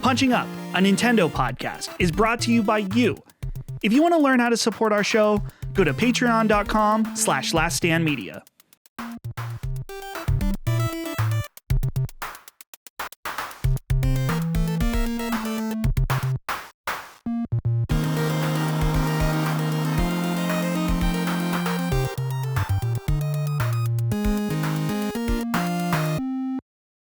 Punching Up, a Nintendo podcast, is brought to you by you. If you want to learn how to support our show, go to patreon.com/laststandmedia.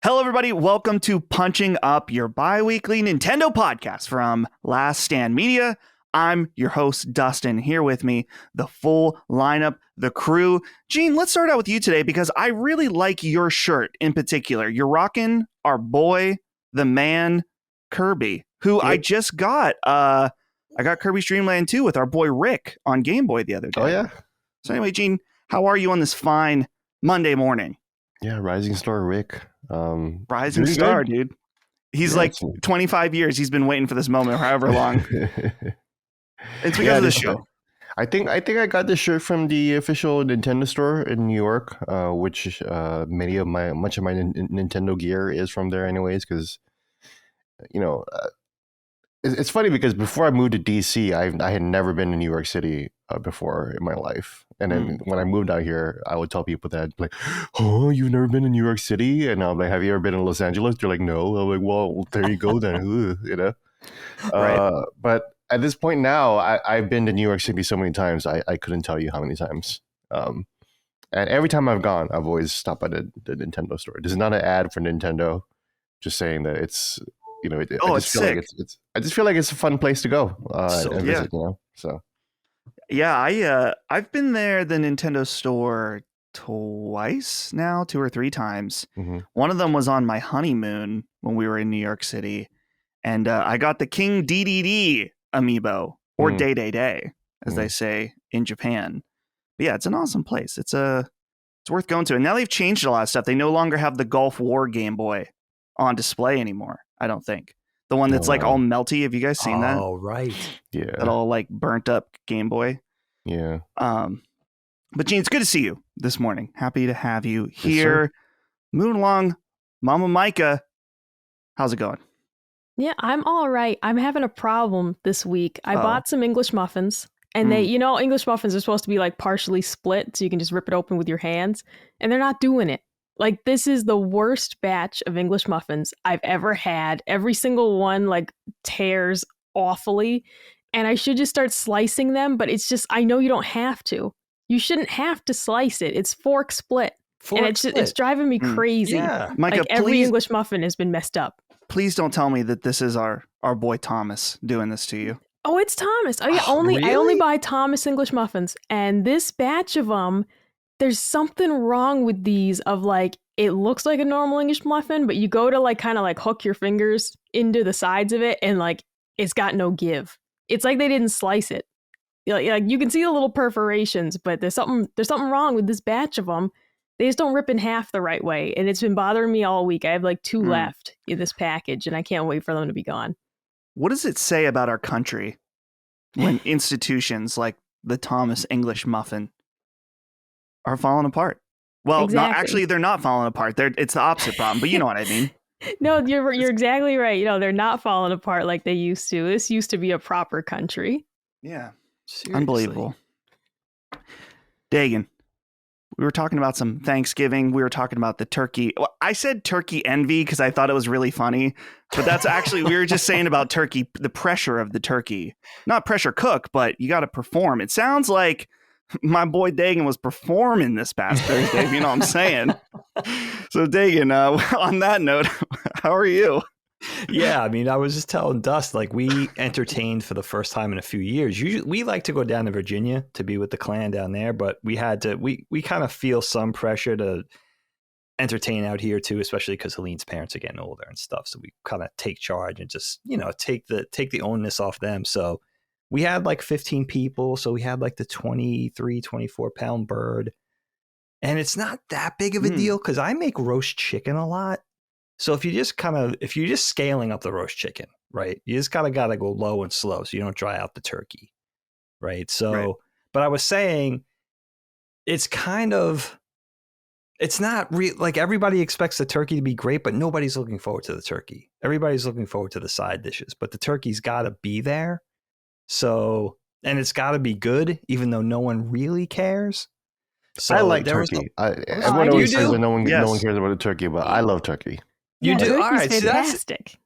Hello, everybody. Welcome to Punching Up, your bi-weekly Nintendo podcast from Last Stand Media. I'm your host, Dustin. Here with me, the full lineup, the crew. Gene, let's start out with you today because I really like your shirt in particular. You're rocking our boy, the man, Kirby, who I just got. I got Kirby's Dream Land 2 with our boy Rick on Game Boy the other day. Oh, yeah? So anyway, Gene, how are you on this fine Monday morning? Yeah, Rising Star Rick. Rising star, dude. He's like 25 years. He's been waiting for this moment, however long. It's because of the show. I think I got this shirt from the official Nintendo store in New York, which much of my Nintendo gear is from there, anyways. Because it's funny because before I moved to DC, I had never been to New York City before in my life. And then when I moved out here, I would tell people that, like, oh, you've never been to New York City? And I'm like, have you ever been to Los Angeles? They're like, no. I'm like, well, there you go then. Right. But at this point now, I've been to New York City so many times, I couldn't tell you how many times. And every time I've gone, I've always stopped by the Nintendo store. This is not an ad for Nintendo, just saying that it's, I just feel like it's a fun place to go and visit, so. Yeah, I've been there, the Nintendo store, twice now, 2 or 3 times. Mm-hmm. One of them was on my honeymoon when we were in New York City, and I got the King DDD amiibo, or Day, as they say in Japan. But yeah, it's an awesome place. It's worth going to. And now they've changed a lot of stuff. They no longer have the Gulf War Game Boy on display anymore, I don't think. The one that's like all melty. Have you guys seen that? Oh, right. Yeah. That all like burnt up Game Boy. Yeah. But Gene, it's good to see you this morning. Happy to have you here. Moving along, Mama Micah. How's it going? Yeah, I'm all right. I'm having a problem this week. I bought some English muffins, and they, English muffins are supposed to be like partially split, so you can just rip it open with your hands, and they're not doing it. Like, this is the worst batch of English muffins I've ever had. Every single one, like, tears awfully. And I should just start slicing them, but it's just, I know you don't have to. You shouldn't have to slice it. It's fork split. It's driving me crazy. Yeah. Micah, like, every English muffin has been messed up. Please don't tell me that this is our boy Thomas doing this to you. Oh, it's Thomas. Oh, yeah. Really? I only buy Thomas English muffins. And this batch of them, there's something wrong with these of like, it looks like a normal English muffin, but you go to like kind of like hook your fingers into the sides of it and like it's got no give. It's like they didn't slice it. Like you can see the little perforations, but there's something wrong with this batch of them. They just don't rip in half the right way. And it's been bothering me all week. I have like 2 left in this package and I can't wait for them to be gone. What does it say about our country when institutions like the Thomas English muffin are falling apart? Well, exactly. They're not falling apart. It's the opposite problem, but you know what I mean. No, you're exactly right. They're not falling apart like they used to. This used to be a proper country. Yeah. Seriously. Unbelievable. Dagan, we were talking about some Thanksgiving. We were talking about the turkey. Well, I said turkey envy because I thought it was really funny, but that's actually, we were just saying about turkey, the pressure of the turkey. Not pressure cook, but you got to perform. It sounds like my boy Dagan was performing this past Thursday, you know what I'm saying? So Dagan, on that note, how are you? Yeah, I mean, I was just telling Dust, like, we entertained for the first time in a few years. Usually, we like to go down to Virginia to be with the clan down there, but we had to, we kind of feel some pressure to entertain out here too, especially because Helene's parents are getting older and stuff. So we kind of take charge and just, take the onus off them. So we had like 15 people. So we had like the 23, 24 pound bird. And it's not that big of a deal because I make roast chicken a lot. So if you're just scaling up the roast chicken, right, you just kind of got to go low and slow so you don't dry out the turkey. Right. So, But I was saying it's kind of It's not like everybody expects the turkey to be great, but nobody's looking forward to the turkey. Everybody's looking forward to the side dishes, but the turkey's got to be there. So, and it's got to be good, even though no one really cares. So I like turkey. Everyone you always do? says that no one Yes. cares about a turkey, but I love turkey. You Yeah, do? turkey's All right, so fantastic.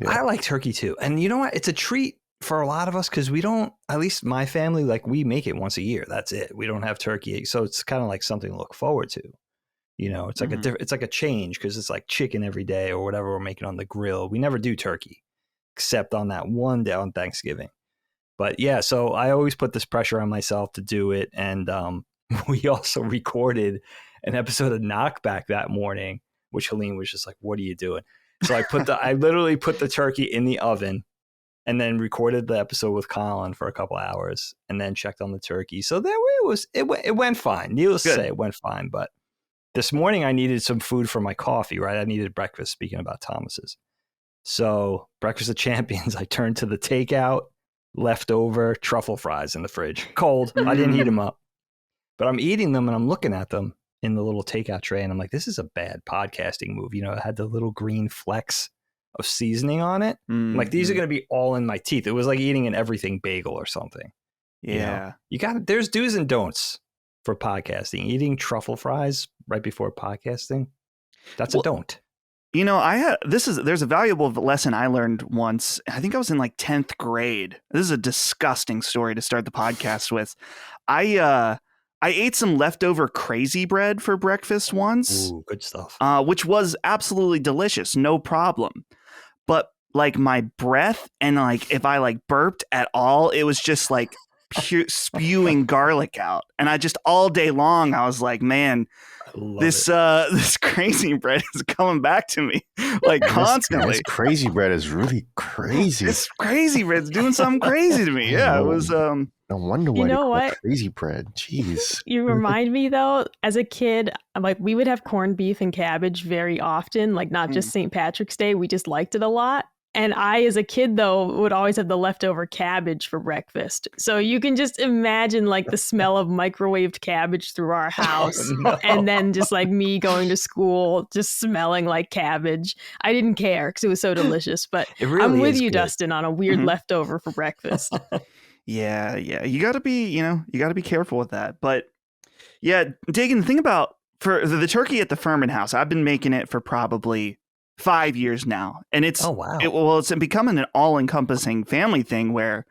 Yeah. I like turkey too. And you know what? It's a treat for a lot of us because we don't, at least my family, like we make it once a year. That's it. We don't have turkey. So it's kind of like something to look forward to. You know, it's like it's like a change because it's like chicken every day or whatever we're making on the grill. We never do turkey except on that one day on Thanksgiving. But yeah, so I always put this pressure on myself to do it. And we also recorded an episode of Knockback that morning, which Helene was just like, "What are you doing?" So I literally put the turkey in the oven and then recorded the episode with Colin for a couple hours and then checked on the turkey. So there it went fine. Needless to say, it went fine. But this morning I needed some food for my coffee, right? I needed breakfast, speaking about Thomas's. So Breakfast of Champions, I turned to the takeout, leftover truffle fries in the fridge. Cold. I didn't heat them up. But I'm eating them and I'm looking at them in the little takeout tray and I'm like, this is a bad podcasting move. You know, it had the little green flecks of seasoning on it. I'm like, these are going to be all in my teeth. It was like eating an everything bagel or something. Yeah. You got there's do's and don'ts for podcasting. Eating truffle fries right before podcasting, that's a don't. You know, there's a valuable lesson I learned once. I think I was in like 10th grade. This is a disgusting story to start the podcast with. I ate some leftover crazy bread for breakfast once. Ooh, good stuff. Which was absolutely delicious, no problem. But like my breath and like if I like burped at all, it was just like spewing garlic out. And I just all day long, I was like, man, this crazy bread is coming back to me like constantly. This crazy bread is really crazy. This crazy bread's doing something crazy to me. Yeah, it was no wonder why You know they call what? it crazy bread. Jeez. You remind me though, as a kid, like we would have corned beef and cabbage very often, like not just St. Patrick's Day. We just liked it a lot. And I, as a kid, though, would always have the leftover cabbage for breakfast. So you can just imagine like the smell of microwaved cabbage through our house. Oh, no. And then just like me going to school, just smelling like cabbage. I didn't care because it was so delicious. But Really I'm with is you, good. Dustin, on a weird leftover for breakfast. Yeah. You got to be careful with that. But yeah, Dagan, the thing about for the turkey at the Furman house, I've been making it for probably 5 years now. And it's, Oh, wow. It's becoming an all-encompassing family thing where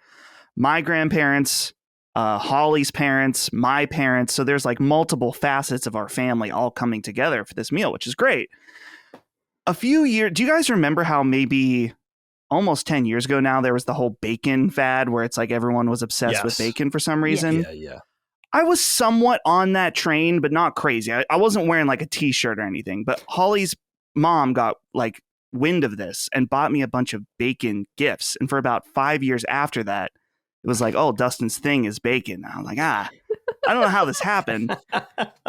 my grandparents, Holly's parents, my parents, so there's like multiple facets of our family all coming together for this meal, which is great. A few years, do you guys remember how maybe almost 10 years ago now, there was the whole bacon fad where it's like everyone was obsessed with bacon for some reason? Yeah. I was somewhat on that train, but not crazy. I wasn't wearing like a t-shirt or anything, but Holly's mom got like wind of this and bought me a bunch of bacon gifts. And for about 5 years after that, it was like, oh, Dustin's thing is bacon. I was like, I don't know how this happened.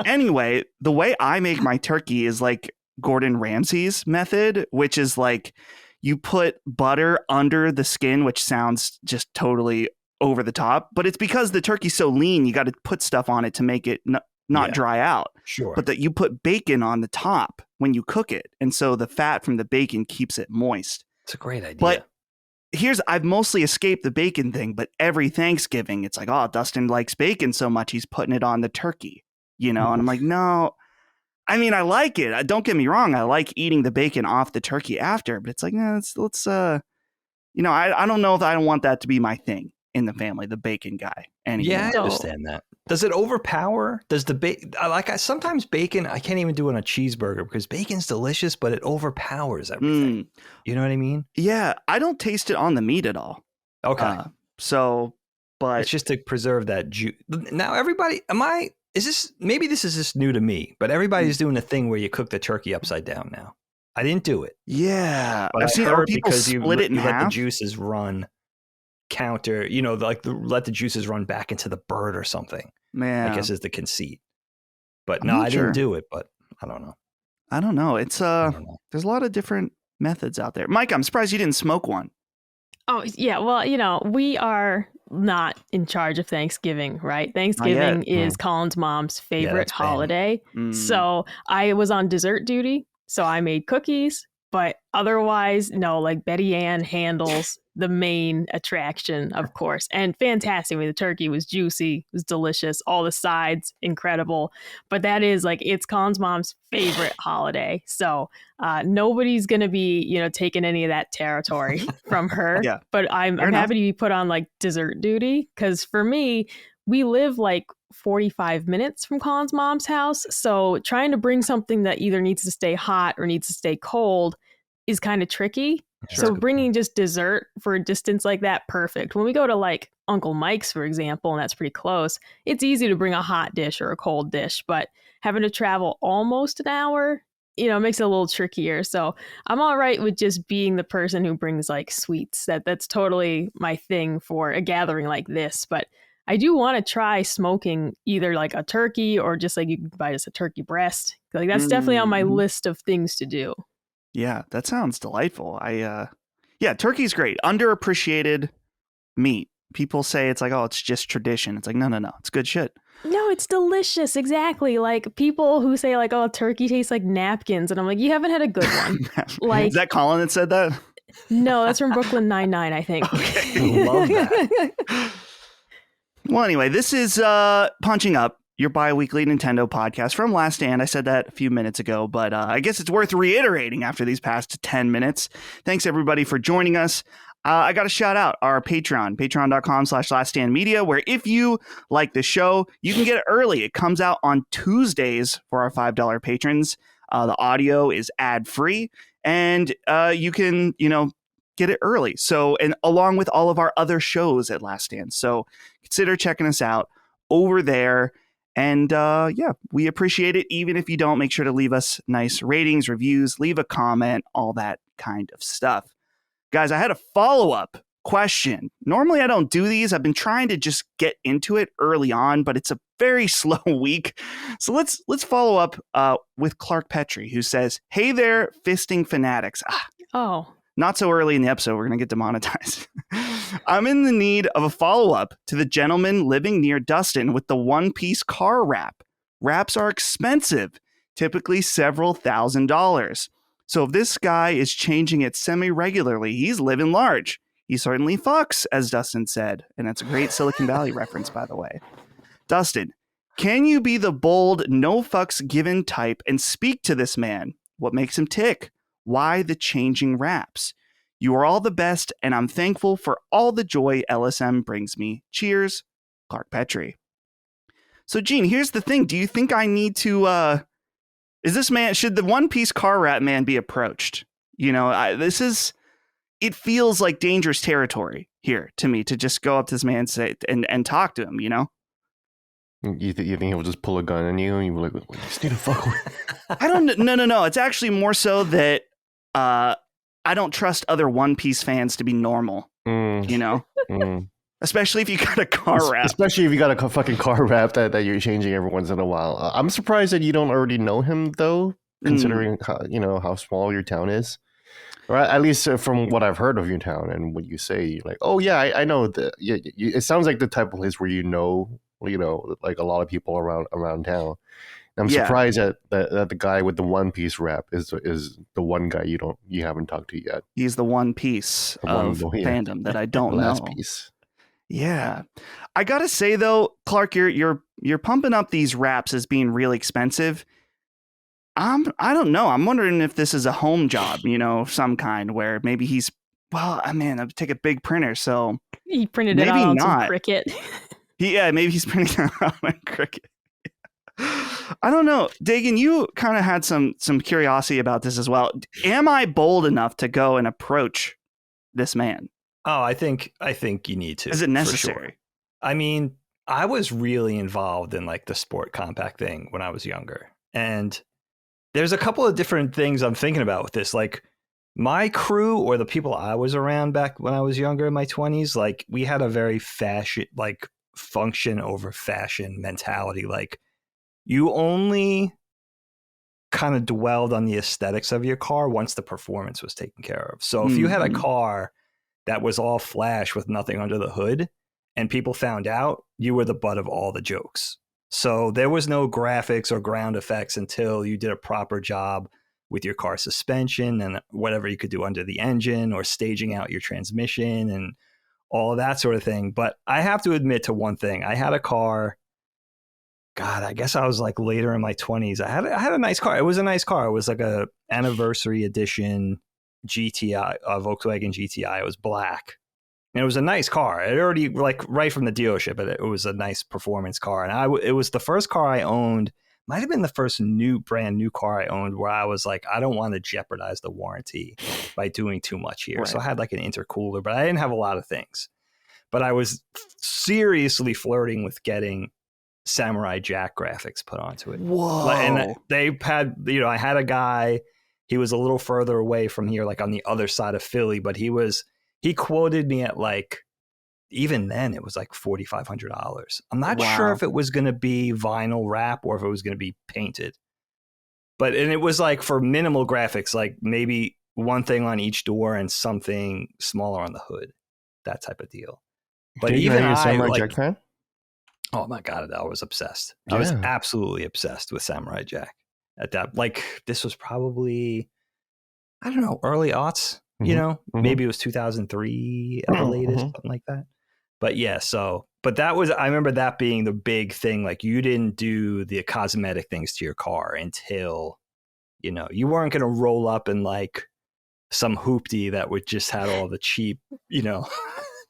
Anyway, the way I make my turkey is like Gordon Ramsay's method, which is like you put butter under the skin, which sounds just totally over the top, but it's because the turkey's so lean, you got to put stuff on it to make it not dry out. Sure. But that you put bacon on the top when you cook it. And so the fat from the bacon keeps it moist. It's a great idea. But I've mostly escaped the bacon thing, but every Thanksgiving, it's like, oh, Dustin likes bacon so much, he's putting it on the turkey, And I'm like, no, I mean, I like it. Don't get me wrong. I like eating the bacon off the turkey after, but it's like, no, let's I don't know if I don't want that to be my thing in the family, the bacon guy. Anymore. Yeah, I understand that. Does it overpower? Does the sometimes bacon, I can't even do it on a cheeseburger because bacon's delicious, but it overpowers everything. You know what I mean? Yeah, I don't taste it on the meat at all. Okay. But it's just to preserve that juice. Now, everybody, maybe this is just new to me, but everybody's doing a thing where you cook the turkey upside down now. I didn't do it. Yeah. But I've seen people because split it in half. Let the juices run counter, let the juices run back into the bird or something. Man, I guess is the conceit. But no, I didn't do it, but I don't know. It's there's a lot of different methods out there. Mike, I'm surprised you didn't smoke one. Oh, yeah. Well, we are not in charge of Thanksgiving, right? Thanksgiving is Colin's mom's favorite holiday. So I was on dessert duty. So I made cookies, but otherwise, no, like Betty Ann handles the main attraction, of course. And fantastic. I mean, the turkey was juicy, it was delicious. All the sides, incredible. But that is like, it's Colin's mom's favorite holiday. So nobody's going to be, taking any of that territory from her. Yeah. But I'm happy to be put on like dessert duty, because for me, we live like 45 minutes from Colin's mom's house. So trying to bring something that either needs to stay hot or needs to stay cold is kind of tricky. Sure. So bringing just dessert for a distance like that, perfect. When we go to like Uncle Mike's, for example, and that's pretty close, it's easy to bring a hot dish or a cold dish, but having to travel almost an hour, makes it a little trickier. So I'm all right with just being the person who brings like sweets. That's totally my thing for a gathering like this. But I do want to try smoking either like a turkey or just like you can buy just a turkey breast. Like that's definitely on my list of things to do. Yeah, that sounds delightful. Turkey's great. Underappreciated meat. People say it's like, oh, it's just tradition. It's like, no. It's good shit. No, it's delicious. Exactly. Like people who say like, oh, turkey tastes like napkins. And I'm like, you haven't had a good one. Like, is that Colin that said that? No, that's from Brooklyn Nine-Nine, I think. Okay. Love that. Well, anyway, this is Punching Up, your bi-weekly Nintendo podcast from Last Stand. I said that a few minutes ago, but I guess it's worth reiterating after these past 10 minutes. Thanks, everybody, for joining us. I got to shout out our Patreon, patreon.com/laststandmedia, where if you like the show, you can get it early. It comes out on Tuesdays for our $5 patrons. The audio is ad-free, and you can, get it early. So, and along with all of our other shows at Last Stand. So consider checking us out over there. And we appreciate it. Even if you don't, make sure to leave us nice ratings, reviews, leave a comment, all that kind of stuff. Guys, I had a follow-up question. Normally I don't do these. I've been trying to just get into it early on, but it's a very slow week. So let's follow up with Clark Petrie, who says, "Hey there, fisting fanatics." Not so early in the episode, we're going to get demonetized. I'm in the need of a follow-up to the gentleman living near Dustin with the one-piece car wrap. Wraps are expensive, typically several $1,000s. So if this guy is changing it semi-regularly, he's living large. He certainly fucks, as Dustin said. And that's a great Silicon Valley reference, by the way. Dustin, can you be the bold, no fucks given type and speak to this man? What makes him tick? Why the changing wraps? You are all the best, and I'm thankful for all the joy LSM brings me. Cheers, Clark Petrie. So, Gene, here's the thing. Do you think I need to, should the one-piece car wrap man be approached? It feels like dangerous territory here to me to just go up to this man and talk to him, You think he'll just pull a gun on you and you're like, just need to fuck with. I don't No. It's actually more so that I don't trust other One Piece fans to be normal, especially if you got a car wrap. Especially if you got a fucking car wrap that you're changing every once in a while. I'm surprised that you don't already know him, though, considering how small your town is. Or at least from what I've heard of your town and what you say, you're like, oh, yeah, I know. It sounds like the type of place where like a lot of people around town. I'm surprised that the guy with the one piece wrap is the one guy you haven't talked to yet. He's the one piece of fandom that I don't know. Last piece. Yeah, I gotta say though, Clark, you're pumping up these wraps as being really expensive. I don't know. I'm wondering if this is a home job, of some kind where maybe he's. Well, I'd take a big printer, so he printed it out on some Cricut. Maybe he's printing it out on Cricut. I don't know. Dagan, you kind of had some curiosity about this as well. Am I bold enough to go and approach this man? Oh, I think you need to. Is it necessary? Sure. I mean, I was really involved in like the sport compact thing when I was younger. And there's a couple of different things I'm thinking about with this. Like my crew or the people I was around back when I was younger in my 20s, like we had a very function over fashion mentality. Like you only kind of dwelled on the aesthetics of your car once the performance was taken care of. So if you had a car that was all flash with nothing under the hood and people found out, you were the butt of all the jokes. So there was no graphics or ground effects until you did a proper job with your car suspension and whatever you could do under the engine or staging out your transmission and all of that sort of thing. But I have to admit to one thing. I had a car. God, I guess I was like later in my 20s. I had a nice car. It was a nice car. It was like a anniversary edition GTI, Volkswagen GTI. It was black. And it was a nice car. It already, like, right from the dealership, it was a nice performance car. And it was the first car I owned. Might have been the first brand new car I owned where I was like, I don't want to jeopardize the warranty by doing too much here. Right. So I had like an intercooler, but I didn't have a lot of things. But I was seriously flirting with getting Samurai Jack graphics put onto it. Whoa. And they had, I had a guy, he was a little further away from here, like on the other side of Philly, but he quoted me at like, even then it was like $4,500. I'm not sure if it was going to be vinyl wrap or if it was going to be painted. And it was like for minimal graphics, like maybe one thing on each door and something smaller on the hood, that type of deal. But even a Samurai like, Jack fan? Oh my God, I was obsessed. I was absolutely obsessed with Samurai Jack at that. Like, this was probably, I don't know, early aughts, maybe it was 2003 at the latest, something like that. But yeah, but I remember that being the big thing. Like, you didn't do the cosmetic things to your car until, you weren't going to roll up in like some hoopty that would just had all the cheap,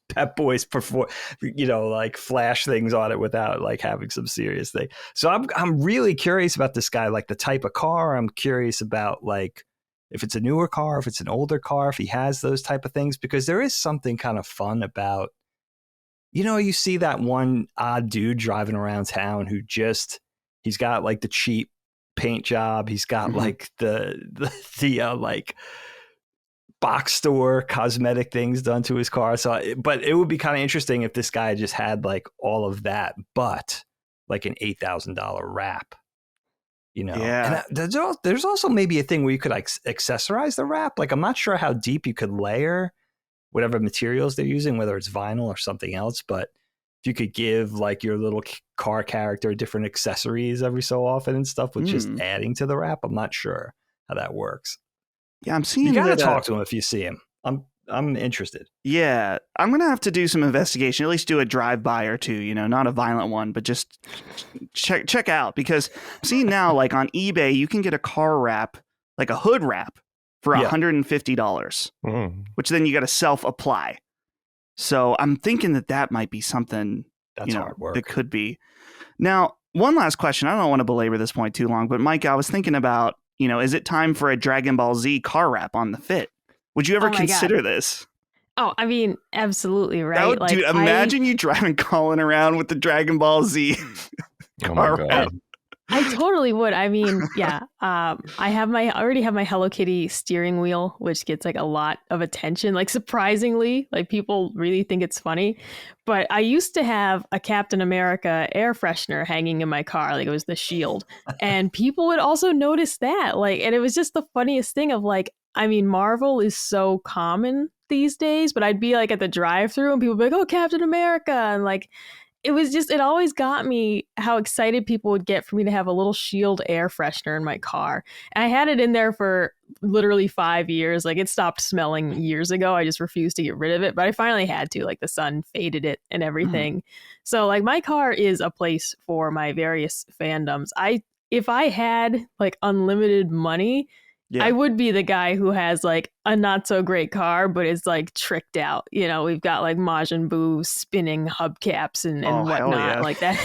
Pep Boys perform, like flash things on it without like having some serious thing. So I'm really curious about this guy, like the type of car. I'm curious about like if it's a newer car, if it's an older car, if he has those type of things, because there is something kind of fun about, you see that one odd dude driving around town who he's got like the cheap paint job. He's got like the like box store cosmetic things done to his car. But it would be kind of interesting if this guy just had like all of that, but like an $8,000 wrap, Yeah. And there's also maybe a thing where you could like accessorize the wrap. Like, I'm not sure how deep you could layer whatever materials they're using, whether it's vinyl or something else, but if you could give like your little car character different accessories every so often and stuff with just adding to the wrap, I'm not sure how that works. Yeah, I'm seeing. You gotta talk to him if you see him. I'm interested. Yeah, I'm gonna have to do some investigation. At least do a drive-by or two. Not a violent one, but just check out, because I'm seeing now, like on eBay, you can get a car wrap, like a hood wrap, for $150, which then you got to self-apply. So I'm thinking that might be something that's hard work. That could be. Now, one last question. I don't want to belabor this point too long, but Mike, I was thinking about, is it time for a Dragon Ball Z car wrap on the Fit? Would you ever consider this? Oh, I mean, absolutely, right? Dude, imagine you driving Colin around with the Dragon Ball Z car wrap. I totally would. I mean, yeah. I already have my Hello Kitty steering wheel, which gets like a lot of attention. Like, surprisingly, like people really think it's funny. But I used to have a Captain America air freshener hanging in my car, like it was the shield, and people would also notice that. Like, and it was just the funniest thing of like, I mean, Marvel is so common these days, but I'd be like at the drive-thru and people would be like, "Oh, Captain America," and like. It always got me how excited people would get for me to have a little Shield air freshener in my car. And I had it in there for literally 5 years. Like, it stopped smelling years ago. I just refused to get rid of it. But I finally had to. Like, the sun faded it and everything. So, like, my car is a place for my various fandoms. If I had, like, unlimited money, I would be the guy who has like a not so great car, but it's like tricked out. We've got like Majin Buu spinning hubcaps and whatnot like that.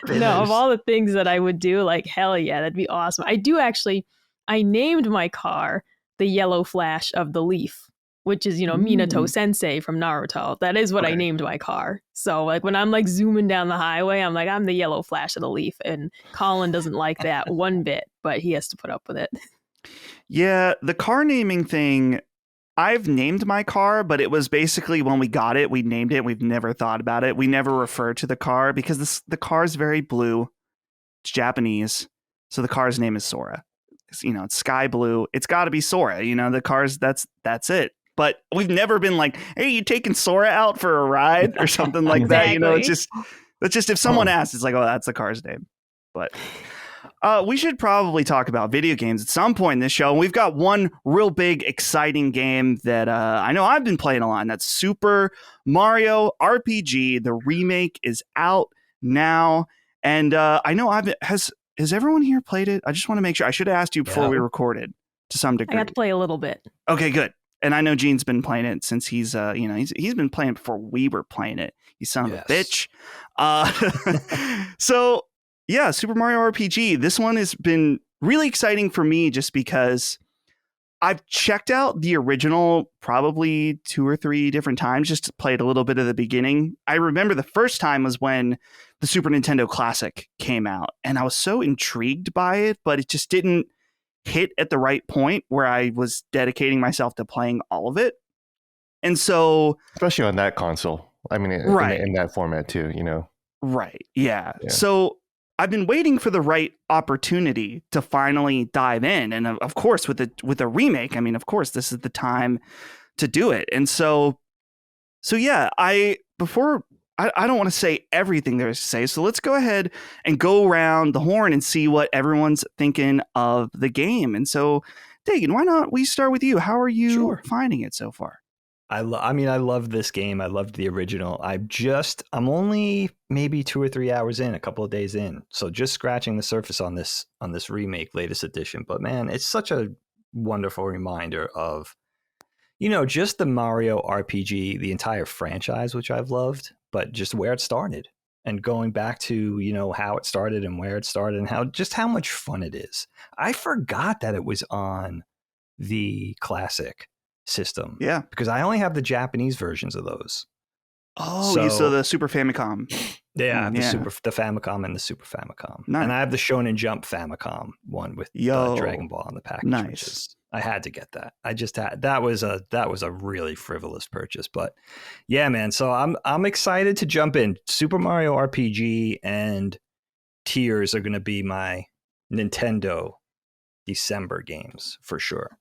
No, of all the things that I would do, like, hell yeah, that'd be awesome. I named my car the Yellow Flash of the Leaf, which is, Minato Sensei from Naruto. That is what I named my car. So like when I'm like zooming down the highway, I'm like, I'm the Yellow Flash of the Leaf. And Colin doesn't like that one bit, but he has to put up with it. Yeah, the car naming thing, I've named my car, but it was basically when we got it, we named it. We've never thought about it. We never referred to the car because the car is very blue. It's Japanese. So the car's name is Sora. It's sky blue. It's got to be Sora. The car's, that's it. but we've never been like, hey, you taking Sora out for a ride or something like that. You know, it's just if someone asks, it's like, oh, that's the car's name. But we should probably talk about video games at some point in this show. We've got one real big, exciting game that I know I've been playing a lot, and that's Super Mario RPG. The remake is out now, and I know has everyone here played it? I just want to make sure. I should have asked you before we recorded to some degree. I got to play a little bit. Okay, good. And I know Gene's been playing it since he's been playing it before we were playing it. You son of a bitch. So yeah, Super Mario RPG. This one has been really exciting for me just because I've checked out the original probably 2 or 3 different times just to play it a little bit of the beginning. I remember the first time was when the Super Nintendo Classic came out, and I was so intrigued by it, but it just didn't hit at the right point where I was dedicating myself to playing all of it. And so, especially on that console, I mean, in that format too, you know. Right. Yeah. So I've been waiting for the right opportunity to finally dive in. And of course, with a remake, I mean, of course, this is the time to do it. And so yeah, I don't want to say everything there is to say. So let's go ahead and go around the horn and see what everyone's thinking of the game. And so, Dagan, why not we start with you? How are you finding it so far? I love this game. I loved the original. I'm only maybe 2 or 3 hours in, a couple of days in. So just scratching the surface on this remake, latest edition. But man, it's such a wonderful reminder of, you know, just the Mario RPG, the entire franchise, which I've loved, but just where it started and going back to, you know, how it started and where it started and how much fun it is. I forgot that it was on the classic system. Yeah. Because I only have the Japanese versions of those. Oh, so the Super Famicom. Yeah, the Famicom and the Super Famicom. Nice. And I have the Shonen Jump Famicom one with Dragon Ball on the package. Nice. I had to get that. I just had that was a really frivolous purchase, but yeah, man. So I'm excited to jump in. Super Mario RPG and Tears are going to be my Nintendo December games for sure.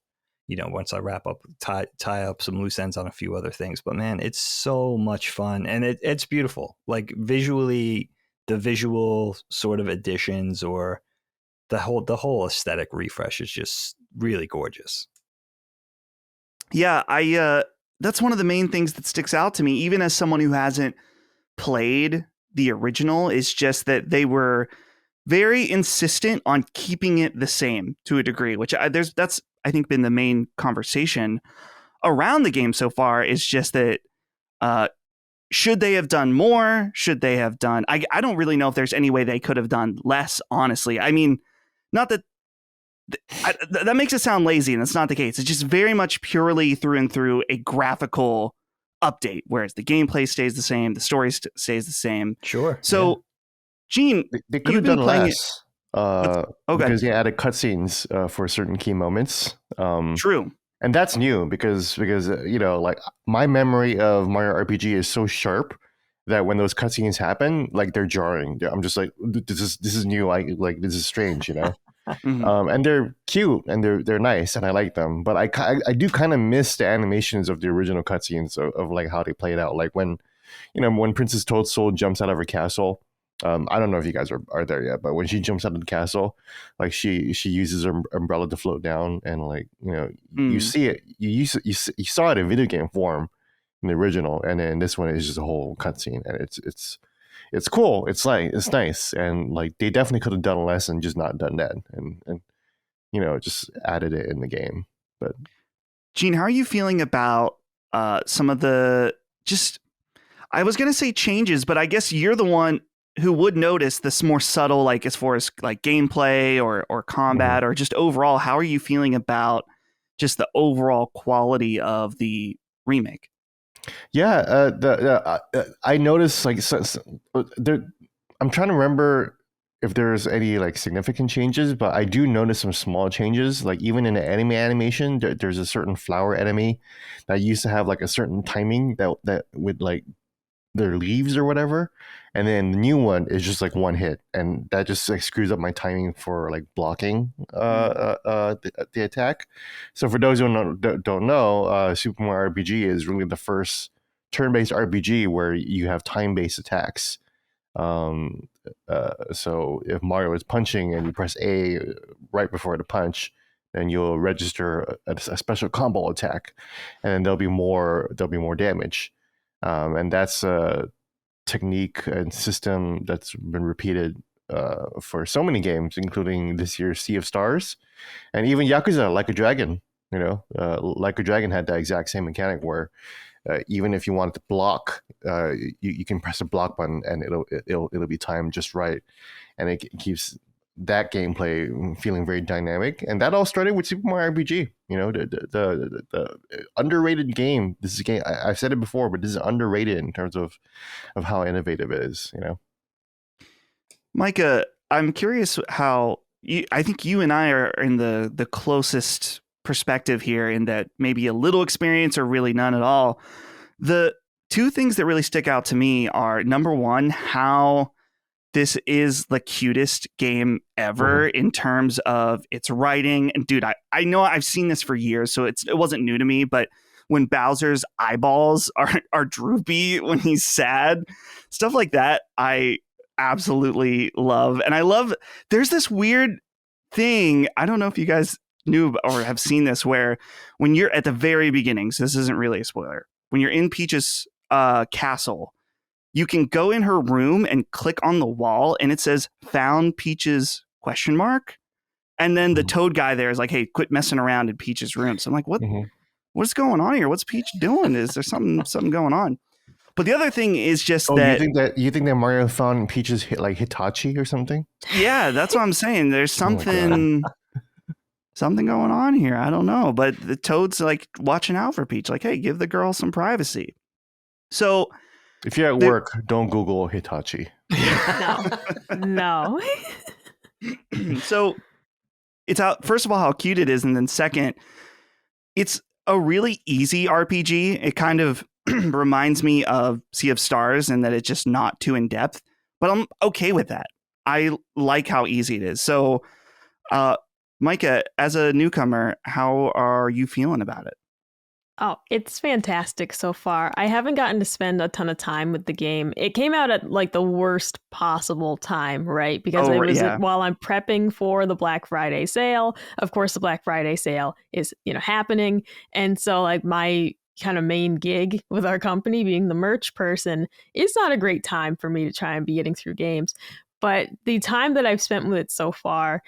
You know, once I wrap up, tie up some loose ends on a few other things. But man, it's so much fun, and it's beautiful. Like visually, the visual sort of additions or the whole aesthetic refresh is just really gorgeous. Yeah, that's one of the main things that sticks out to me, even as someone who hasn't played the original, is just that they were very insistent on keeping it the same to a degree, which that's I think been the main conversation around the game so far, is just that should they have done more? Should they have done? I don't really know if there's any way they could have done less, honestly. I mean, not that that makes it sound lazy, and that's not the case. It's just very much purely through and through a graphical update, whereas the gameplay stays the same, the story stays the same. Sure. So, Gene, they could have done less. Because they added cutscenes for certain key moments. True. And that's new because you know, like my memory of Mario RPG is so sharp that when those cutscenes happen, like they're jarring. I'm just like, this is new. Like this is strange, you know. Mm-hmm. And they're cute and they're nice and I like them, but I do kind of miss the animations of the original cutscenes of like how they played out. Like when Princess Toadstool jumps out of her castle. I don't know if you guys are there yet, but when she jumps out of the castle, like she uses her umbrella to float down, and like, you know, you see it, you saw it in video game form in the original, and then this one is just a whole cutscene, and it's cool. It's nice, and like they definitely could have done less and just not done that, and you know, just added it in the game. But Gene, how are you feeling about some of the I was gonna say changes, but I guess you're the one who would notice this more subtle, like as far as like gameplay or combat or just overall. How are you feeling about just the overall quality of the remake? Yeah, I noticed like there. I'm trying to remember if there's any like significant changes, but I do notice some small changes. Like even in the anime animation, there's a certain flower enemy that used to have like a certain timing that would like their leaves or whatever, and then the new one is just like one hit, and that just like screws up my timing for like blocking the attack. So for those who don't know, Super Mario RPG is really the first turn-based RPG where you have time-based attacks. So if Mario is punching and you press A right before the punch, then you'll register a special combo attack, and then there'll be more damage. And that's a technique and system that's been repeated for so many games, including this year's Sea of Stars, and even Yakuza Like a Dragon. Like a Dragon had that exact same mechanic where even if you want to block, you can press a block button and it'll be timed just right, and it keeps that gameplay feeling very dynamic. And that all started with Super Mario RPG. The underrated game. This is a game I've said it before, but this is underrated in terms of how innovative it is. Micah, I'm curious how I think you and I are in the closest perspective here, in that maybe a little experience or really none at all. The two things that really stick out to me are, number one, how this is the cutest game ever in terms of its writing. And dude, I know I've seen this for years, so it wasn't new to me, but when Bowser's eyeballs are droopy when he's sad, stuff like that, I absolutely love. And I love, there's this weird thing, I don't know if you guys knew or have seen this, where when you're at the very beginning, so this isn't really a spoiler, when you're in Peach's castle, you can go in her room and click on the wall and it says "Found Peach's ?" And then the Toad guy there is like, "Hey, quit messing around in Peach's room." So I'm like, what's going on here? What's Peach doing? Is there something going on? But the other thing is just that you think that Mario found Peach's Hitachi or something? Yeah, that's what I'm saying. There's something something going on here. I don't know, but the Toad's like watching out for Peach, like, "Hey, give the girl some privacy." So if you're at work, don't Google Hitachi. No. So it's out, first of all, how cute it is, and then second, it's a really easy RPG. It kind of reminds me of Sea of Stars in that it's just not too in depth, but I'm okay with that. I like how easy it is. So, Micah, as a newcomer, how are you feeling about it? Oh, it's fantastic so far. I haven't gotten to spend a ton of time with the game. It came out at like the worst possible time, right? Because it was while I'm prepping for the Black Friday sale. Of course, the Black Friday sale is, happening. And so like my kind of main gig with our company, being the merch person, is not a great time for me to try and be getting through games. But the time that I've spent with it so far,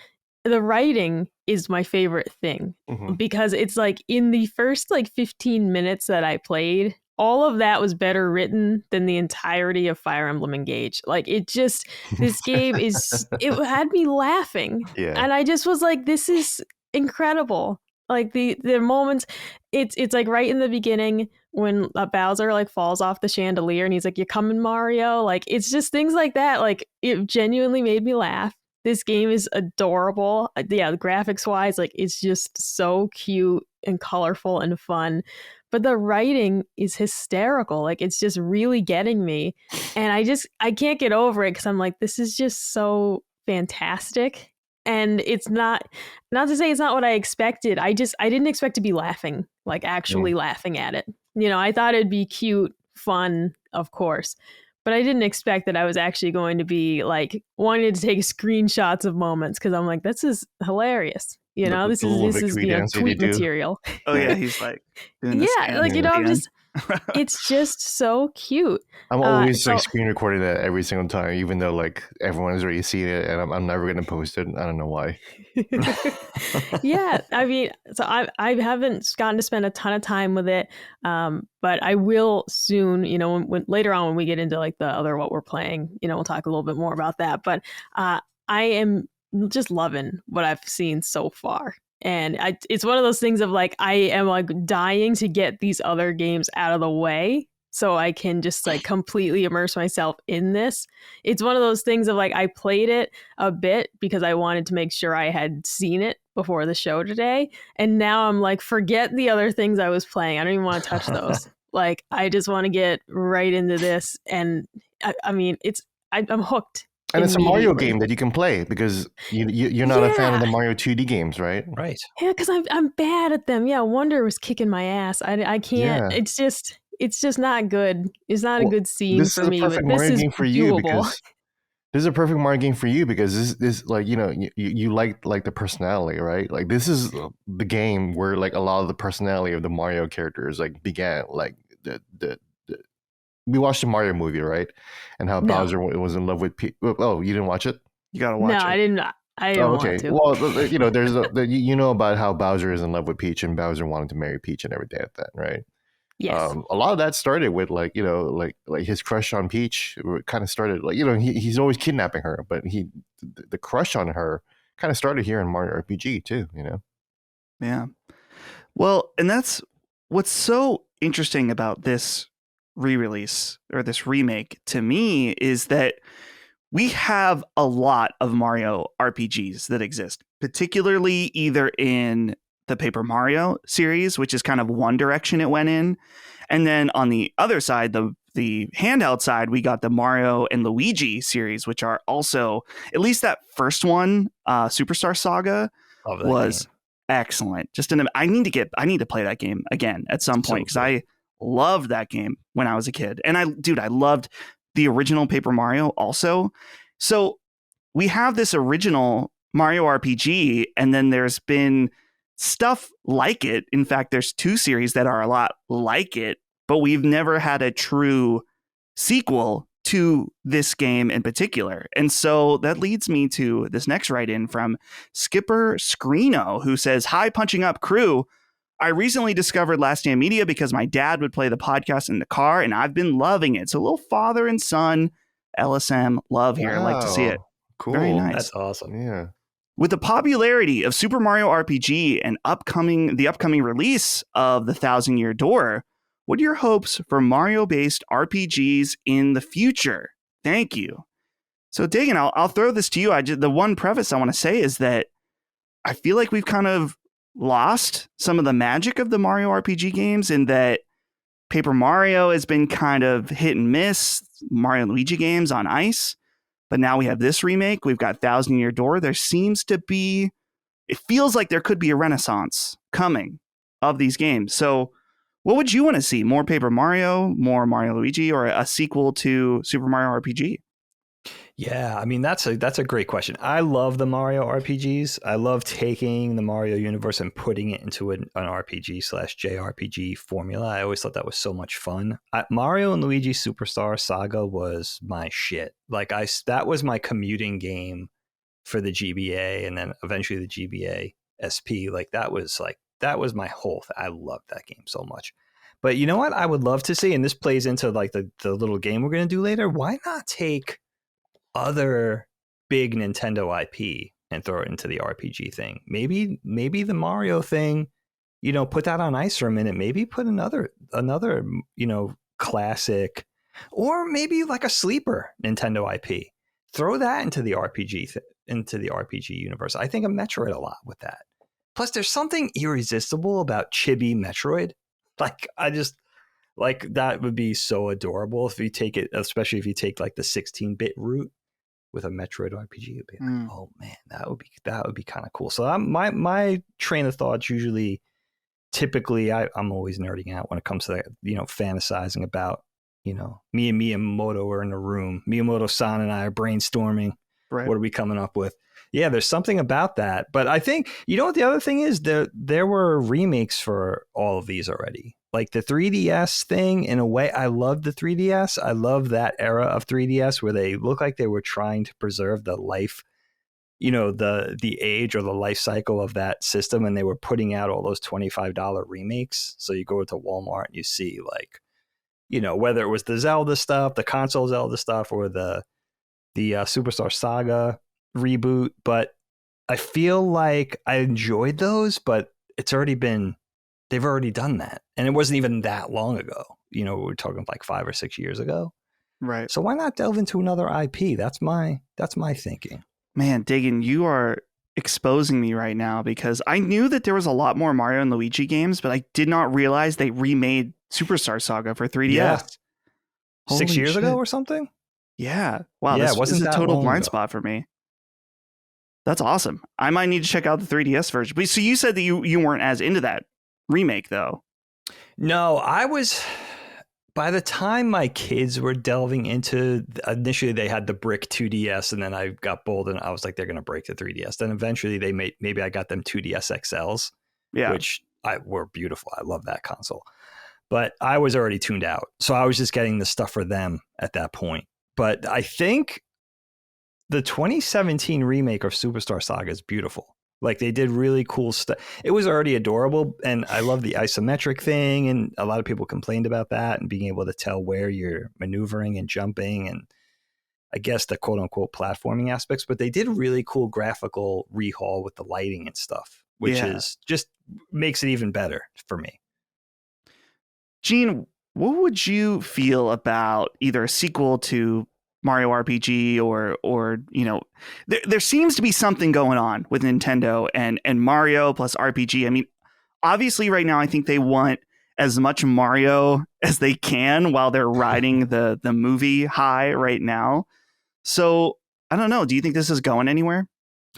the writing is my favorite thing because it's like in the first like 15 minutes that I played, all of that was better written than the entirety of Fire Emblem Engage. Like it just, this game it had me laughing. Yeah. And I just was like, this is incredible. Like the moments, it's like right in the beginning when Bowser like falls off the chandelier and he's like, "You coming, Mario?" Like it's just things like that. Like it genuinely made me laugh. This game is adorable. Yeah, graphics wise, like it's just so cute and colorful and fun. But the writing is hysterical. Like it's just really getting me. And I can't get over it because I'm like, this is just so fantastic. And it's not to say it's not what I expected. I didn't expect to be laughing, like actually laughing at it. I thought it'd be cute, fun, of course. But I didn't expect that I was actually going to be like wanting to take screenshots of moments because I'm like, this is hilarious. This is tweet material. Oh yeah, he's like doing I'm just, it's just so cute. I'm always screen recording that every single time, even though like everyone has already seen it, and I'm never going to post it. I don't know why. Yeah, I mean, so I haven't gotten to spend a ton of time with it, but I will soon. When later on when we get into like the other what we're playing, we'll talk a little bit more about that. But I am just loving what I've seen so far. And it's one of those things of like, I am like dying to get these other games out of the way so I can just like completely immerse myself in this. It's one of those things of like, I played it a bit because I wanted to make sure I had seen it before the show today. And now I'm like, forget the other things I was playing. I don't even want to touch those. Like, I just want to get right into this. And I mean, I'm hooked. And it's a Mario Immediately. game that you can play because you're not a fan of the Mario 2D games, right? Right. Yeah, because I'm bad at them. Yeah, Wonder was kicking my ass. I can't. Yeah. It's just not good. It's not a Well, good scene this for is a me. But perfect this Mario is game for you doable. because this is a perfect Mario game for you because this like you like the personality, right? Like this is the game where like a lot of the personality of the Mario characters like began. Like the we watched the Mario movie, right? And how No. Bowser was in love with Peach. Oh, you didn't watch it? You gotta No, watch it. I didn't. I didn't Oh, want okay. to. Well, there's you know about how Bowser is in love with Peach and Bowser wanted to marry Peach and everything like that, right? Yes. A lot of that started with like his crush on Peach. Kind of started like he's always kidnapping her, but the crush on her kind of started here in Mario RPG too. Yeah. Well, and that's what's so interesting about this re-release or this remake to me is that we have a lot of Mario RPGs that exist, particularly either in the Paper Mario series, which is kind of one direction it went in. And then on the other side, the handheld side, we got the Mario and Luigi series, which are also, at least that first one, Superstar Saga, Love that was game. excellent. I need to play that game again at some point because I loved that game when I was a kid. And I loved the original Paper Mario also. So we have this original Mario RPG, and then there's been stuff like it. In fact, there's two series that are a lot like it, but we've never had a true sequel to this game in particular. And so that leads me to this next write-in from Skipper Screeno, who says, "Hi, Punching Up crew. I recently discovered Last Stand Media because my dad would play the podcast in the car, and I've been loving it. So a little father and son LSM love here. I like to see it. Cool. Very nice. That's awesome. Yeah. With the popularity of Super Mario RPG and the upcoming release of The Thousand Year Door, what are your hopes for Mario-based RPGs in the future? Thank you." So, Dagan, I'll throw this to you. The one preface I want to say is that I feel like we've kind of lost some of the magic of the Mario RPG games in that Paper Mario has been kind of hit and miss, Mario and Luigi games on ice. But now we have this remake. We've got Thousand Year Door. It feels like there could be a renaissance coming of these games. So what would you want to see? More Paper Mario, more Mario Luigi, or a sequel to Super Mario RPG? Yeah, I mean that's a great question. I love the Mario RPGs. I love taking the Mario universe and putting it into an RPG/JRPG formula. I always thought that was so much fun. Mario and Luigi Superstar Saga was my shit. Like that was my commuting game for the GBA, and then eventually the GBA SP. Like that was my whole thing. I loved that game so much. But you know what I would love to see, and this plays into like the little game we're going to do later. Why not take other big Nintendo IP and throw it into the RPG thing? Maybe the Mario thing, put that on ice for a minute. Maybe put another, classic, or maybe like a sleeper Nintendo IP. Throw that into the RPG universe. I think of Metroid a lot with that. Plus, there's something irresistible about chibi Metroid. Like that would be so adorable if you take it, especially if you take like the 16-bit route with a Metroid RPG. It'd be like, oh man, that would be kind of cool. So my train of thoughts typically I'm always nerding out when it comes to that, fantasizing about, me and Miyamoto are in a room. Miyamoto-san and I are brainstorming. Right. What are we coming up with? Yeah, there's something about that. But I think, what the other thing is, there were remakes for all of these already. Like the 3DS thing, in a way, I love the 3DS. I love that era of 3DS where they look like they were trying to preserve the life, the age or the life cycle of that system. And they were putting out all those $25 remakes. So you go to Walmart and you see like, whether it was the Zelda stuff, the console Zelda stuff, or the Superstar Saga reboot. But I feel like I enjoyed those, but they've already done that. And it wasn't even that long ago. We're talking like 5 or 6 years ago. Right. So why not delve into another IP? That's my thinking. Man, Dagan, you are exposing me right now because I knew that there was a lot more Mario and Luigi games, but I did not realize they remade Superstar Saga for 3DS. Yeah. 6 Holy years shit. ago or something. Yeah. Wow. Yeah, This it wasn't is a that total long blind ago. spot for me. That's awesome. I might need to check out the 3DS version. But so you said that you weren't as into that remake though. No, I was. By the time my kids were delving into, initially they had the brick 2DS, and then I got bold and I was like, they're going to break the 3DS. Then eventually maybe I got them 2DS XLs, which were beautiful. I love that console. But I was already tuned out. So I was just getting the stuff for them at that point. But I think the 2017 remake of Superstar Saga is beautiful. Like they did really cool stuff. It was already adorable, and I love the isometric thing, and a lot of people complained about that and being able to tell where you're maneuvering and jumping, and I guess the quote unquote platforming aspects, but they did really cool graphical rehaul with the lighting and stuff, which is just makes it even better for me. Gene, what would you feel about either a sequel to Mario RPG or there seems to be something going on with Nintendo and Mario plus RPG. I mean, obviously right now I think they want as much Mario as they can while they're riding the movie high right now. So I don't know. Do you think this is going anywhere?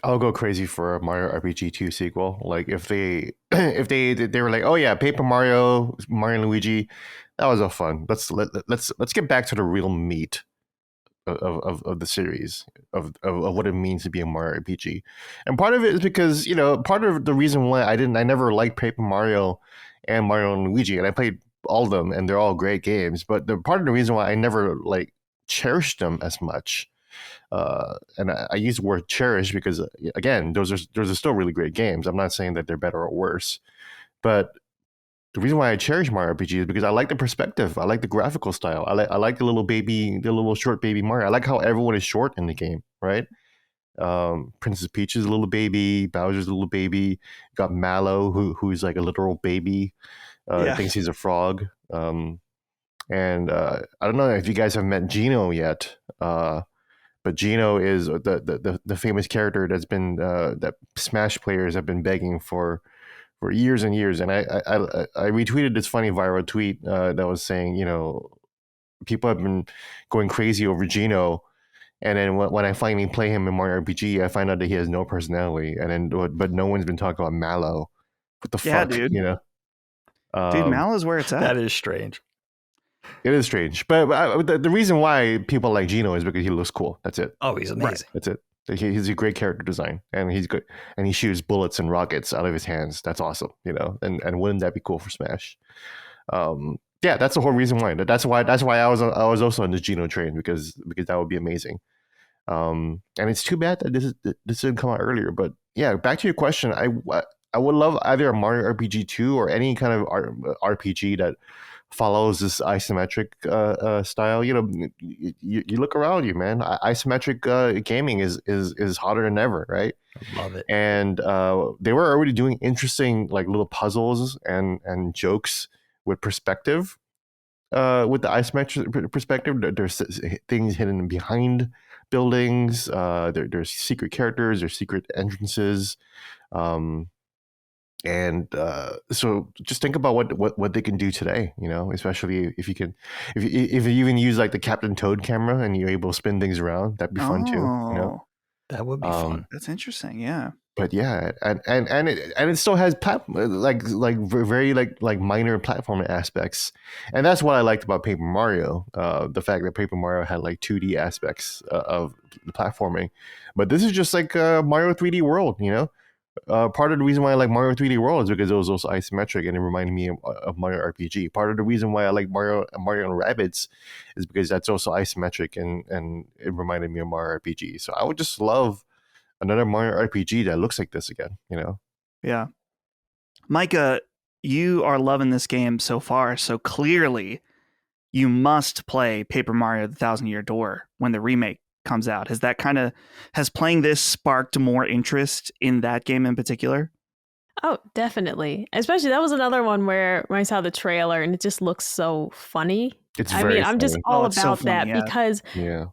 I'll go crazy for a Mario RPG 2 sequel. Like if they were like, oh yeah, Paper Mario and Luigi, that was a fun. Let's get back to the real meat of the series of what it means to be a Mario RPG. And part of it is because, part of the reason why I never liked Paper Mario and Mario and Luigi, and I played all of them and they're all great games, but the part of the reason why I never cherished them as much, and I use the word cherish because again, those are still really great games. I'm not saying that they're better or worse, but the reason why I cherish Mario RPG is because I like the perspective. I like the graphical style. I like the little short baby Mario. I like how everyone is short in the game, right? Princess Peach is a little baby. Bowser's a little baby. You got Mallow, who's like a literal baby. Thinks he's a frog. And I don't know if you guys have met Gino yet, but Gino is the famous character that's been that Smash players have been begging for years and years. And I retweeted this funny viral tweet that was saying, people have been going crazy over Gino, and then when I finally play him in Mario RPG, I find out that he has no personality, and then but no one's been talking about Mallow. What the fuck, dude? Dude, Mallow's where it's at. That is strange. It is strange, but the reason why people like Gino is because he looks cool. That's it. Oh, he's amazing. Right. That's it. He's a great character design, and he's good, and he shoots bullets and rockets out of his hands. That's awesome, and wouldn't that be cool for Smash? Yeah, that's the whole reason why. That's why I was also on the Gino train because that would be amazing. And it's too bad that this didn't come out earlier. But yeah, back to your question, I would love either a Mario RPG 2 or any kind of RPG that follows this isometric style. You look around you, man. Isometric gaming is hotter than ever, right? I love it. And they were already doing interesting little puzzles and jokes with perspective. With the isometric perspective, there's things hidden behind buildings. There's secret characters. There's secret entrances. And so just think about what they can do today, especially if you even use the Captain Toad camera and you're able to spin things around, that'd be fun too. That would be fun. That's interesting. Yeah. But yeah, and it still has very minor platforming aspects, and that's what I liked about Paper Mario. The fact that Paper Mario had 2D aspects of the platforming, but this is just Mario 3D World, Part of the reason why I like Mario 3D World is because it was also isometric and it reminded me of Mario RPG. Part of the reason why I like Mario and Rabbids is because that's also isometric and it reminded me of Mario RPG. So I would just love another Mario RPG that looks like this again, Yeah. Micah, you are loving this game so far, so clearly you must play Paper Mario: The Thousand Year Door when the remake comes out. Has playing this sparked more interest in that game in particular? Oh, definitely. Especially that was another one where when I saw the trailer and it just looks so funny. I'm just all about that because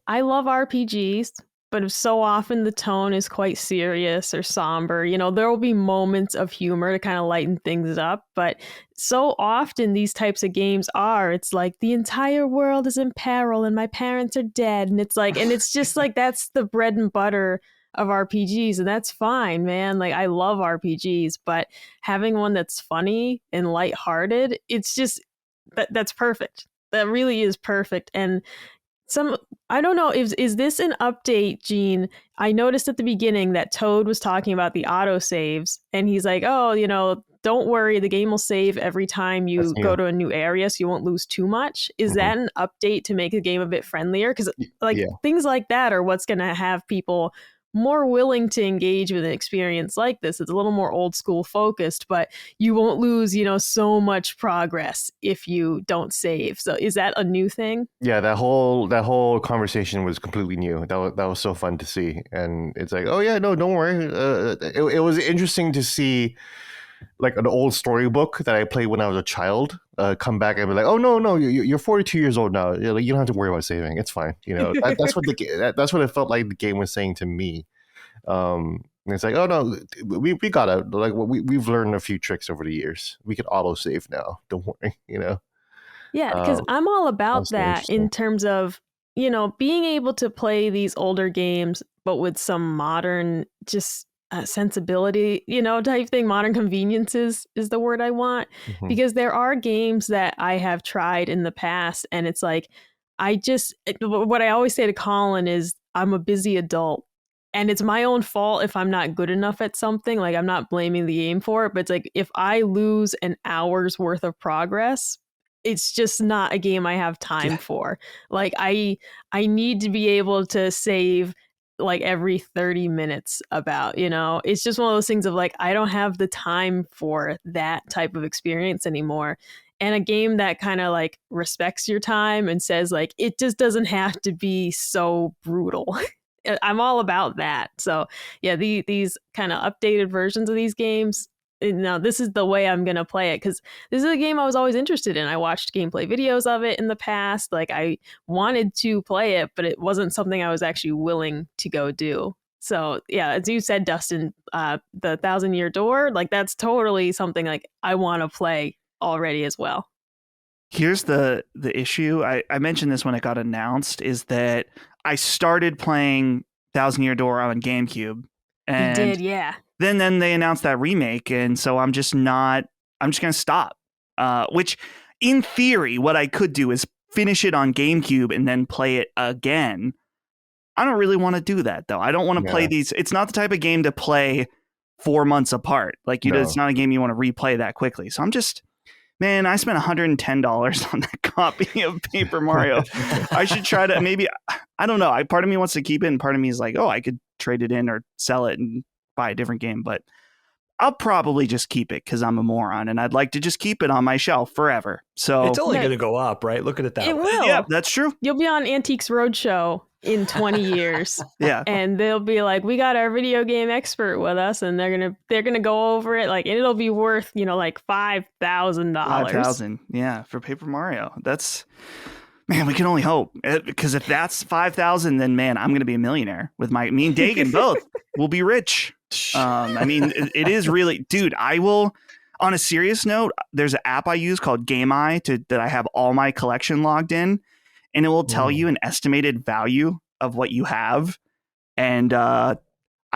I love RPGs, but so often the tone is quite serious or somber. You know, there will be moments of humor to kind of lighten things up, but so often these types of games it's like the entire world is in peril and my parents are dead. And it's just like, that's the bread and butter of RPGs, and that's fine, man. Like, I love RPGs, but having one that's funny and lighthearted, it's just that's perfect. That really is perfect. And I don't know, is this an update, Gene? I noticed at the beginning that Toad was talking about the auto saves, and he's like, oh, you know, don't worry, the game will save every time you go to a new area, so you won't lose too much. Is that an update to make the game a bit friendlier? Because things like that are what's going to have people more willing to engage with an experience like this. It's a little more old school focused, but you won't lose, you know, so much progress if you don't save. So is that a new thing? Yeah, that whole conversation was completely new. That was so fun to see. And it's like, oh yeah, no, don't worry. It was interesting to see like an old storybook that I played when I was a child come back and be like, oh no, you're 42 years old now. You don't have to worry about saving. It's fine. You know, that's what it felt like the game was saying to me. And it's like, oh no, we got it. Like we've learned a few tricks over the years. We can auto save now. Don't worry. You know. Yeah, because I'm all about that in terms of, you know, being able to play these older games, but with some modern just sensibility, you know, type thing. Modern conveniences is the word I want, because there are games that I have tried in the past, and it's like, what I always say to Colin is, I'm a busy adult, and it's my own fault if I'm not good enough at something. Like, I'm not blaming the game for it, but it's like, if I lose an hour's worth of progress, it's just not a game I have time for. Like, I need to be able to save like every 30 minutes about, you know, it's just one of those things of like, I don't have the time for that type of experience anymore. And a game that kind of like respects your time and says like, it just doesn't have to be so brutal. I'm all about that. So yeah, these kind of updated versions of these games, now this is the way I'm going to play it, because this is a game I was always interested in. I watched gameplay videos of it in the past. Like, I wanted to play it, but it wasn't something I was actually willing to go do. So yeah, as you said, Dustin, the 1,000-Year Door, like, that's totally something like I want to play already as well. Here's the issue. I mentioned this when it got announced, is that I started playing 1,000-Year Door on GameCube. And you did, yeah. Then they announced that remake, and so I'm just going to stop. Which, in theory, what I could do is finish it on GameCube and then play it again. I don't really want to do that, though. I don't want to play these. It's not the type of game to play 4 months apart. Like, it's not a game you want to replay that quickly. So I'm just... Man, I spent $110 on that copy of Paper Mario. I should try to maybe, I don't know. Part of me wants to keep it, and part of me is like, oh, I could trade it in or sell it and buy a different game. But I'll probably just keep it because I'm a moron, and I'd like to just keep it on my shelf forever. So it's only going to go up, right? Look at it that way. It will. Yeah, that's true. You'll be on Antiques Roadshow in 20 years. Yeah. And they'll be like, we got our video game expert with us, and they're gonna go over it, like, and it'll be worth, you know, like $5,000. $5,000, yeah, for Paper Mario. That's, man, we can only hope, because if that's $5,000, then man, I'm gonna be a millionaire with me and Dagan both. We'll be rich. I mean, it is really, dude. I will. On a serious note, there's an app I use called Game Eye that I have all my collection logged in. And it will tell you an estimated value of what you have. And I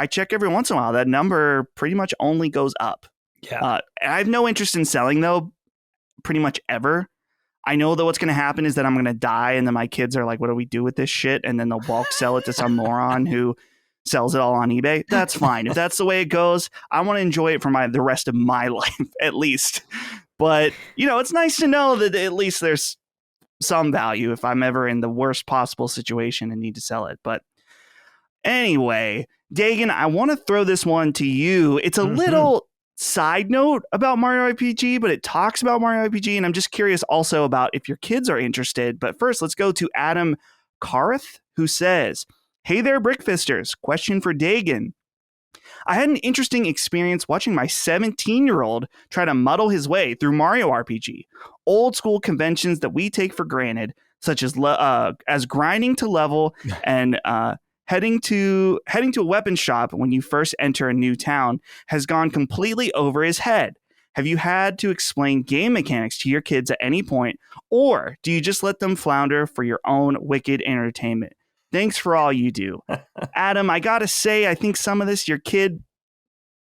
check every once in a while. That number pretty much only goes up. Yeah. I have no interest in selling, though, pretty much ever. I know that what's going to happen is that I'm going to die, and then my kids are like, what do we do with this shit? And then they'll bulk sell it to some moron who sells it all on eBay. That's fine. If that's the way it goes, I want to enjoy it for the rest of my life, at least. But, you know, it's nice to know that at least there's some value if I'm ever in the worst possible situation and need to sell it. But anyway, Dagan, I want to throw this one to you. It's a little side note about Mario RPG, but it talks about Mario RPG, and I'm just curious also about if your kids are interested. But first, let's go to Adam Karth, who says, hey there, Brickfisters. Question for Dagan. I had an interesting experience watching my 17-year-old try to muddle his way through Mario RPG. Old school conventions that we take for granted, such as grinding to level and heading to a weapon shop when you first enter a new town has gone completely over his head. Have you had to explain game mechanics to your kids at any point, or do you just let them flounder for your own wicked entertainment? Thanks for all you do. Adam, I gotta say, I think some of this, your kid,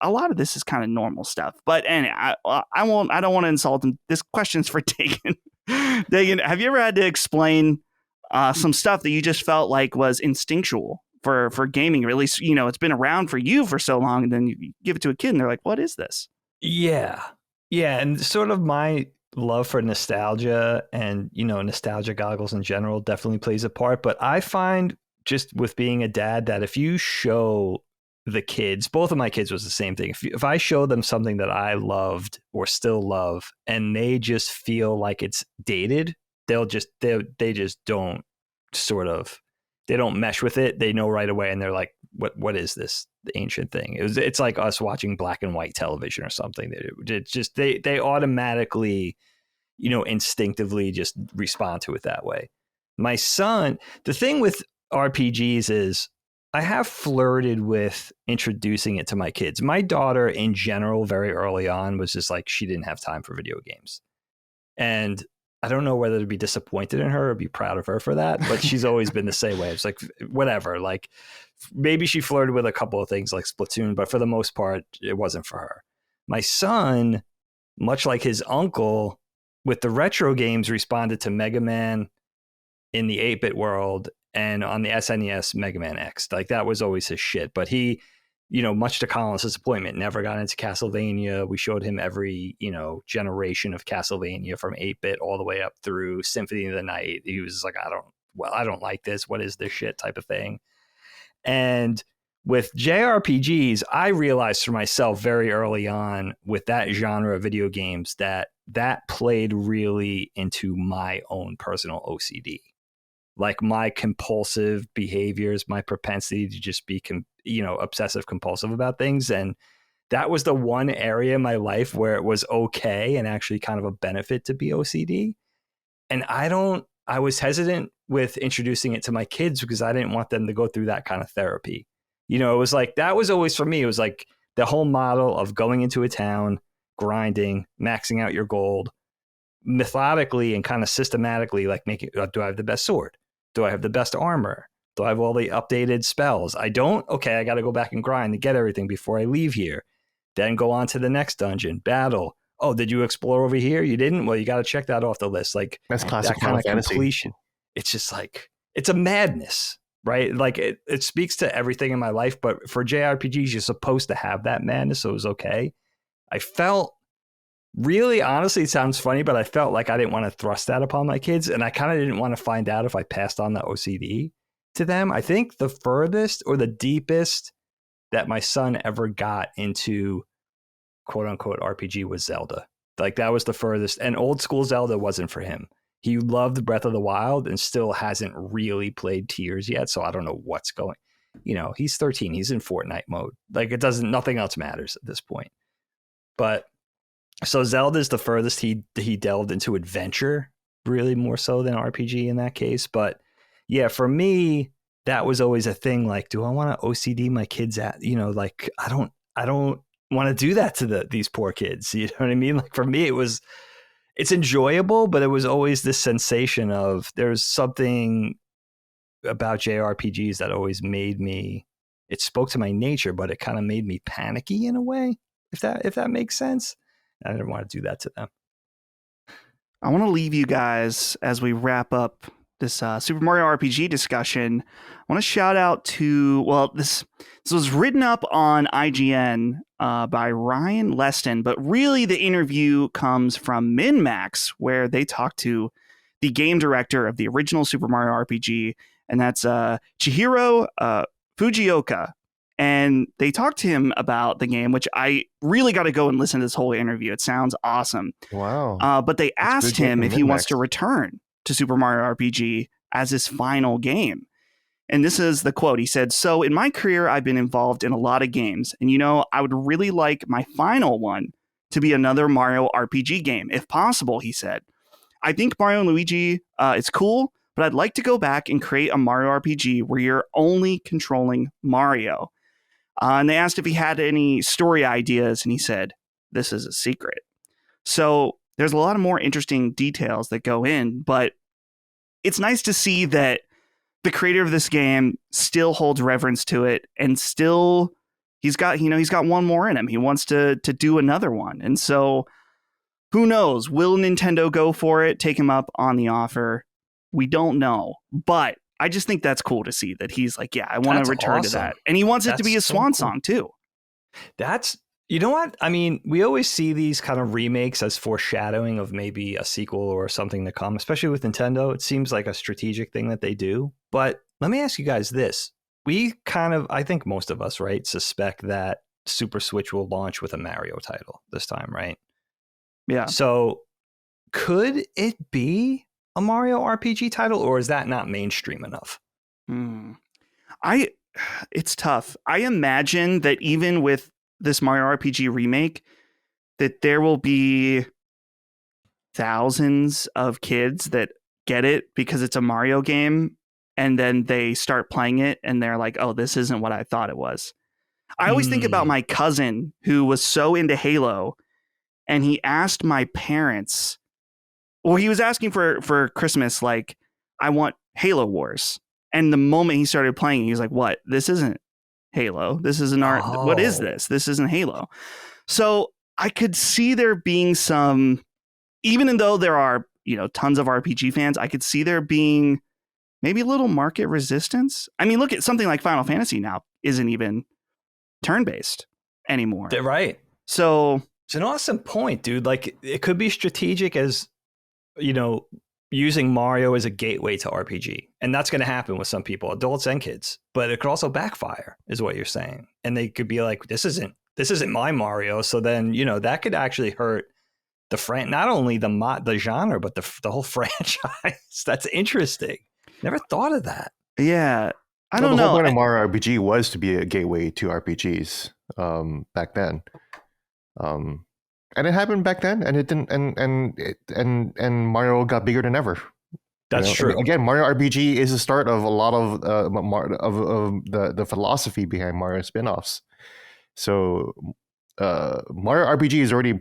a lot of this is kind of normal stuff. But anyway, I don't want to insult him. This question's for Dagan. Dagan, have you ever had to explain some stuff that you just felt like was instinctual for gaming, or at least, it's been around for you for so long, and then you give it to a kid and they're like, what is this? Yeah. And sort of my love for nostalgia and, nostalgia goggles in general definitely plays a part. But I find just with being a dad that if you show the kids, both of my kids was the same thing. If I show them something that I loved or still love and they just feel like it's dated, they just don't they don't mesh with it. They know right away and they're like, what is this ancient thing? It's like us watching black and white television or something. It's just they automatically, instinctively just respond to it that way. My son, the thing with RPGs is I have flirted with introducing it to my kids. My daughter in general, very early on, was just like, she didn't have time for video games. And I don't know whether to be disappointed in her or be proud of her for that, but she's always been the same way. It's like, whatever, like maybe she flirted with a couple of things like Splatoon, but for the most part, it wasn't for her. My son, much like his uncle, with the retro games, responded to Mega Man in the 8-bit world and on the SNES, Mega Man X. Like that was always his shit. But he, much to Colin's disappointment, never got into Castlevania. We showed him every, generation of Castlevania from 8-bit all the way up through Symphony of the Night. He was like, I don't like this. What is this shit type of thing? And with JRPGs, I realized for myself very early on with that genre of video games that played really into my own personal OCD. Like my compulsive behaviors, my propensity to just be, obsessive compulsive about things. And that was the one area in my life where it was okay and actually kind of a benefit to be OCD. And I was hesitant with introducing it to my kids because I didn't want them to go through that kind of therapy. It was like, that was always for me. It was like the whole model of going into a town, grinding, maxing out your gold, methodically and kind of systematically, like making, do I have the best sword? Do I have the best armor? Do I have all the updated spells? I don't? Okay, I got to go back and grind to get everything before I leave here. Then go on to the next dungeon, battle. Oh, did you explore over here? You didn't? Well, you got to check that off the list. Like that's classic that kind of fantasy. completion. It's just like, it's a madness, right? Like it speaks to everything in my life. But for JRPGs, you're supposed to have that madness, so it was okay. I felt really, honestly, it sounds funny, but I felt like I didn't want to thrust that upon my kids. And I kind of didn't want to find out if I passed on the OCD to them. I think the furthest or the deepest that my son ever got into quote unquote RPG was Zelda. Like that was the furthest. And old school Zelda wasn't for him. He loved Breath of the Wild and still hasn't really played Tears yet. So I don't know what's going. He's 13. He's in Fortnite mode. Like nothing else matters at this point. But so Zelda's the furthest he delved into adventure, really more so than RPG in that case. But yeah, for me, that was always a thing. Like, do I want to OCD my kids at, like, I don't want to do that to these poor kids. You know what I mean? Like for me, it's enjoyable, but it was always this sensation of there's something about JRPGs that always made me, it spoke to my nature, but it kind of made me panicky in a way, if that makes sense. I didn't want to do that to them. I want to leave you guys as we wrap up this Super Mario RPG discussion. I want to shout out to, this was written up on IGN by Ryan Leston, but really the interview comes from MinMax, where they talk to the game director of the original Super Mario RPG, and that's Chihiro Fujioka. And they talked to him about the game, which I really got to go and listen to this whole interview. It sounds awesome. Wow. But they asked him if he wants to return to Super Mario RPG as his final game. And this is the quote. He said, "So in my career, I've been involved in a lot of games. And, I would really like my final one to be another Mario RPG game, if possible," he said. "I think Mario and Luigi is cool, but I'd like to go back and create a Mario RPG where you're only controlling Mario. And they asked if he had any story ideas, and he said, this is a secret. So there's a lot of more interesting details that go in, but it's nice to see that the creator of this game still holds reverence to it, and still he's got one more in him. He wants to do another one. And so who knows? Will Nintendo go for it, take him up on the offer? We don't know. But I just think that's cool to see that he's like, yeah, I want to return to that. And he wants it to be a swan song too. That's, you know what? I mean, we always see these kind of remakes as foreshadowing of maybe a sequel or something to come, especially with Nintendo. It seems like a strategic thing that they do. But let me ask you guys this. We kind of, I think most of us, right, suspect that Super Switch will launch with a Mario title this time, right? Yeah. So could it be a Mario RPG title, or is that not mainstream enough? It's tough. I imagine that even with this Mario RPG remake, that there will be thousands of kids that get it because it's a Mario game, and then they start playing it and they're like, oh, this isn't what I thought it was. I always think about my cousin who was so into Halo, and he asked my parents, well, he was asking for Christmas, like, I want Halo Wars. And the moment he started playing, he was like, what? This isn't Halo. This isn't what is this? This isn't Halo. So I could see there being some, even though there are, tons of RPG fans, I could see there being maybe a little market resistance. I mean, look at something like Final Fantasy now isn't even turn-based anymore. They're right. So it's an awesome point, dude. Like, it could be strategic as, using Mario as a gateway to RPG. And that's going to happen with some people, adults and kids. But it could also backfire, is what you're saying. And they could be like, this isn't my Mario. So then, that could actually hurt the not only the genre, but the whole franchise. That's interesting. Never thought of that. Yeah. I don't know. The whole point of Mario RPG was to be a gateway to RPGs back then. And it happened back then, and it didn't, and Mario got bigger than ever. That's true. And again, Mario RPG is the start of a lot of the philosophy behind Mario spin-offs. So Mario RPG is already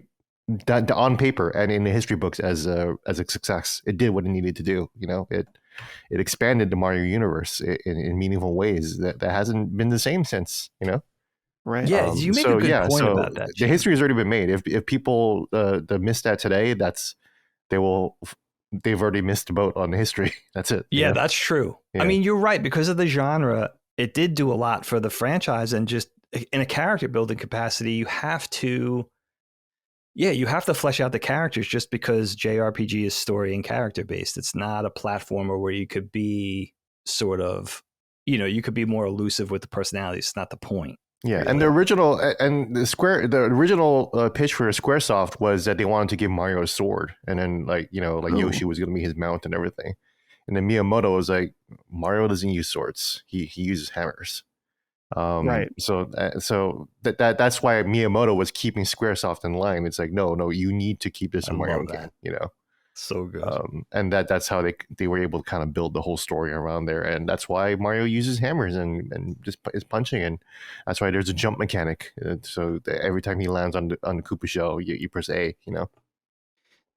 on paper and in the history books as a success. It did what it needed to do. It expanded the Mario universe in meaningful ways that hasn't been the same since. Right. Yeah, you make a good point about that. The history has already been made. If people miss that today, they've already missed the boat on the history. That's it. Yeah, that's true. Yeah. I mean, you're right. Because of the genre, it did do a lot for the franchise, and just in a character building capacity, you have to flesh out the characters, just because JRPG is story and character based. It's not a platformer where you could be sort of, you could be more elusive with the personalities. It's not the point. Yeah, really. And the original pitch for Squaresoft was that they wanted to give Mario a sword, and then Yoshi was going to be his mount and everything. And then Miyamoto was like, Mario doesn't use swords; he uses hammers. Right. So that's why Miyamoto was keeping Squaresoft in line. It's like, no, you need to keep this a Mario game. So good. And that's how they were able to kind of build the whole story around there. And that's why Mario uses hammers and just is punching. And that's why there's a jump mechanic. So every time he lands on the Koopa shell, you press A,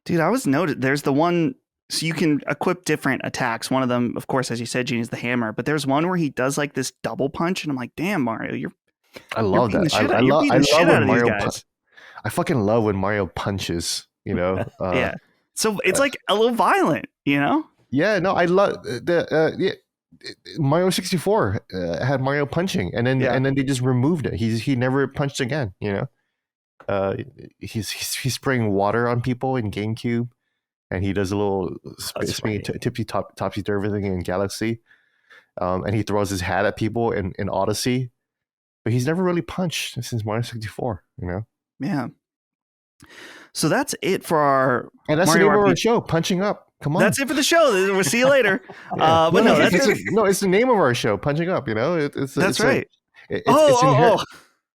Dude, I was noted. There's the one, so you can equip different attacks. One of them, of course, as you said, Gene, is the hammer. But there's one where he does like this double punch. And I'm like, damn, Mario, I love that. I love when Mario I fucking love when Mario punches, yeah. So it's like a little violent, Yeah, no, I love Mario 64 had Mario punching, and then they just removed it. He never punched again, He's spraying water on people in GameCube, and he does a little spinning topsy turvy thing in Galaxy, and he throws his hat at people in Odyssey, but he's never really punched since Mario 64, Yeah. So that's it for our and that's Mario the name RPG. of our show, Punching Up. Come on, that's it for the show. We'll see you later. But it's the name of our show, Punching Up. That's right.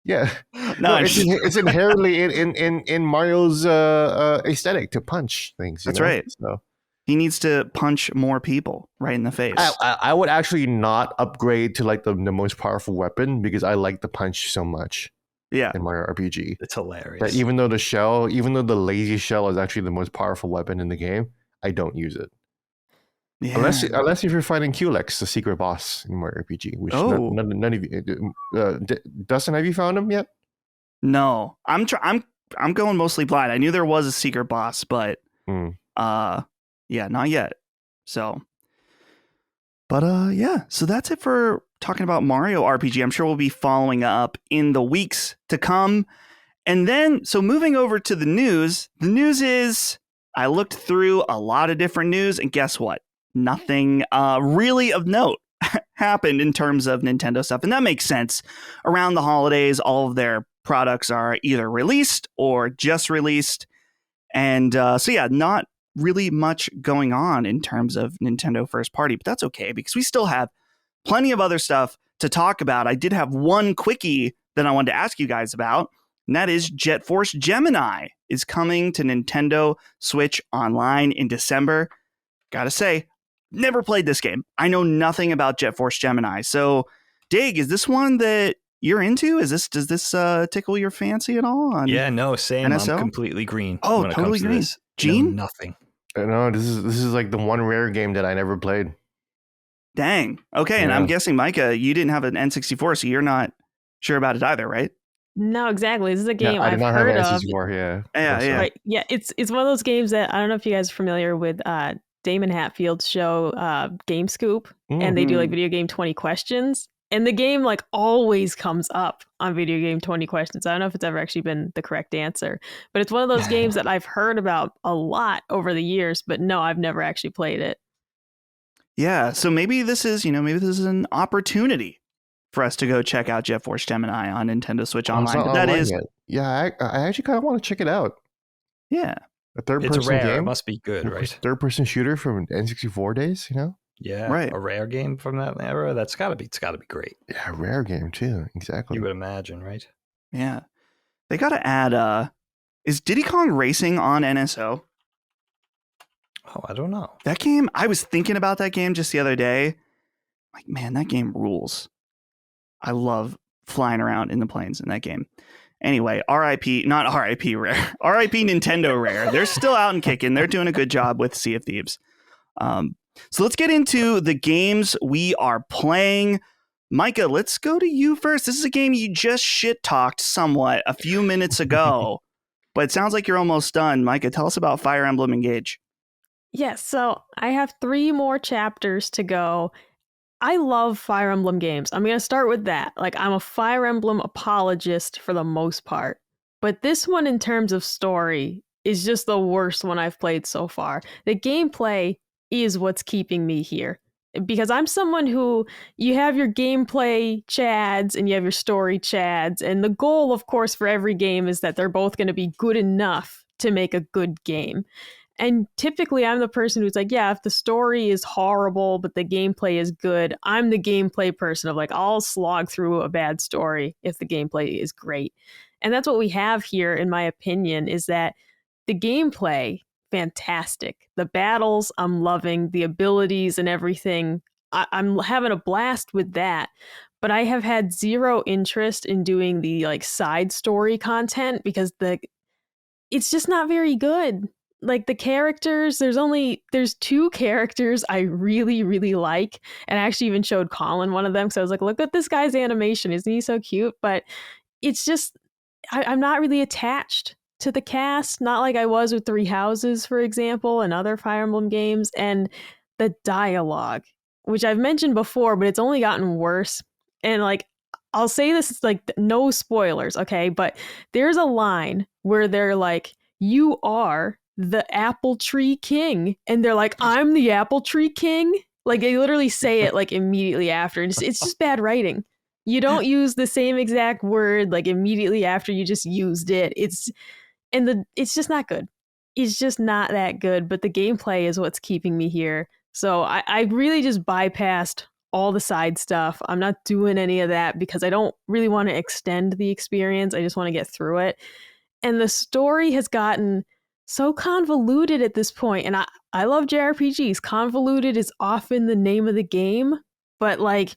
Yeah, no, it's inherently in Mario's aesthetic to punch things. That's right. So He needs to punch more people right in the face. I would actually not upgrade to like the most powerful weapon because I like the punch so much. Yeah. In Mario RPG. It's hilarious. That even though the lazy shell is actually the most powerful weapon in the game, I don't use it. Yeah. Unless if you're fighting Culex, the secret boss in Mario RPG, which none of you. Dustin, have you found him yet? No, I'm going mostly blind. I knew there was a secret boss, but yeah, not yet. So, but yeah, so that's it for talking about Mario RPG. I'm sure we'll be following up in the weeks to come. And then, so moving over to the news is I looked through a lot of different news, and guess what? Nothing really of note happened in terms of Nintendo stuff. And that makes sense. Around the holidays, all of their products are either released or just released. And so, yeah, not really much going on in terms of Nintendo first party. But that's okay because we still have plenty of other stuff to talk about. I did have one quickie that I wanted to ask you guys about. And that is Jet Force Gemini is coming to Nintendo Switch Online in December. Gotta say, never played this game. I know nothing about Jet Force Gemini. So, Dig, is this one that you're into? Does this tickle your fancy at all? Yeah, no, same. NSO? I'm completely green. Oh, when it totally comes to green. this. Gene? No, nothing. No, this is like the one rare game that I never played. Dang. Okay, and I'm guessing, Micah, you didn't have an N64, so you're not sure about it either, right? No, exactly. This is a game I did I've not heard have an of. N64, Yeah. Right. Yeah, it's one of those games that I don't know if you guys are familiar with Damon Hatfield's show Game Scoop, and they do like Video Game 20 Questions. And the game like always comes up on Video Game 20 Questions. I don't know if it's ever actually been the correct answer, but it's one of those games that I've heard about a lot over the years, but no, I've never actually played it. Yeah, so maybe this is an opportunity for us to go check out Jet Force Gemini on Nintendo Switch Online. But that is, yeah, I actually kind of want to check it out. Yeah, a third-person game. It must be good, right? Third-person shooter from N64 days, you know? Yeah, right. A rare game from that era. It's got to be great. Yeah, a rare game too. Exactly. You would imagine, right? Yeah, they got to add. Is Diddy Kong Racing on NSO? Oh, I don't know. That game. I was thinking about that game just the other day. Like, man, that game rules. I love flying around in the planes in that game. Anyway, RIP, not RIP Rare. RIP Nintendo Rare. They're still out and kicking. They're doing a good job with Sea of Thieves. So let's get into the games we are playing. Micah, let's go to you first. This is a game you just shit-talked somewhat a few minutes ago, but it sounds like you're almost done. Micah, tell us about Fire Emblem Engage. Yes, so I have 3 more chapters to go. I love Fire Emblem games. I'm going to start with that. Like, I'm a Fire Emblem apologist for the most part. But this one, in terms of story, is just the worst one I've played so far. The gameplay is what's keeping me here. Because I'm someone who, you have your gameplay chads and you have your story chads. And the goal, of course, for every game is that they're both going to be good enough to make a good game. And typically I'm the person who's like, yeah, if the story is horrible, but the gameplay is good, I'm the gameplay person of like, I'll slog through a bad story if the gameplay is great. And that's what we have here, in my opinion, is that the gameplay, fantastic. The battles, I'm loving. The abilities and everything, I'm having a blast with that. But I have had zero interest in doing the like side story content because it's just not very good. Like the characters, there's 2 characters I really, really like. And I actually even showed Colin one of them. So I was like, look at this guy's animation. Isn't he so cute? But it's just, I'm not really attached to the cast. Not like I was with 3 Houses, for example, and other Fire Emblem games. And the dialogue, which I've mentioned before, but it's only gotten worse. And like, I'll say this, it's like no spoilers, okay? But there's a line where they're like, you are the Apple Tree King. And they're like, I'm the Apple Tree King. Like they literally say it like immediately after. And it's just bad writing. You don't use the same exact word like immediately after you just used it. It's just not good. It's just not that good. But the gameplay is what's keeping me here. So I really just bypassed all the side stuff. I'm not doing any of that because I don't really want to extend the experience. I just want to get through it. And the story has gotten so convoluted at this point. And I love JRPGs. Convoluted is often the name of the game, but like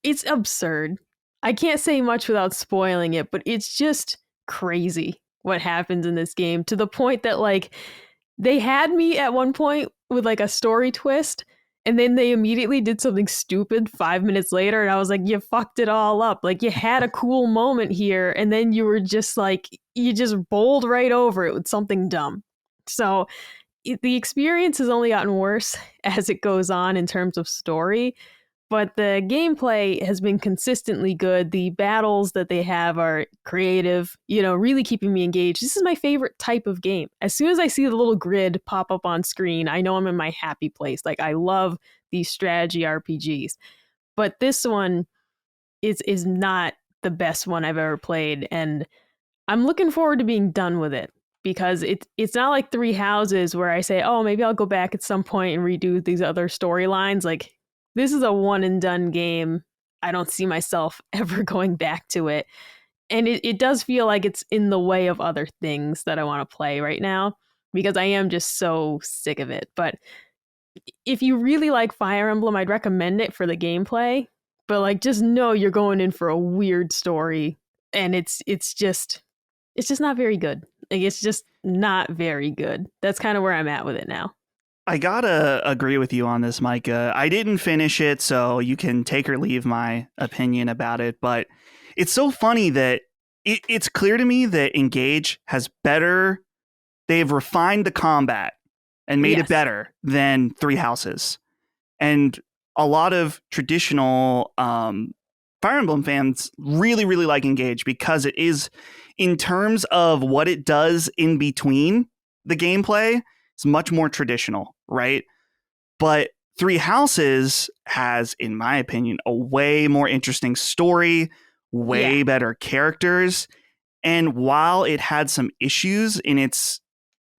it's absurd. I can't say much without spoiling it, but it's just crazy what happens in this game to the point that like they had me at one point with like a story twist, and then they immediately did something stupid 5 minutes later, and I was like, you fucked it all up. Like you had a cool moment here, and then you were just like, you just bowled right over it with something dumb. So the experience has only gotten worse as it goes on in terms of story. But the gameplay has been consistently good. The battles that they have are creative, really keeping me engaged. This is my favorite type of game. As soon as I see the little grid pop up on screen, I know I'm in my happy place. Like I love these strategy RPGs. But this one is not the best one I've ever played. And I'm looking forward to being done with it, because it's not like Three Houses where I say, oh, maybe I'll go back at some point and redo these other storylines. Like, this is a one and done game. I don't see myself ever going back to it. And it does feel like it's in the way of other things that I want to play right now, because I am just so sick of it. But if you really like Fire Emblem, I'd recommend it for the gameplay. But like, just know you're going in for a weird story, and it's just not very good. Like, it's just not very good. That's kind of where I'm at with it now. I gotta agree with you on this, Micah. I didn't finish it, so you can take or leave my opinion about it. But it's so funny that it's clear to me that Engage has better. They've refined the combat and made it better than Three Houses. And a lot of traditional Fire Emblem fans really, really like Engage because it is, in terms of what it does in between the gameplay, it's much more traditional, right? But Three Houses has, in my opinion, a way more interesting story, way better characters. And while it had some issues in its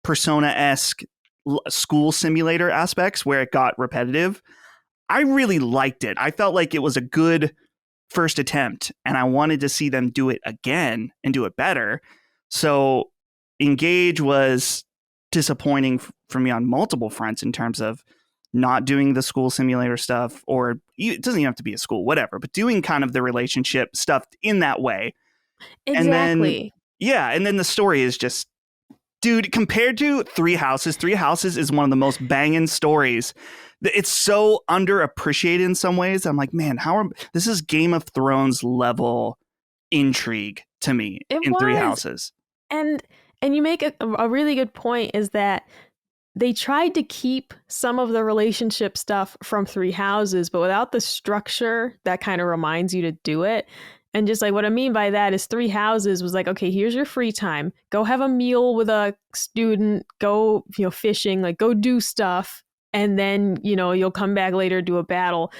Persona-esque school simulator aspects where it got repetitive, I really liked it. I felt like it was a good first attempt, and I wanted to see them do it again and do it better. So Engage was disappointing for me on multiple fronts in terms of not doing the school simulator stuff, or it doesn't even have to be a school, whatever, but doing kind of the relationship stuff in that way. Exactly. And then the story is just, dude, compared to Three Houses is one of the most banging stories. It's so underappreciated in some ways. I'm like, man, this is Game of Thrones level intrigue to me in Three Houses. And you make a really good point, is that they tried to keep some of the relationship stuff from Three Houses, but without the structure that kind of reminds you to do it. And just like, what I mean by that is Three Houses was like, okay, here's your free time. Go have a meal with a student, go, fishing, like go do stuff. And then, you'll come back later, do a battle.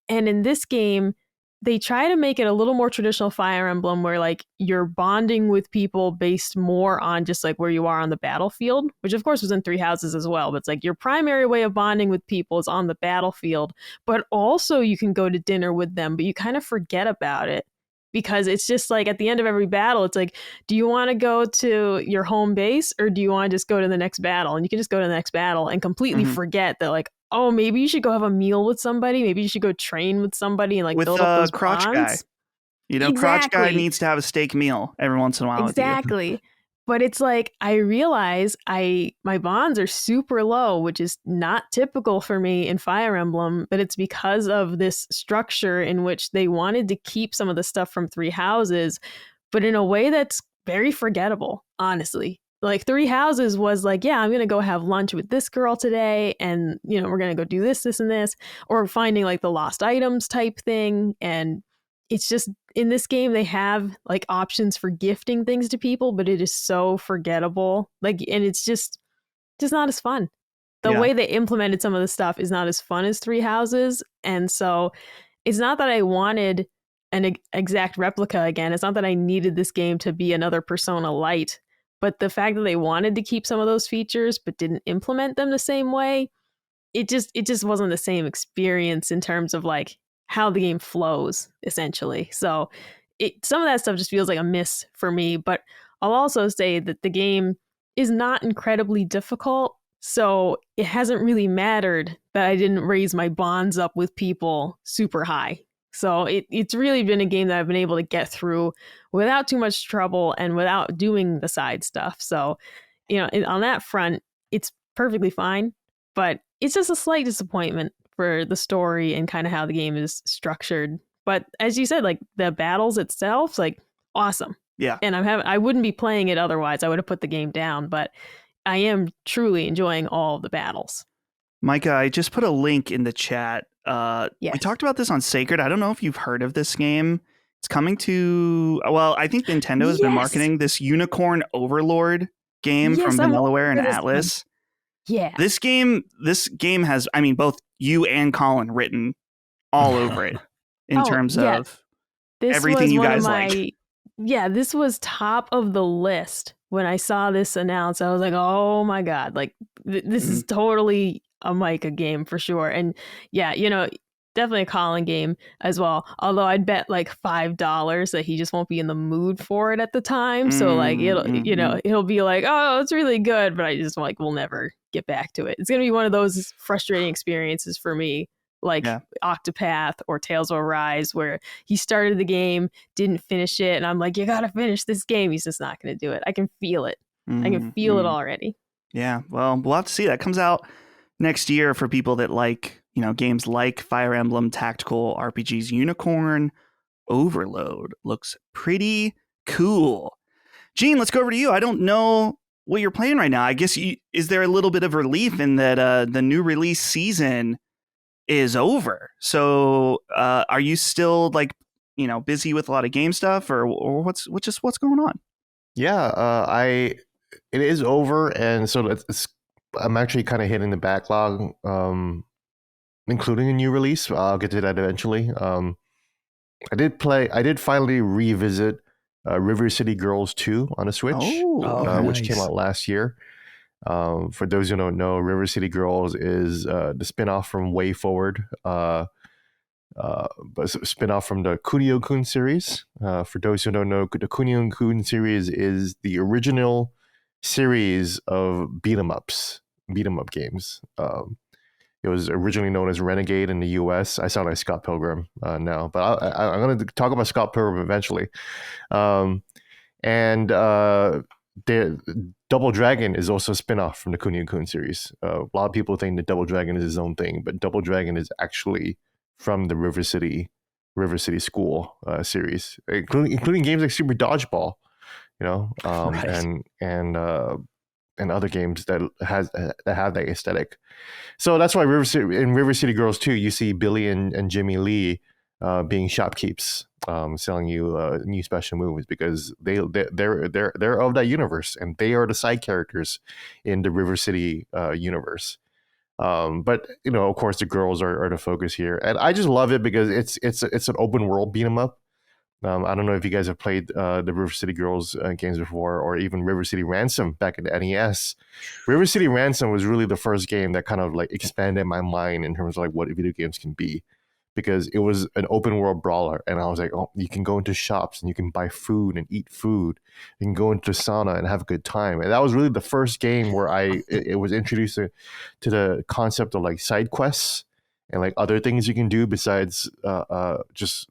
And in this game, they try to make it a little more traditional Fire Emblem, where like you're bonding with people based more on just like where you are on the battlefield, which of course was in Three Houses as well. But it's like your primary way of bonding with people is on the battlefield, but also you can go to dinner with them, but you kind of forget about it. Because it's just like at the end of every battle, it's like, do you want to go to your home base, or do you want to just go to the next battle? And you can just go to the next battle and completely forget that, like, oh, maybe you should go have a meal with somebody. Maybe you should go train with somebody and like with build up those crotch bonds. guy. Crotch guy needs to have a steak meal every once in a while. Exactly. With you. But it's like, I realize my bonds are super low, which is not typical for me in Fire Emblem, but it's because of this structure in which they wanted to keep some of the stuff from Three Houses, but in a way that's very forgettable, honestly. Like Three Houses was like, yeah, I'm going to go have lunch with this girl today, and, we're going to go do this, this, and this, or finding like the lost items type thing. And it's just, in this game, they have like options for gifting things to people, but it is so forgettable. Like, and it's just not as fun. The way they implemented some of the stuff is not as fun as Three Houses. And so it's not that I wanted an exact replica again. It's not that I needed this game to be another Persona Light, but the fact that they wanted to keep some of those features, but didn't implement them the same way, it just wasn't the same experience in terms of like how the game flows, essentially. So some of that stuff just feels like a miss for me. But I'll also say that the game is not incredibly difficult. So it hasn't really mattered that I didn't raise my bonds up with people super high. So it's really been a game that I've been able to get through without too much trouble and without doing the side stuff. So, on that front, it's perfectly fine. But it's just a slight disappointment for the story and kind of how the game is structured. But as you said, like the battles itself, like awesome. Yeah. And I wouldn't be playing it otherwise. I would have put the game down, but I am truly enjoying all of the battles. Micah, I just put a link in the chat. Yes. We talked about this on Sacred. I don't know if you've heard of this game. It's coming to, well, I think Nintendo has been marketing this Unicorn Overlord game from Vanillaware and Atlas. Yeah. This game has, I mean, both you and Colin written all over it in terms of everything you guys like. Yeah, this was top of the list when I saw this announced. I was like, oh my God, like this is totally a Micah game for sure. And yeah, definitely a Colin game as well. Although I'd bet like $5 that he just won't be in the mood for it at the time. So like he'll be like, oh, it's really good, but I just like will never get back to it. It's gonna be one of those frustrating experiences for me, like Octopath or Tales of Arise, where he started the game, didn't finish it, and I'm like, you gotta finish this game. He's just not gonna do it. I can feel it. I can feel it already. Yeah, well, we'll have to see. That comes out next year for people that like, games like Fire Emblem Tactical RPGs. Unicorn Overload looks pretty cool. Gene, let's go over to you. I don't know what you're playing right now. I guess is there a little bit of relief in that the new release season is over? So are you still like, busy with a lot of game stuff, or what's going on? Yeah, it is over, and so I'm actually kind of hitting the backlog, including a new release. I'll get to that eventually. I did finally revisit River City Girls 2 on the Switch, which came out last year. For those who don't know, River City Girls is the spinoff from Way Forward, but spinoff from the Kunio-kun series. For those who don't know, the Kunio-kun series is the original series of beat 'em up games. It was originally known as Renegade in the U.S. I sound like Scott Pilgrim now, but I'm going to talk about Scott Pilgrim eventually. And the Double Dragon is also a spinoff from the Kunio-kun series. A lot of people think that Double Dragon is his own thing, but Double Dragon is actually from the River City School series, including games like Super Dodgeball, and other games that have that aesthetic. So that's why in River City Girls 2, you see Billy and Jimmy Lee being shopkeeps, selling you new special moves, because they're of that universe, and they are the side characters in the River City universe. But of course, the girls are the focus here, and I just love it because it's an open world beat 'em up. I don't know if you guys have played the River City Girls games before, or even River City Ransom back in the NES. River City Ransom was really the first game that kind of like expanded my mind in terms of like what video games can be, because it was an open world brawler, and I was like, oh, you can go into shops and you can buy food and eat food. You can go into sauna and have a good time. And that was really the first game where it was introduced to the concept of like side quests and like other things you can do besides just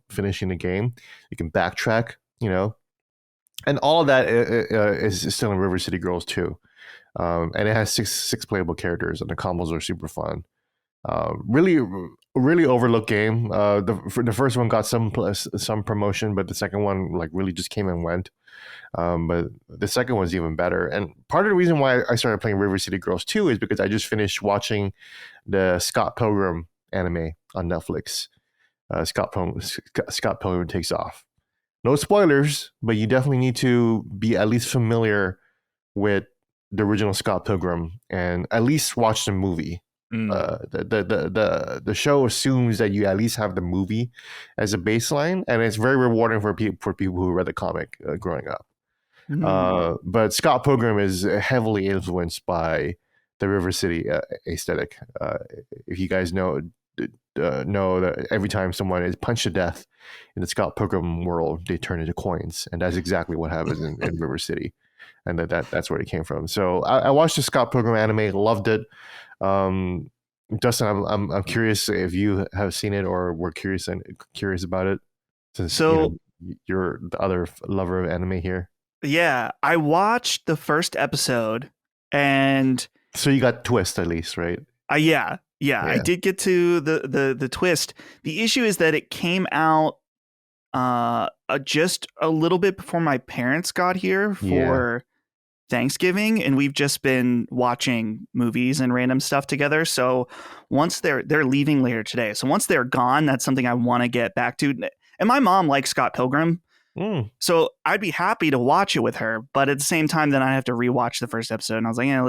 finishing the game. You can backtrack, and all of that is still in River City Girls 2. And it has six playable characters, and the combos are super fun. Really overlooked game. The first one got some promotion, but the second one like really just came and went. But the second one's even better. And part of the reason why I started playing River City Girls 2 is because I just finished watching the Scott Pilgrim anime on Netflix. Scott Pilgrim Takes Off. No spoilers, but you definitely need to be at least familiar with the original Scott Pilgrim and at least watch the movie. The show assumes that you at least have the movie as a baseline, and it's very rewarding for people who read the comic growing up. But Scott Pilgrim is heavily influenced by the River City aesthetic. If you guys know that every time someone is punched to death in the Scott Pilgrim world, they turn into coins, and that's exactly what happens in River City. and that's where it came from. So I watched the Scott Pilgrim anime, loved it. Dustin, I'm curious if you have seen it or were curious about it, since you're the other lover of anime here. Yeah, I watched the first episode, and so you got twist at least, right? Yeah, I did get to the twist. The issue is that it came out just a little bit before my parents got here for Thanksgiving, and we've just been watching movies and random stuff together. So once they're leaving later today, so once they're gone, that's something I want to get back to. And my mom likes Scott Pilgrim, so I'd be happy to watch it with her. But at the same time, then I have to rewatch the first episode, and I was like, yeah,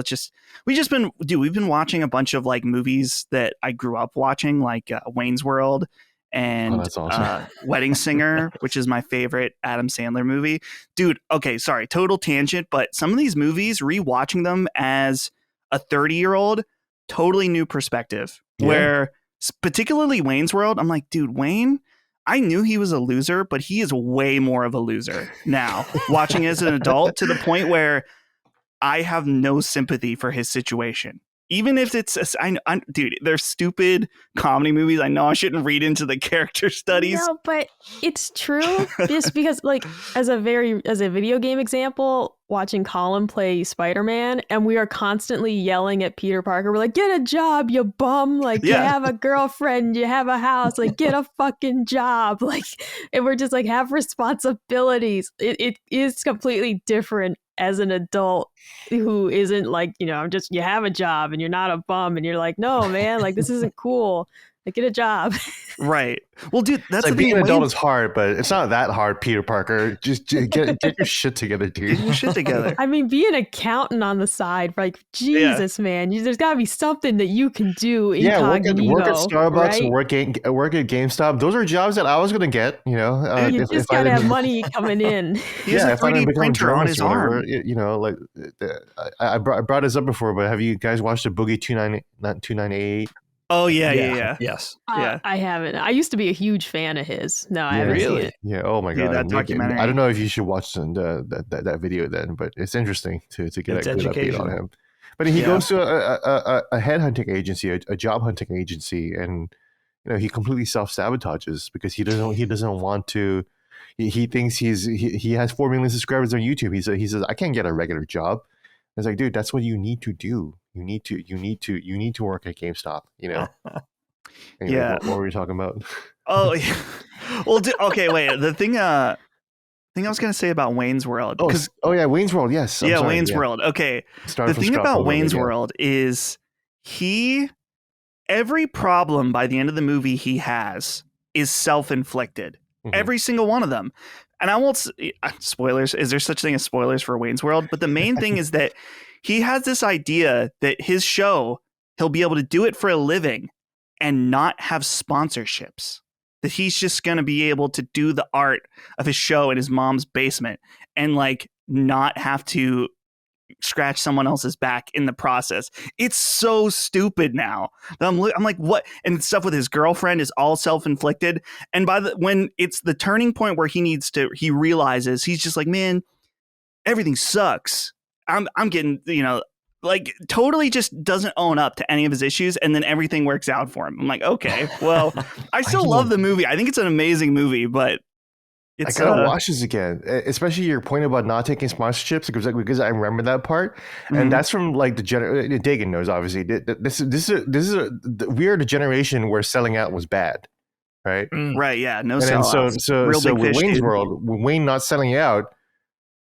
we've been watching a bunch of like movies that I grew up watching, like Wayne's World and that's awesome. Wedding Singer, which is my favorite Adam Sandler movie. Dude, okay, sorry, total tangent, but some of these movies, rewatching them as a 30-year-old, totally new perspective. Where particularly Wayne's World, I'm like, dude, Wayne, I knew he was a loser, but he is way more of a loser now, watching as an adult, to the point where I have no sympathy for his situation. Even if it's, dude, they're stupid comedy movies. I know I shouldn't read into the character studies. No, but it's true. Just because, like, as a video game example, watching Colin play Spider-Man, and we are constantly yelling at Peter Parker. We're like, get a job, you bum. Like, you have a girlfriend, you have a house. Like, get a fucking job. Like, and we're just like, have responsibilities. It is completely different as an adult who isn't like, you have a job and you're not a bum, and you're like, no, man, like, this isn't cool. Like, get a job. Right. Well, dude, that's like, being an adult is hard, but it's not that hard, Peter Parker. Just get your shit together, dude. Get your shit together. I mean, be an accountant on the side. Like, Jesus, man. There's got to be something that you can do incognito. Work at Starbucks, right? and work at GameStop. Those are jobs that I was going to get, you just got to have money coming in. He has a 3D printer on his arm. Like, I brought this up before, but have you guys watched the Boogie 2988? Oh, yeah. Yes. I haven't. I used to be a huge fan of his. No, I haven't seen it. Yeah. Oh my god. That documentary. I don't know if you should watch that video then, but it's interesting to get a good update on him. But he goes to a headhunting agency, a job hunting agency, and he completely self-sabotages because he doesn't want to. He thinks he has 4 million subscribers on YouTube. He says I can't get a regular job. It's like, dude, that's what you need to do. You need to work at GameStop. Anyway, what were we talking about? Oh, yeah. Well, okay, wait. The thing I was going to say about Wayne's World. Wayne's World. Yes. Wayne's World. Okay. The thing about Wayne's World is every problem by the end of the movie he has is self-inflicted. Mm-hmm. Every single one of them. And I won't spoilers. Is there such thing as spoilers for Wayne's World? But the main thing is that he has this idea that his show, he'll be able to do it for a living and not have sponsorships. That he's just going to be able to do the art of his show in his mom's basement and like not have to scratch someone else's back in the process. It's so stupid now. I'm like, what? And stuff with his girlfriend is all self-inflicted. And when it's the turning point where he realizes, he's just like, man, everything sucks. I'm getting, like, totally just doesn't own up to any of his issues, and then everything works out for him. I'm like, okay, well, I still love the movie. I think it's an amazing movie, but I gotta watch this again, especially your point about not taking sponsorships, because I remember that part, and that's from like the Dagan knows, obviously. We are the generation where selling out was bad, right? Right, yeah, no sellouts. So with Wayne's dude. World, with Wayne not selling out,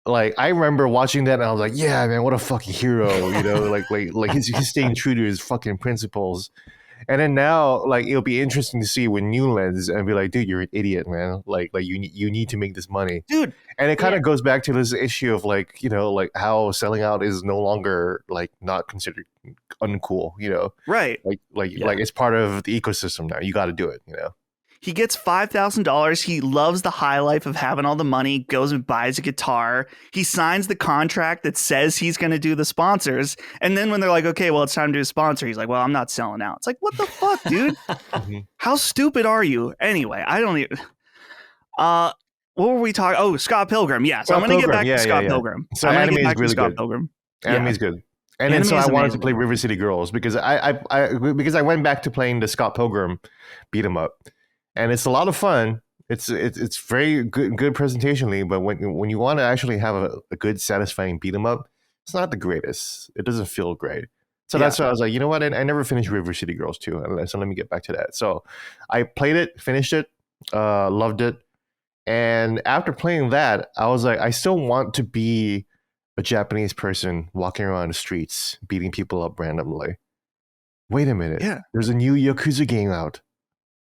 like I remember watching that and I was like, yeah, man, what a fucking hero, like he's staying true to his fucking principles. And then now, like, it'll be interesting to see with new lens and be like, dude, you're an idiot, man. Like you need to make this money, dude. And it kind of goes back to this issue of like, like how selling out is no longer like not considered uncool, right? Like it's part of the ecosystem now. You got to do it, He gets $5,000. He loves the high life of having all the money, goes and buys a guitar. He signs the contract that says he's going to do the sponsors. And then when they're like, okay, well, it's time to do a sponsor, he's like, well, I'm not selling out. It's like, what the fuck, dude? How stupid are you? Anyway, I don't even... what were we talking? Oh, Scott Pilgrim. Yeah, so Scott I'm going to get Pilgrim. back to Scott Pilgrim. So I'm going to anime get is back to really Scott good. Pilgrim. Anime Yeah. is good. And then Anime so I is wanted to amazing. play River City Girls because I went back to playing the Scott Pilgrim beat 'em up, and it's a lot of fun. It's very good presentationally, but when you want to actually have a good satisfying beat 'em up, it's not the greatest. It doesn't feel great. So that's why I was like, you know what? I never finished River City Girls 2, so let me get back to that. So I played it, finished it, loved it, and after playing that, I was like, I still want to be a Japanese person walking around the streets beating people up randomly. Wait a minute. Yeah. There's a new Yakuza game out.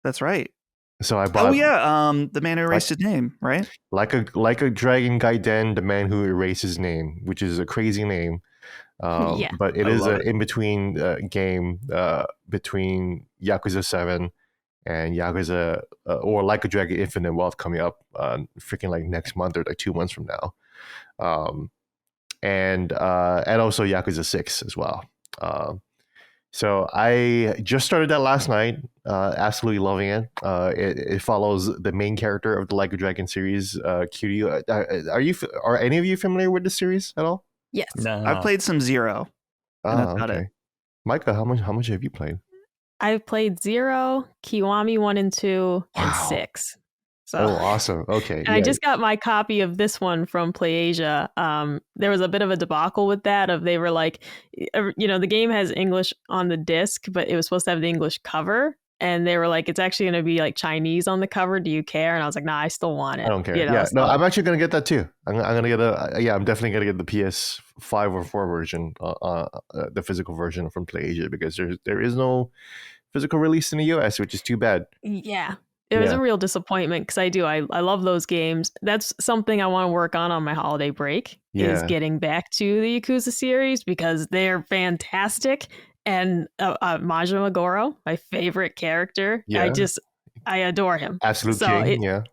That's right. So I bought. Oh yeah, the man who erased his name, right? Like a Dragon Gaiden, the man who erased his name, which is a crazy name. Yeah. But it I is love an it. in-between game between Yakuza 7 and Yakuza, or Like a Dragon Infinite Wealth coming up freaking like next month or like 2 months from now. And also Yakuza 6 as well. So I just started that last night. Absolutely loving it. It follows the main character of the Like a Dragon series, Kiryu. Are any of you familiar with the series at all? Yes. No. I've played some Zero. And that's about it. Micah, how much have you played? I've played 0, Kiwami 1 and 2, and Wow. 6. So, Oh, awesome. Okay. and I just got my copy of this one from PlayAsia. There was a bit of a debacle with that. They were like, the game has English on the disc, but it was supposed to have the English cover. And they were like, it's actually going to be like Chinese on the cover. Do you care? And I was like, nah, I still want it. I don't care. No, I'm actually gonna get that too. I'm gonna get I'm definitely gonna get the PS5 or 4 version, the physical version from PlayAsia, because there is no physical release in the US, which is too bad. Yeah. It was a real disappointment because I love those games. That's something I want to work on my holiday break, is getting back to the Yakuza series because they're fantastic. And Majima Goro, my favorite character. Yeah. I adore him. Absolute So king, yeah.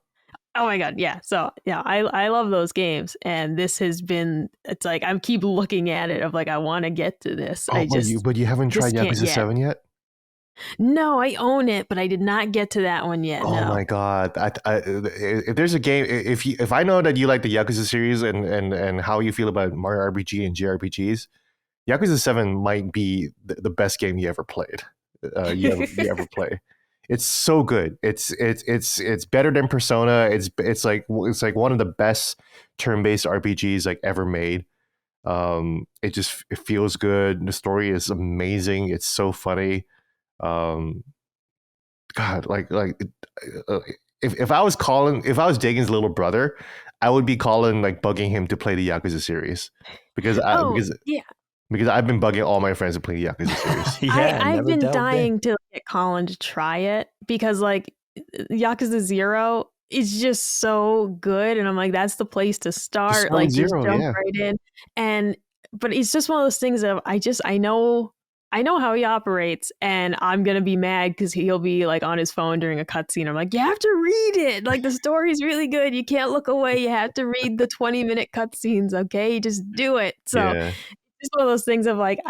Oh my god, yeah. So yeah, I love those games, and this has been. It's like I keep looking at it of like I want to get to this. But you haven't tried Yakuza 7 yet? No, I own it, but I did not get to that one yet. Oh my god! If there's a game, if I know that you like the Yakuza series and how you feel about Mario RPG and JRPGs, Yakuza 7 might be the best game you ever played. You ever play. It's so good. It's better than Persona. It's like one of the best turn-based RPGs like ever made. It feels good. The story is amazing. It's so funny. God, if I was Dagon's little brother, I would be calling, like, bugging him to play the Yakuza series because I've been bugging all my friends to play the Yakuza series. I've been dying to get Colin to try it because like Yakuza 0 is just so good, and I'm like, that's the place to start. Like, just jump right in. But it's just one of those things of I know how he operates, and I'm gonna be mad because he'll be like on his phone during a cutscene. I'm like, you have to read it. Like, the story's really good. You can't look away. You have to read the 20-minute cutscenes. Okay, just do it. So it's one of those things of like,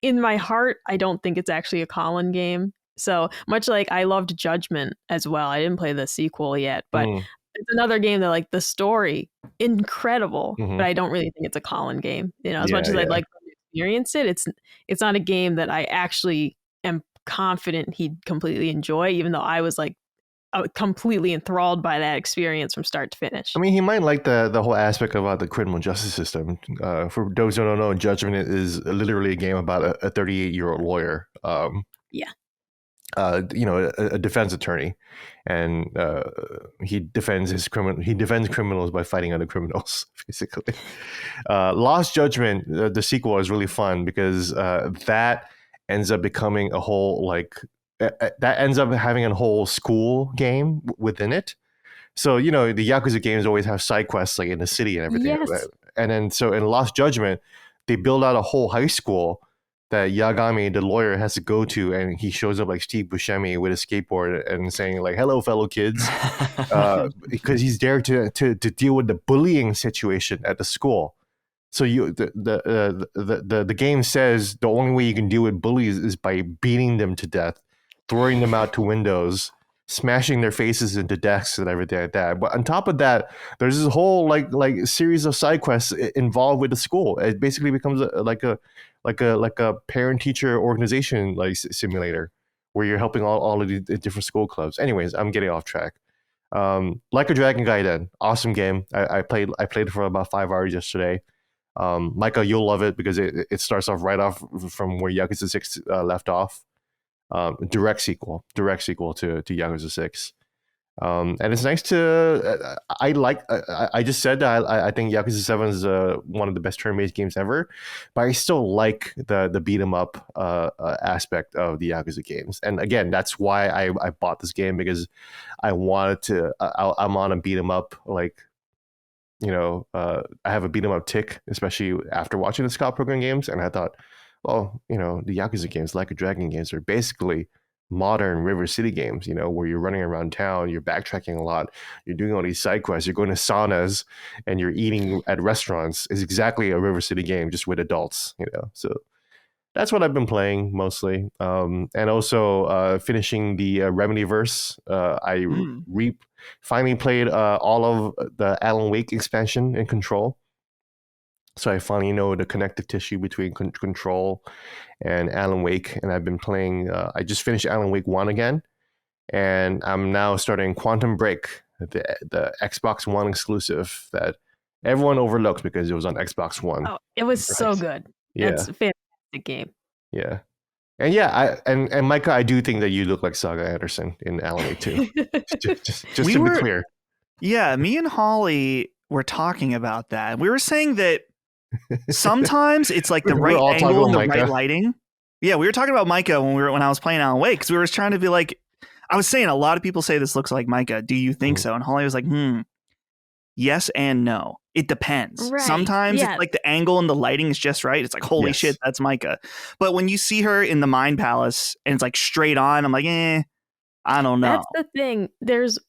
in my heart, I don't think it's actually a Colin game. So much like I loved Judgment as well. I didn't play the sequel yet, but it's another game that, like, the story incredible, but I don't really think it's a Colin game. As much as I'd like to experience it, it's not a game that I actually am confident he'd completely enjoy, even though I was like completely enthralled by that experience from start to finish. I mean, he might like the whole aspect about the criminal justice system. For those who don't know, Judgment is literally a game about a 38-year-old lawyer. A defense attorney, and he defends criminals by fighting other criminals, basically. Lost Judgment, the sequel, is really fun because that ends up becoming a whole having a whole school game within it. So, the Yakuza games always have side quests like in the city and everything. Yes. And then so in Lost Judgment, they build out a whole high school that Yagami, the lawyer, has to go to, and he shows up like Steve Buscemi with a skateboard and saying like, "Hello, fellow kids," because he's there to deal with the bullying situation at the school. So the game says the only way you can deal with bullies is by beating them to death, throwing them out to windows, smashing their faces into desks and everything like that. But on top of that, there's this whole like series of side quests involved with the school. It basically becomes like a parent teacher organization like simulator where you're helping all of the different school clubs. Anyways, I'm getting off track. Like a Dragon Gaiden, awesome game. I played it for about 5 hours yesterday. Micah, you'll love it because it starts off right off from where Yakuza 6 left off. Direct sequel to Yakuza 6. And it's nice to. I just said that I think Yakuza 7 is one of the best turn-based games ever, but I still like the beat 'em up aspect of the Yakuza games. And again, that's why I bought this game, because I wanted to. I'm on a beat 'em up, like, I have a beat 'em up tick, especially after watching the Scott Pilgrim games, and I thought, well, the Yakuza games, Like a Dragon games, are basically modern River City games, where you're running around town, you're backtracking a lot, you're doing all these side quests, you're going to saunas, and you're eating at restaurants. Is exactly a River City game, just with adults, So that's what I've been playing mostly. And also finishing the Remedyverse. I finally played all of the Alan Wake expansion in Control. So I finally know the connective tissue between Control and Alan Wake. And I've been playing, I just finished Alan Wake 1 again. And I'm now starting Quantum Break, the Xbox One exclusive that everyone overlooked because it was on Xbox One. Oh, it was so good. Yeah. It's a fantastic game. Yeah. And and Micah, I do think that you look like Saga Anderson in Alan Wake 2. just to be clear. Yeah, me and Holly were talking about that. We were saying that sometimes it's like the right angle and the right lighting. Yeah, we were talking about Micah when I was playing Alan Wake, because we were trying to be like, I was saying a lot of people say this looks like Micah. Do you think so? And Holly was like, yes and no. It depends. Right. Sometimes it's like the angle and the lighting is just right. It's like, holy shit, that's Micah. But when you see her in the Mind Palace and it's like straight on, I'm like, I don't know. That's the thing. There was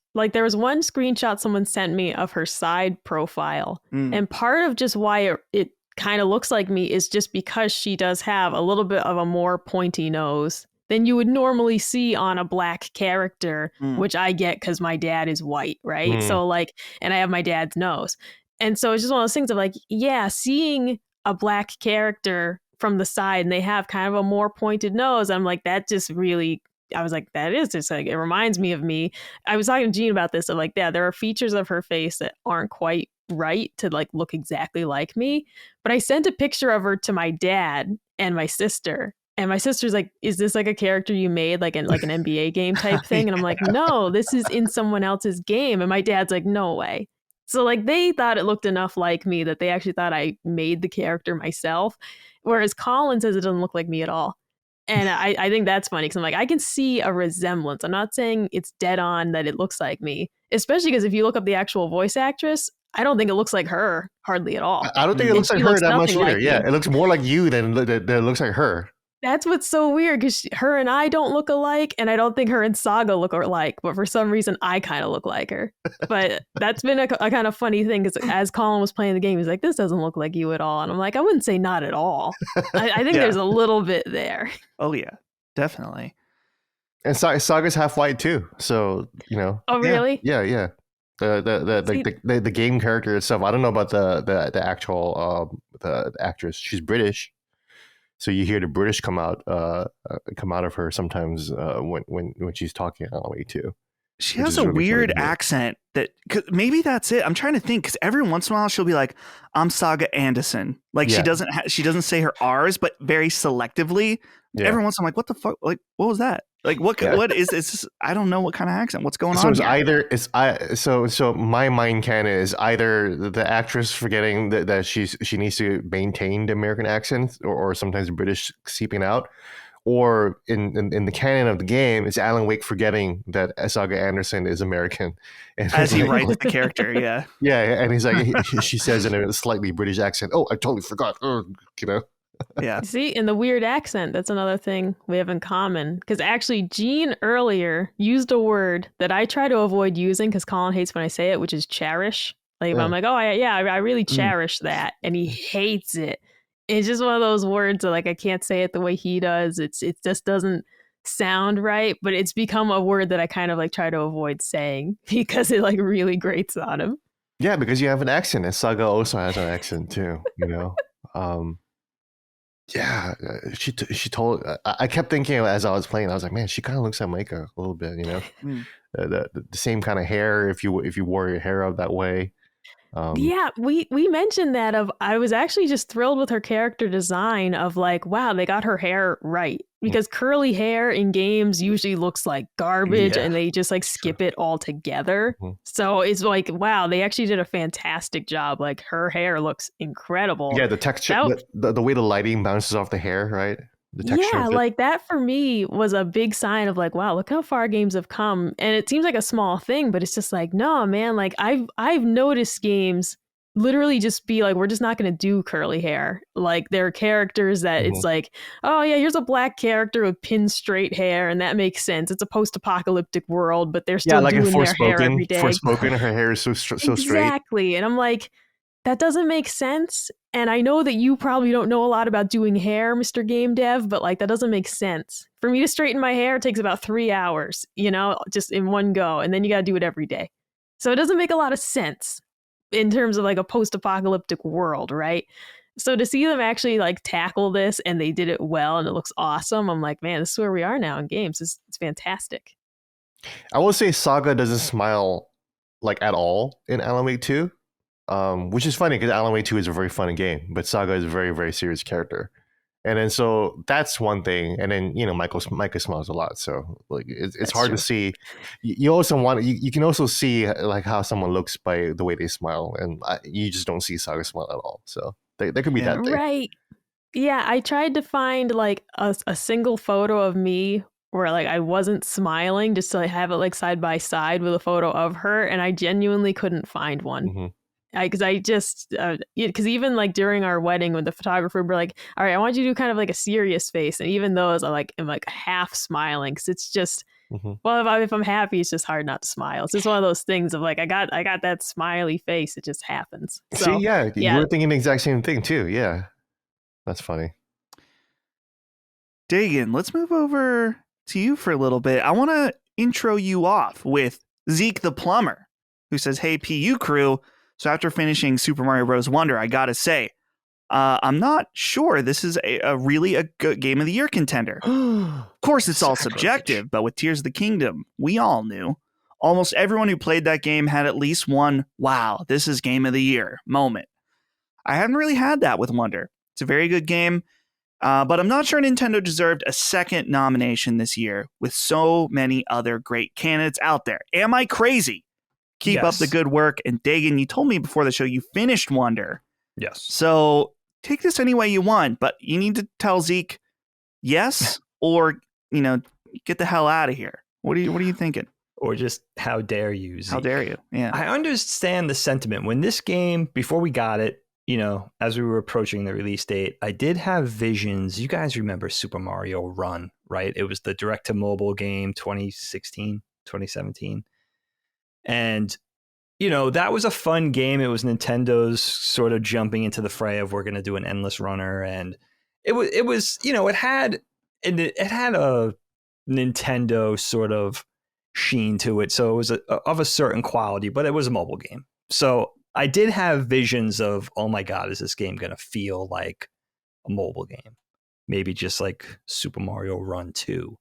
one screenshot someone sent me of her side profile. And part of just why it kind of looks like me is just because she does have a little bit of a more pointy nose than you would normally see on a black character, which I get because my dad is white, right? So and I have my dad's nose. And so it's just one of those things of like, yeah, seeing a black character from the side and they have kind of a more pointed nose, I'm like, that just really, I was like, that is just like, it reminds me of me. I was talking to Gene about this, of like, yeah, there are features of her face that aren't quite right to like look exactly like me. But I sent a picture of her to my dad and my sister. And my sister's like, is this like a character you made, like an NBA game type thing? And I'm like, no, this is in someone else's game. And my dad's like, no way. So like they thought it looked enough like me that they actually thought I made the character myself. Whereas Colin says it doesn't look like me at all. And I think that's funny because I'm like, I can see a resemblance. I'm not saying it's dead on that it looks like me, especially because if you look up the actual voice actress, I don't think it looks like her hardly at all. I don't think it looks like her that much either. Yeah, it looks more like you than it looks like her. That's what's so weird, because her and I don't look alike, and I don't think her and Saga look alike, but for some reason I kind of look like her. But that's been a kind of funny thing, because as Colin was playing the game, he's like, this doesn't look like you at all. And I'm like, I wouldn't say not at all. I think there's a little bit there. Oh yeah, definitely. And Saga's half white too, so Oh really? Yeah. The game character itself. I don't know about the actual the actress. She's British. So you hear the British come out of her sometimes when she's talking that way too. She has a really weird accent maybe that's it. I'm trying to think, because every once in a while she'll be like, "I'm Saga Anderson." Like she doesn't say her R's, but very selectively. Yeah. Every once I'm like, "What the fuck? Like, what was that? Like, what is this? I don't know what kind of accent. What's going on?" So my mind canon is either the actress forgetting that she needs to maintain the American accent, or sometimes British seeping out, or in the canon of the game, it's Alan Wake forgetting that Saga Anderson is American, and as he writes the character. Yeah, and he's like, she says in a slightly British accent, "Oh, I totally forgot," Yeah. See, in the weird accent, that's another thing we have in common. Because actually, Gene earlier used a word that I try to avoid using because Colin hates when I say it, which is cherish. Like, I'm like, I really cherish that. And he hates it. It's just one of those words that, like, I can't say it the way he does. It just doesn't sound right, but it's become a word that I kind of like try to avoid saying because it like really grates on him. Yeah, because you have an accent, and Saga also has an accent too. You know. Yeah, she told. I kept thinking as I was playing, I was like, man, she kind of looks like Micah a little bit. You know, the same kind of hair. If you wore your hair out that way. Yeah, we mentioned that of I was actually just thrilled with her character design of like, wow, they got her hair right. Because curly hair in games usually looks like garbage and they just like skip it altogether. So it's like, wow, they actually did a fantastic job. Like her hair looks incredible. Yeah, the texture, the way the lighting bounces off the hair, right? The texture yeah, like that for me was a big sign of like, wow, look how far games have come. And it seems like a small thing, but it's just like, no, man, like I've noticed games literally just be like, we're just not going to do curly hair. Like there are characters that it's like, oh yeah, here's a black character with pin straight hair, and that makes sense. It's a post-apocalyptic world, but they're still like doing their hair every day. Forspoken, her hair is so straight. Exactly, and I'm like, that doesn't make sense. And I know that you probably don't know a lot about doing hair, Mr. Game Dev, but like that doesn't make sense. For me to straighten my hair, it takes about 3 hours, you know, just in one go, and then you got to do it every day. So it doesn't make a lot of sense in terms of like a post-apocalyptic world, right? So to see them actually like tackle this and they did it well and it looks awesome, I'm like, man, this is where we are now in games. It's fantastic. I will say Saga doesn't smile like at all in Alan Wake 2, which is funny because Alan Wake 2 is a very fun game, but Saga is a very, very serious character. And then so that's one thing. And then, you know, Micah smiles a lot. So like it's hard to see. You also you can also see like how someone looks by the way they smile. And you just don't see Saga smile at all. So there could be that thing. Right. Yeah, I tried to find like a single photo of me where like I wasn't smiling just to like, have it like side by side with a photo of her. And I genuinely couldn't find one. Because I just, because even like during our wedding with the photographer, we're like, all right, I want you to do kind of like a serious face. And even those, I'm like half smiling because it's just, well, if I'm happy, it's just hard not to smile. It's just one of those things of like, I got that smiley face. It just happens. So, see, yeah, you were thinking the exact same thing too. Yeah, that's funny. Dagan, let's move over to you for a little bit. I want to intro you off with Zeke the Plumber, who says, hey, PU crew. So after finishing Super Mario Bros. Wonder, I gotta say, I'm not sure this is a really good Game of the Year contender. Of course, it's all subjective, but with Tears of the Kingdom, we all knew. Almost everyone who played that game had at least one, wow, this is Game of the Year moment. I haven't really had that with Wonder. It's a very good game, but I'm not sure Nintendo deserved a second nomination this year with so many other great candidates out there. Am I crazy? Keep up the good work. And Dagan, you told me before the show you finished Wonder. Yes. So take this any way you want, but you need to tell Zeke yes or, you know, get the hell out of here. What are you thinking? Or just how dare you, Zeke? How dare you? Yeah. I understand the sentiment. When this game, before we got it, you know, as we were approaching the release date, I did have visions. You guys remember Super Mario Run, right? It was the direct-to-mobile game 2016, 2017. And, you know, that was a fun game. It was Nintendo's sort of jumping into the fray of we're going to do an endless runner. And it was, you know, it had a Nintendo sort of sheen to it. So it was of a certain quality, but it was a mobile game. So I did have visions of, oh my God, is this game going to feel like a mobile game? Maybe just like Super Mario Run 2.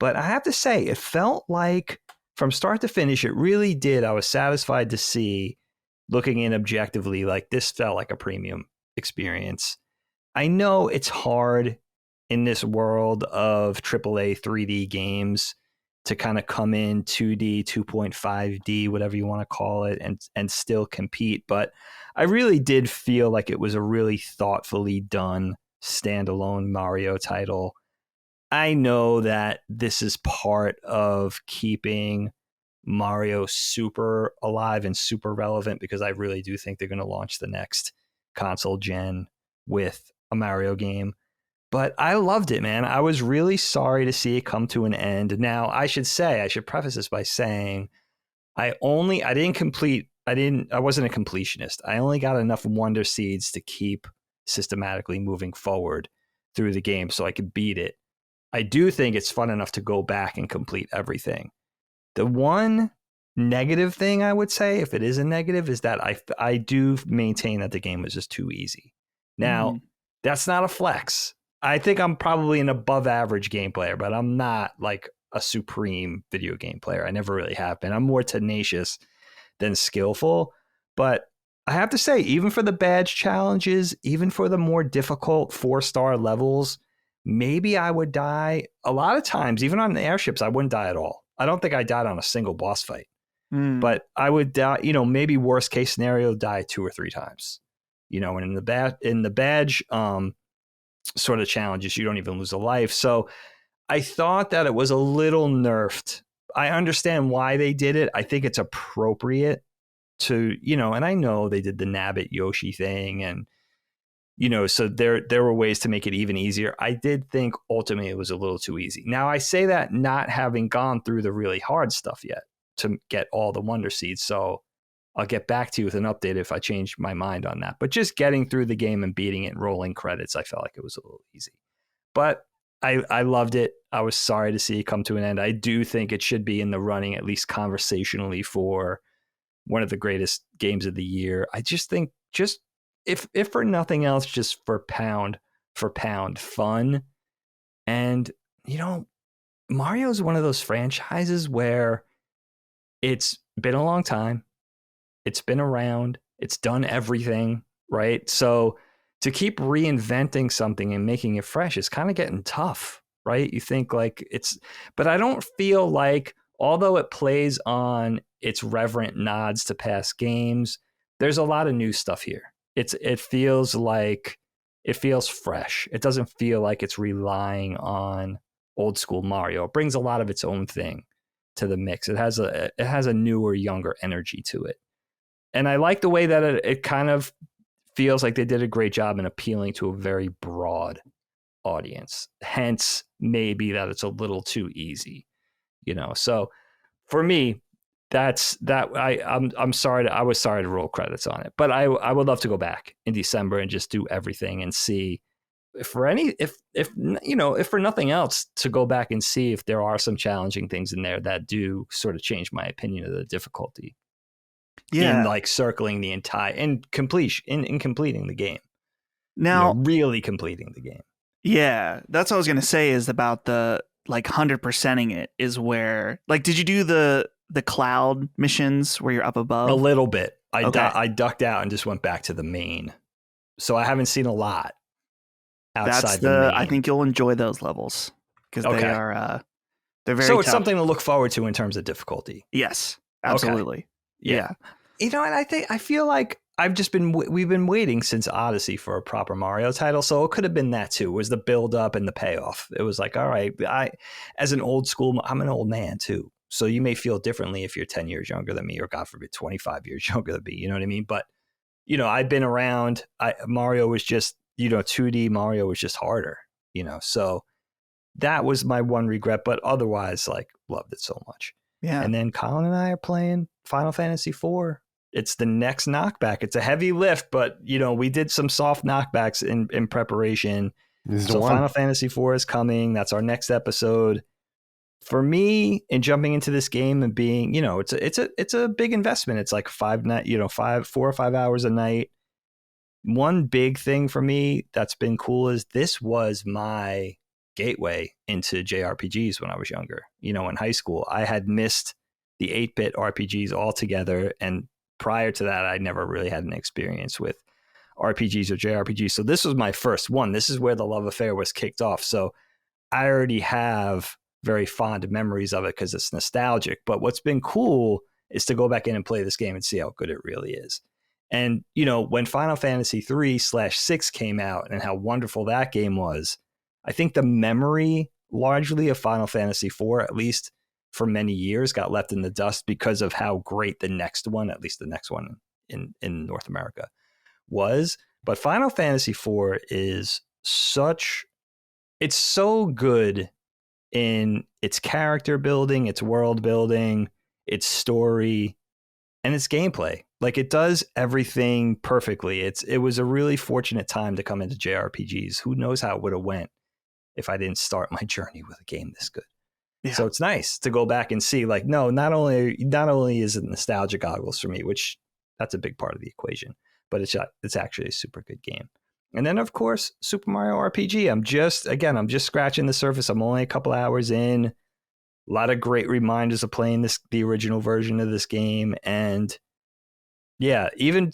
But I have to say, it felt like from start to finish, it really did. I was satisfied to see, looking in objectively, like this felt like a premium experience. I know it's hard in this world of AAA 3D games to kind of come in 2D, 2.5D, whatever you want to call it, and still compete. But I really did feel like it was a really thoughtfully done standalone Mario title. I know that this is part of keeping Mario super alive and super relevant because I really do think they're going to launch the next console gen with a Mario game. But I loved it, man. I was really sorry to see it come to an end. Now, I should preface this by saying I wasn't a completionist. I only got enough Wonder Seeds to keep systematically moving forward through the game so I could beat it. I do think it's fun enough to go back and complete everything. The one negative thing I would say, if it is a negative, is that I do maintain that the game was just too easy. Now, that's not a flex. I think I'm probably an above average game player, but I'm not like a supreme video game player. I never really have been. I'm more tenacious than skillful. But I have to say, even for the badge challenges, even for the more difficult 4-star levels, maybe I would die. A lot of times, even on the airships, I wouldn't die at all. I don't think I died on a single boss fight. But I would die, maybe worst case scenario, die 2 or 3 times. And in the badge sort of challenges, you don't even lose a life. So I thought that it was a little nerfed. I understand why they did it. I think it's appropriate to, and I know they did the Nabbit Yoshi thing, and so there were ways to make it even easier. I did think ultimately it was a little too easy. Now I say that not having gone through the really hard stuff yet to get all the Wonder Seeds. So I'll get back to you with an update if I change my mind on that. But just getting through the game and beating it and rolling credits, I felt like it was a little easy. But I loved it. I was sorry to see it come to an end. I do think it should be in the running, at least conversationally, for one of the greatest games of the year. I just think, if for nothing else, just for pound fun. And, Mario is one of those franchises where it's been a long time. It's been around. It's done everything, right? So to keep reinventing something and making it fresh is kind of getting tough, right? You think like but I don't feel like, although it plays on its reverent nods to past games, there's a lot of new stuff here. It feels fresh. It doesn't feel like it's relying on old school Mario. It brings a lot of its own thing to the mix. It has a newer, younger energy to it. And I like the way that it kind of feels like they did a great job in appealing to a very broad audience. Hence, maybe that it's a little too easy, So for me, that's that. I'm sorry. I was sorry to roll credits on it, but I would love to go back in December and just do everything and see if for nothing else, to go back and see if there are some challenging things in there that do sort of change my opinion of the difficulty. Yeah. In like circling the entire in completing the game. Now, really completing the game. Yeah, that's what I was gonna say, is about the like 100%ing it is where, like, did you do the cloud missions where you're up above? A little bit. Okay. I ducked out and just went back to the main. So I haven't seen a lot outside the main. I think you'll enjoy those levels because they are they're very. So it's tough. something to look forward to in terms of difficulty. Yes, absolutely. Okay. Yeah. And I feel like we've been waiting since Odyssey for a proper Mario title. So it could have been that too. It was the build up and the payoff. It was like, all right, as an old school, I'm an old man too. So you may feel differently if you're 10 years younger than me, or God forbid, 25 years younger than me. You know what I mean? But, I've been around. Mario was just, 2D Mario was just harder, so that was my one regret. But otherwise, like, loved it so much. Yeah. And then Colin and I are playing Final Fantasy IV. It's the next knockback. It's a heavy lift, but we did some soft knockbacks in preparation. So Final Fantasy IV is coming. That's our next episode. For me, in jumping into this game and being, it's a big investment. It's like 4 or 5 hours a night. One big thing for me that's been cool is this was my gateway into JRPGs when I was younger. In high school, I had missed the 8-bit RPGs altogether, and prior to that, I never really had an experience with RPGs or JRPGs. So this was my first one. This is where the love affair was kicked off. So I already have very fond memories of it because it's nostalgic. But what's been cool is to go back in and play this game and see how good it really is. And, when Final Fantasy 3/6 came out and how wonderful that game was, I think the memory largely of Final Fantasy 4, at least for many years, got left in the dust because of how great the next one, at least the next one in North America, was. But Final Fantasy 4 is it's so good in its character building, its world building, its story, and its gameplay. Like, it does everything perfectly. It was a really fortunate time to come into JRPGs. Who knows how it would have went if I didn't start my journey with a game this good. Yeah. So it's nice to go back and see, like, no, not only is it nostalgia goggles for me, which that's a big part of the equation, but it's actually a super good game. And then, of course, Super Mario RPG. I'm just scratching the surface. I'm only a couple hours in. A lot of great reminders of playing the original version of this game. And yeah, even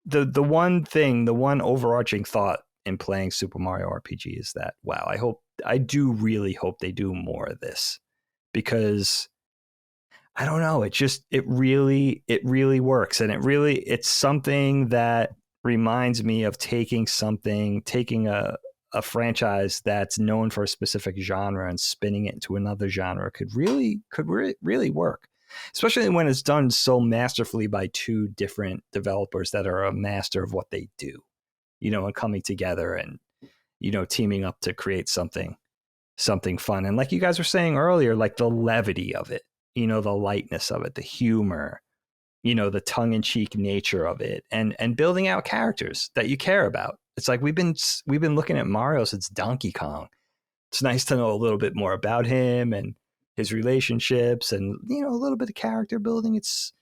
the one overarching thought in playing Super Mario RPG is that, wow, I do really hope they do more of this, because I don't know, it really works, and it's something that reminds me of taking a franchise that's known for a specific genre and spinning it into another genre could really work, especially when it's done so masterfully by two different developers that are a master of what they do, and coming together and teaming up to create something fun. And like you guys were saying earlier, like the levity of it, the lightness of it, the humor, the tongue-in-cheek nature of it, and building out characters that you care about. It's like we've been looking at Mario since Donkey Kong. It's nice to know a little bit more about him and his relationships, and a little bit of character building. It's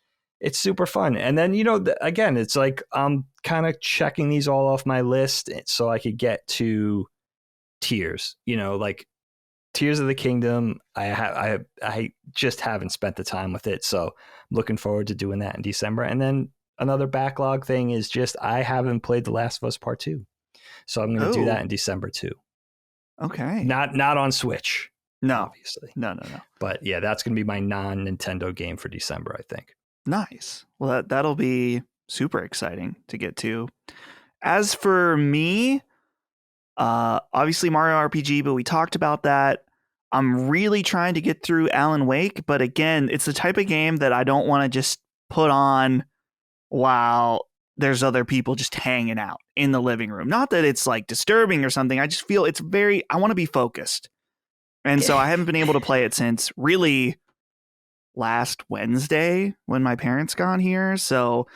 super fun. And then again, it's like I'm kind of checking these all off my list so I could get to Tears. Like Tears of the Kingdom, I just haven't spent the time with it, so I'm looking forward to doing that in December. And then another backlog thing is just I haven't played The Last of Us Part 2, so I'm going to do that in December too. Okay. Not on Switch, no, obviously. No. But yeah, that's going to be my non-Nintendo game for December, I think. Nice. Well, that'll be super exciting to get to. As for me, obviously Mario RPG, but we talked about that. I'm really trying to get through Alan Wake, but again, it's the type of game that I don't want to just put on while there's other people just hanging out in the living room. Not that it's like disturbing or something. I just feel I want to be focused. And so I haven't been able to play it since really last Wednesday when my parents got here. So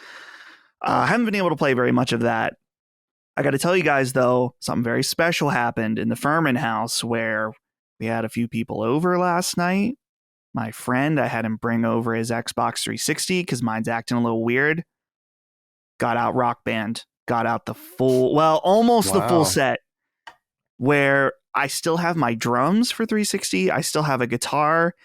I haven't been able to play very much of that. I got to tell you guys, though, something very special happened in the Furman house where we had a few people over last night. My friend, I had him bring over his Xbox 360 because mine's acting a little weird. Got out Rock Band. Got out the almost the full set, where I still have my drums for 360. I still have a guitar.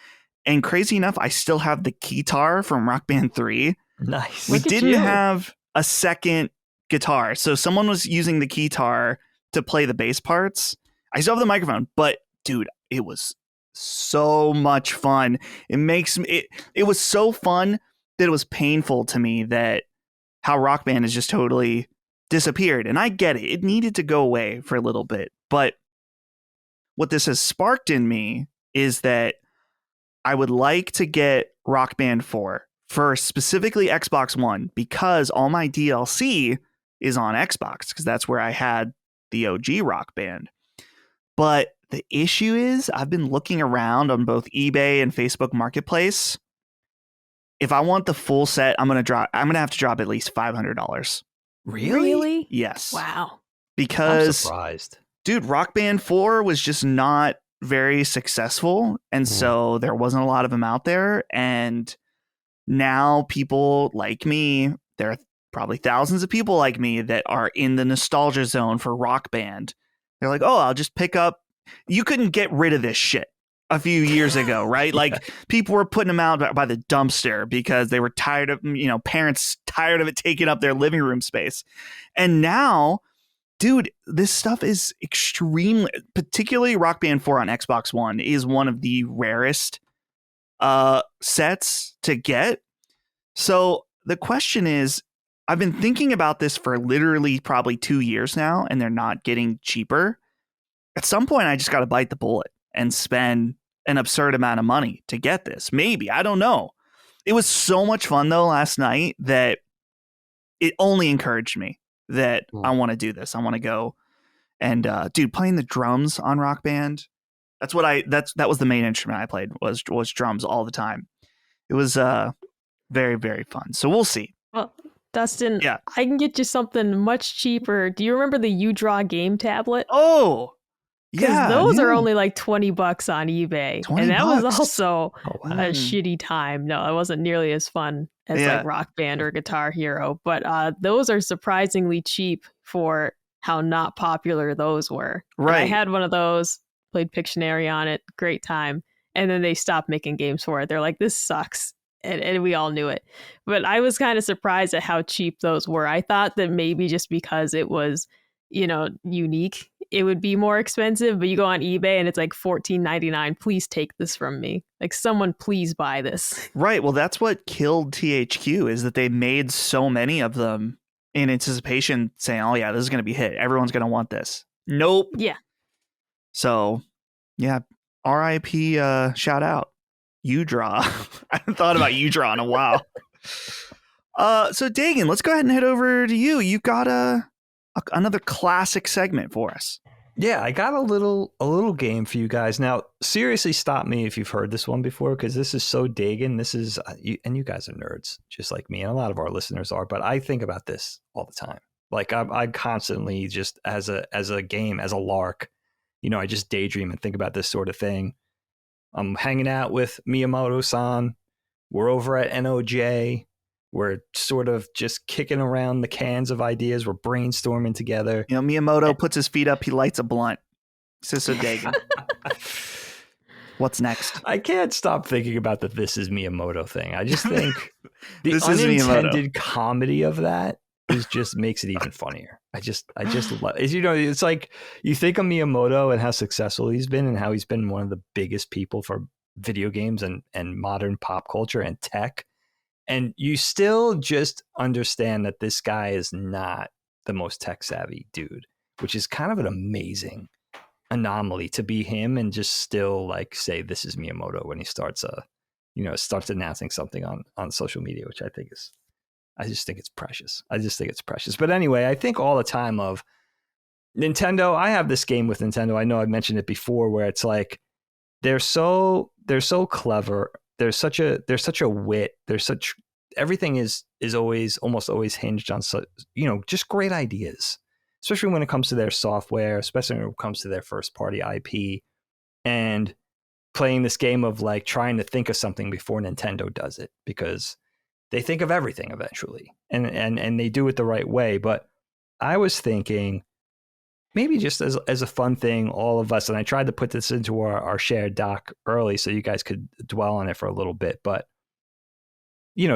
And crazy enough, I still have the guitar from Rock Band 3. Nice. We didn't have a second guitar. So someone was using the guitar to play the bass parts. I still have the microphone, but dude, it was so much fun. It was so fun that it was painful to me that how Rock Band has just totally disappeared. And I get it. It needed to go away for a little bit. But what this has sparked in me is that I would like to get Rock Band 4 for specifically Xbox One, because all my DLC is on Xbox, because that's where I had the OG Rock Band. But the issue is I've been looking around on both eBay and Facebook Marketplace. If I want the full set, I'm going to have to drop at least $500. Really? Yes. Wow. Because I'm surprised. Dude, Rock Band 4 was just not very successful, and so there wasn't a lot of them out there. And now people like me, there are probably thousands of people like me that are in the nostalgia zone for Rock Band. They're like, oh, I'll just pick up. You couldn't get rid of this shit a few years ago, right? Like people were putting them out by the dumpster because they were tired of, parents tired of it taking up their living room space. And now, dude, this stuff is extremely, particularly Rock Band 4 on Xbox One is one of the rarest sets to get. So the question is, I've been thinking about this for literally probably 2 years now, and they're not getting cheaper. At some point, I just got to bite the bullet and spend an absurd amount of money to get this. Maybe, I don't know. It was so much fun though last night that it only encouraged me that I want to do this. I want to go and dude, playing the drums on Rock Band. That was the main instrument I played was drums all the time. It was very, very fun. So we'll see. Well, Dustin, yeah. I can get you something much cheaper. Do you remember the UDraw game tablet? Oh, Because those are only like $20 on eBay. $20? And that was also wow. a shitty time. No, it wasn't nearly as fun as like Rock Band or Guitar Hero. But those are surprisingly cheap for how not popular those were. Right. And I had one of those, played Pictionary on it, great time. And then they stopped making games for it. They're like, this sucks. And we all knew it. But I was kind of surprised at how cheap those were. I thought that maybe just because it was, unique, it would be more expensive. But you go on eBay and it's like $14.99. Please take this from me. Like, someone please buy this. Right. Well, that's what killed THQ, is that they made so many of them in anticipation, saying, oh, yeah, this is going to be a hit. Everyone's going to want this. Nope. Yeah. So, yeah, RIP, shout out. U-Draw. I haven't thought about U-Draw in a while. So, Dagan, let's go ahead and head over to you. You've got another classic segment for us. Yeah, I got a little game for you guys. Now, seriously, stop me if you've heard this one before, because this is so Dagan. This is, and you guys are nerds, just like me, and a lot of our listeners are. But I think about this all the time. Like I constantly just as a game, as a lark, I just daydream and think about this sort of thing. I'm hanging out with Miyamoto-san. We're over at NOJ. We're sort of just kicking around the cans of ideas. We're brainstorming together. Miyamoto puts his feet up. He lights a blunt. Siso Dagan. What's next? I can't stop thinking about the "this is Miyamoto" thing. I just think the This is unintended comedy of that just makes it even funnier. I just love it. It's like you think of Miyamoto and how successful he's been and how he's been one of the biggest people for video games and modern pop culture and tech. And you still just understand that this guy is not the most tech savvy dude, which is kind of an amazing anomaly to be him and just still like say this is Miyamoto when he starts announcing something on social media, which I just think it's precious. But anyway, I think all the time of Nintendo. I have this game with Nintendo. I know I've mentioned it before, where it's like they're so clever. There's such a wit. Everything is almost always hinged on just great ideas, especially when it comes to their software, especially when it comes to their first party IP, and playing this game of like trying to think of something before Nintendo does it, because they think of everything eventually, and they do it the right way. But I was thinking, maybe just as a fun thing, all of us, and I tried to put this into our shared doc early so you guys could dwell on it for a little bit, but,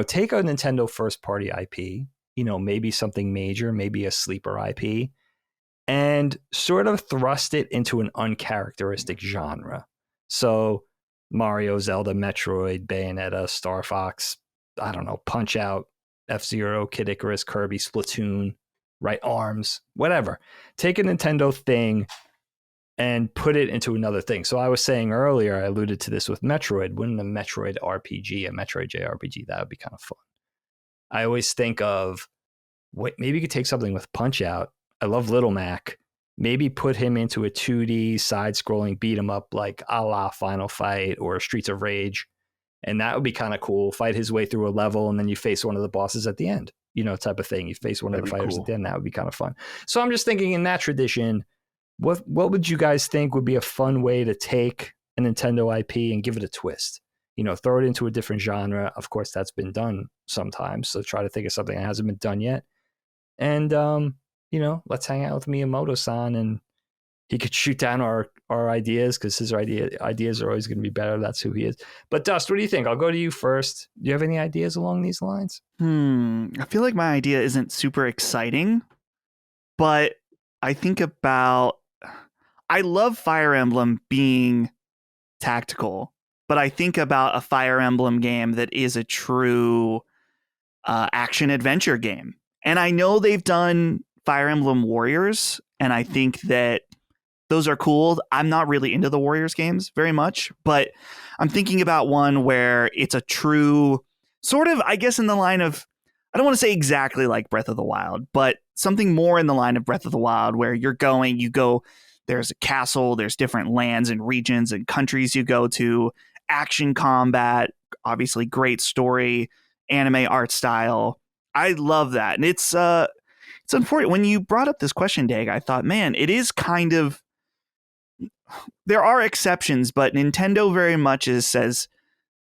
take a Nintendo first party IP, maybe something major, maybe a sleeper IP, and sort of thrust it into an uncharacteristic genre. So Mario, Zelda, Metroid, Bayonetta, Star Fox, I don't know, Punch-Out, F-Zero, Kid Icarus, Kirby, Splatoon, right, ARMS, whatever. Take a Nintendo thing and put it into another thing. So I was saying earlier, I alluded to this with Metroid. Wouldn't a Metroid RPG, a Metroid JRPG, that would be kind of fun. I always think of, maybe you could take something with Punch-Out. I love Little Mac. Maybe put him into a 2D side-scrolling beat 'em up like a la Final Fight or Streets of Rage. And that would be kind of cool. Fight his way through a level and then you face one of the bosses at the end. Type of thing. You face one of the fighters at the end. That would be kind of fun. So I'm just thinking in that tradition, what would you guys think would be a fun way to take a Nintendo IP and give it a twist? Throw it into a different genre. Of course, that's been done sometimes. So try to think of something that hasn't been done yet. And, let's hang out with Miyamoto-san and he could shoot down our ideas, because his ideas are always going to be better. That's who he is. But Dust, what do you think? I'll go to you first. Do you have any ideas along these lines? I feel like my idea isn't super exciting, but I think about, I love Fire Emblem being tactical, but I think about a Fire Emblem game that is a true action adventure game. And I know they've done Fire Emblem Warriors, and I think that those are cool. I'm not really into the Warriors games very much, but I'm thinking about one where it's a true sort of, I guess, in the line of, I don't want to say exactly like Breath of the Wild, but something more in the line of Breath of the Wild, where you go, there's a castle, there's different lands and regions and countries you go to, action combat, obviously great story, anime art style. I love that. And it's unfortunate. When you brought up this question, Dag, I thought, man, it is kind of there are exceptions, but Nintendo very much says,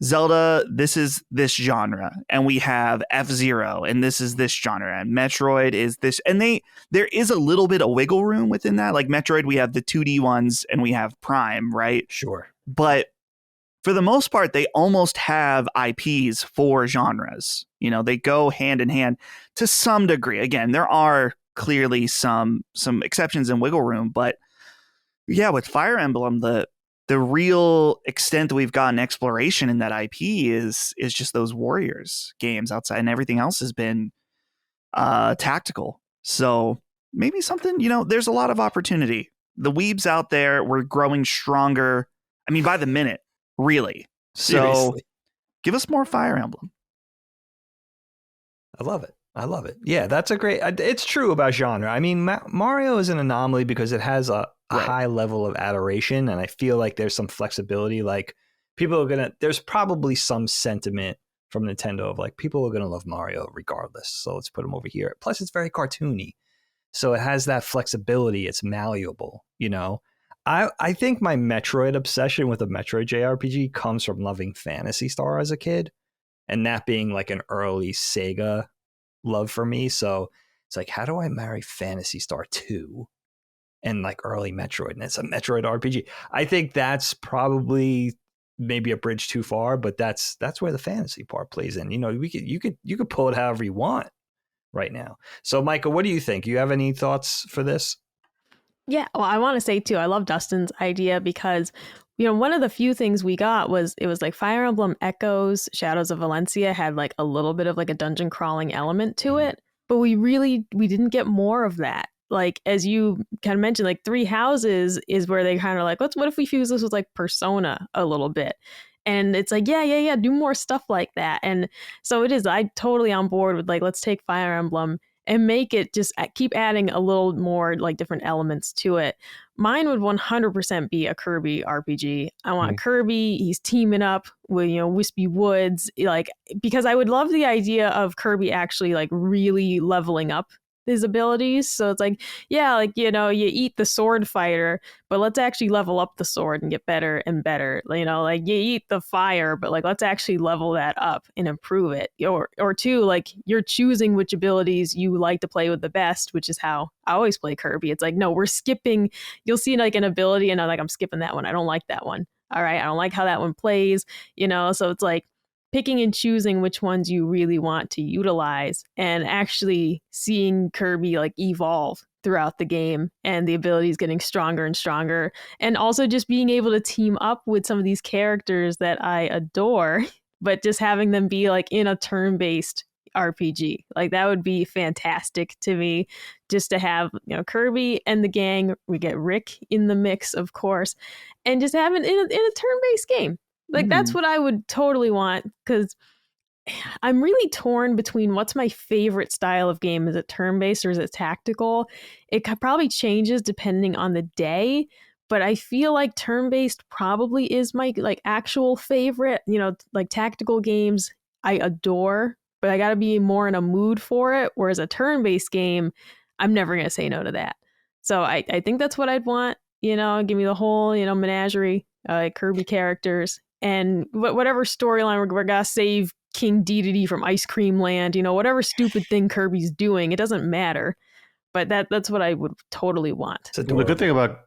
Zelda, this is this genre, and we have F-Zero, and this is this genre, and Metroid is this, and there is a little bit of wiggle room within that. Like Metroid, we have the 2D ones, and we have Prime, right? Sure. But for the most part, they almost have IPs for genres. You know, they go hand in hand to some degree. Again, there are clearly some exceptions and wiggle room, but yeah, with Fire Emblem, the real extent that we've gotten exploration in that IP is just those Warriors games outside, and everything else has been tactical. So maybe something, you know, there's a lot of opportunity. The weebs out there, we're growing stronger. I mean, by the minute, really. Seriously. So give us more Fire Emblem. I love it. Yeah, that's a great. It's true about genre. I mean, Mario is an anomaly because it has a high level of adoration, and I feel like there's some flexibility. Like people are there's probably some sentiment from Nintendo of like people are gonna love Mario regardless, so let's put him over here. Plus, it's very cartoony, so it has that flexibility. It's malleable, you know. I think my Metroid obsession with a Metroid JRPG comes from loving Phantasy Star as a kid, and that being like an early Sega love for me. So it's like, how do I marry Phantasy Star 2 and like early Metroid? And it's a Metroid RPG. I think that's probably maybe a bridge too far, but that's where the fantasy part plays in. You know, you could pull it however you want right now. So Michael, what do you think? You have any thoughts for this? Yeah, well, I want to say too, I love Dustin's idea because, you know, one of the few things we got was it was like Fire Emblem Echoes, Shadows of Valencia had like a little bit of like a dungeon crawling element to it, but we didn't get more of that. Like, as you kind of mentioned, like Three Houses is where they kind of like, what if we fuse this with like Persona a little bit? And it's like, yeah, do more stuff like that. And so it is, I totally on board with like, let's take Fire Emblem and make it just keep adding a little more like different elements to it. Mine would 100% be a Kirby RPG. I want Kirby. He's teaming up with, you know, Wispy Woods, like, because I would love the idea of Kirby actually like really leveling up his abilities. So it's like, yeah, like, you know, you eat the sword fighter, but let's actually level up the sword and get better and better. You know, like you eat the fire, but like let's actually level that up and improve it. Or two, like you're choosing which abilities you like to play with the best, which is how I always play Kirby. It's like, no, we're skipping. You'll see like an ability and I'm like, I'm skipping that one. I don't like that one. All right, I don't like how that one plays, you know. So it's like picking and choosing which ones you really want to utilize and actually seeing Kirby like evolve throughout the game and the abilities getting stronger and stronger. And also just being able to team up with some of these characters that I adore, but just having them be like in a turn-based RPG. Like that would be fantastic to me, just to have, you know, Kirby and the gang. We get Rick in the mix, of course, and just have it in a turn-based game. Like that's what I would totally want, because I'm really torn between what's my favorite style of game. Is it turn-based or is it tactical? It probably changes depending on the day, but I feel like turn-based probably is my like actual favorite. You know, like tactical games I adore, but I got to be more in a mood for it. Whereas a turn-based game, I'm never going to say no to that. So I think that's what I'd want. You know, give me the whole, you know, menagerie, Kirby characters. And whatever storyline we're going to save King Dedede from Ice Cream Land, you know, whatever stupid thing Kirby's doing, it doesn't matter. But that's what I would totally want. The good thing about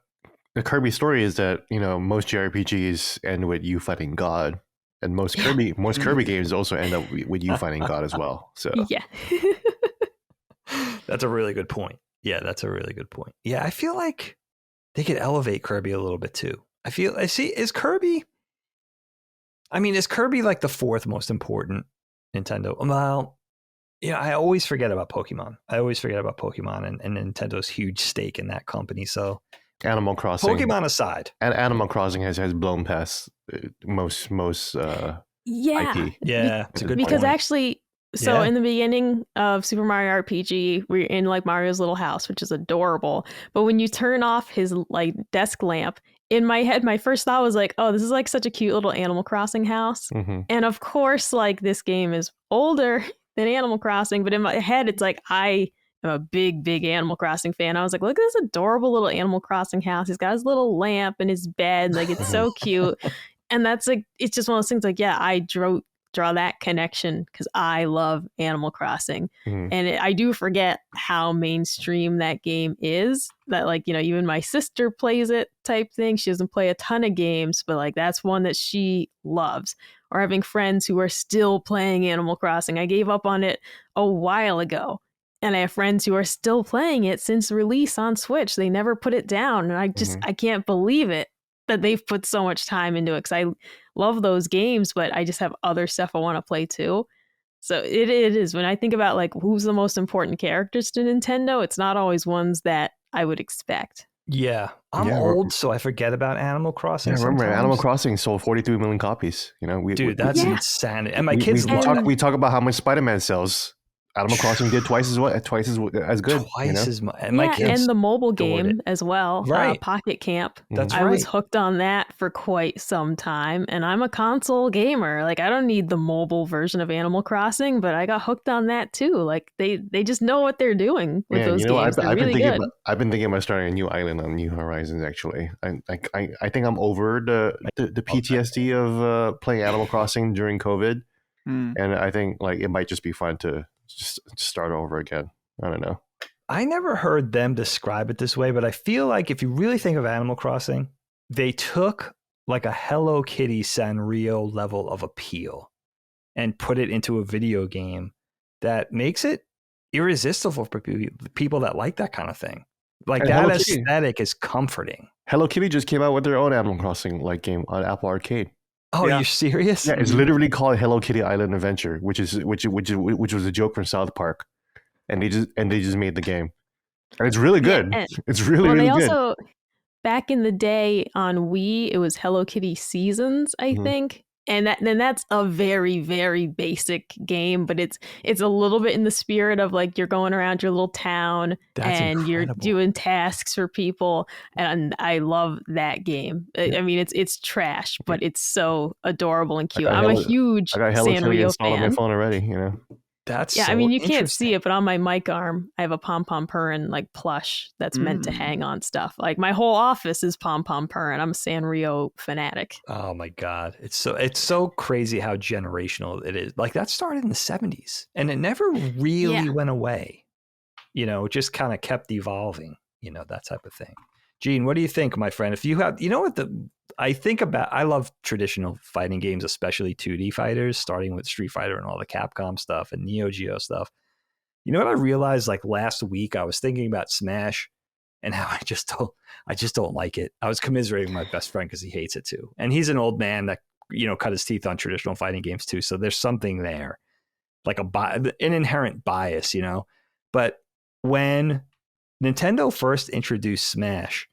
the Kirby story is that, you know, most JRPGs end with you fighting God, and most Kirby games also end up with you fighting God as well. So yeah, that's a really good point. Yeah, that's a really good point. Yeah, I feel like they could elevate Kirby a little bit too. Is Kirby like the fourth most important Nintendo? Well, yeah, I always forget about Pokemon. And Nintendo's huge stake in that company. So Animal Crossing. Pokemon aside. And Animal Crossing has blown past most yeah. IP. Yeah, it's a good because point. Actually, so in the beginning of Super Mario RPG, we're in like Mario's little house, which is adorable. But when you turn off his like desk lamp, in my head, my first thought was like, oh, this is like such a cute little Animal Crossing house. And of course, like this game is older than Animal Crossing, but in my head, it's like I am a big Animal Crossing fan. I was like, look at this adorable little Animal Crossing house. He's got his little lamp in his bed. Like, it's so cute. And that's like, it's just one of those things like, yeah, I draw that connection because I love Animal Crossing. And I do forget how mainstream that game is. That, like, you know, even my sister plays it type thing. She doesn't play a ton of games, but like that's one that she loves. Or having friends who are still playing Animal Crossing. I gave up on it a while ago. And I have friends who are still playing it since release on Switch. They never put it down. And I can't believe it that they've put so much time into it, because I love those games, but I just have other stuff I want to play too. So it is, when I think about like who's the most important characters to Nintendo, it's not always ones that I would expect. Yeah, I'm old, so I forget about Animal Crossing. Yeah, remember sometimes. Animal Crossing sold 43 million copies. You know, that's insanity. And my kids we talk about how much Spider-Man sells. Animal Crossing did twice as good. Twice as much. And my kids and the mobile game as well, right? Pocket Camp. That's I was hooked on that for quite some time, and I'm a console gamer. Like, I don't need the mobile version of Animal Crossing, but I got hooked on that too. Like, they just know what they're doing with those games. They're really good. I've been thinking about starting a new island on New Horizons. Actually, I think I'm over the PTSD of playing Animal Crossing during COVID, and I think like it might just be fun to just start over again. I don't know. I never heard them describe it this way, but I feel like if you really think of Animal Crossing, they took like a Hello Kitty Sanrio level of appeal and put it into a video game that makes it irresistible for people that like that kind of thing. Like, and that aesthetic is comforting. Hello Kitty just came out with their own Animal Crossing like game on Apple Arcade. Oh, you're serious? Yeah, it's literally called Hello Kitty Island Adventure, which was a joke from South Park, and they just made the game, and it's really good. It's really good. Also, back in the day on Wii, it was Hello Kitty Seasons, I think. And that's a very, very basic game, but it's a little bit in the spirit of like you're going around your little town and you're doing tasks for people, and I love that game. I mean, it's trash, but it's so adorable and cute. I'm a huge Sanrio fan. On my phone already, you know. That's I mean, you can't see it, but on my mic arm, I have a Pom Pom Purin like plush that's meant to hang on stuff. Like, my whole office is Pom Pom Purin. I'm a Sanrio fanatic. Oh my god, it's so crazy how generational it is. Like, that started in the 70s, and it never really went away. You know, it just kind of kept evolving. You know, that type of thing. Gene, what do you think, my friend? If you have, you know what I love traditional fighting games, especially 2D fighters, starting with Street Fighter and all the Capcom stuff and Neo Geo stuff. You know what I realized like last week? I was thinking about Smash and how I just don't like it. I was commiserating with my best friend because he hates it too. And he's an old man that, you know, cut his teeth on traditional fighting games too. So there's something there, like an inherent bias, you know. But when Nintendo first introduced Smash,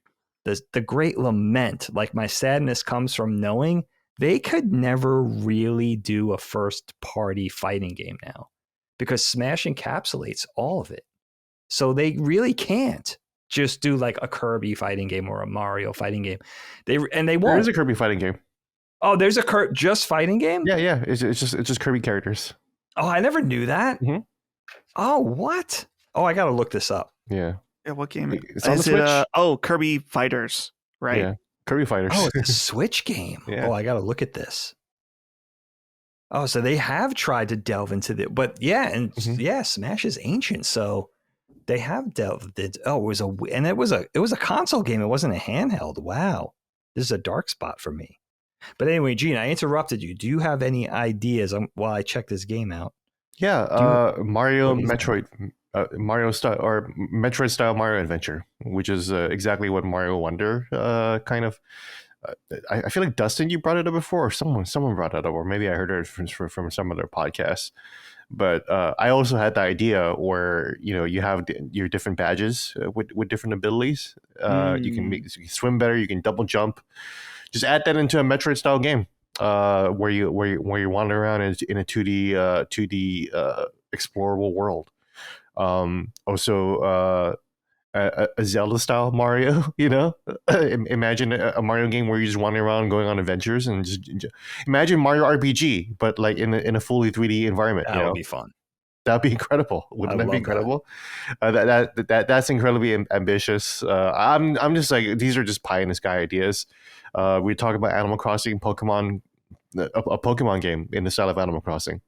the great lament, like my sadness comes from knowing they could never really do a first party fighting game now, because Smash encapsulates all of it. So they really can't just do like a Kirby fighting game or a Mario fighting game. They won't. There is a Kirby fighting game. Oh, there's a just fighting game? Yeah. It's just Kirby characters. Oh, I never knew that. Mm-hmm. Oh, what? Oh, I got to look this up. Yeah. Yeah, what game it's on the Switch? Kirby Fighters, right? Yeah, Kirby Fighters. Oh, it's a Switch game. Yeah. Oh, I got to look at this. Oh, so they have tried to delve into the, but Smash is ancient, so they have delved. It was a console game. It wasn't a handheld. Wow, this is a dark spot for me. But anyway, Gene, I interrupted you. Do you have any ideas while I check this game out? Yeah, Metroid style Mario Adventure, which is exactly what Mario Wonder kind of. I feel like Dustin, you brought it up before, or someone brought it up, or maybe I heard it from some other podcast. But I also had the idea where, you know, you have your different badges with different abilities. You can swim better, you can double jump. Just add that into a Metroid style game where you wander around in a 2D explorable world. Also a Zelda style Mario, you know. Imagine a Mario game where you just wander around going on adventures, and just imagine Mario RPG, but like in a fully 3D environment. That would be fun. That'd be incredible. Wouldn't that be incredible? That's incredibly ambitious. I'm just like, these are just pie in the sky ideas. We talk about Animal Crossing, Pokemon, a Pokemon game in the style of Animal Crossing.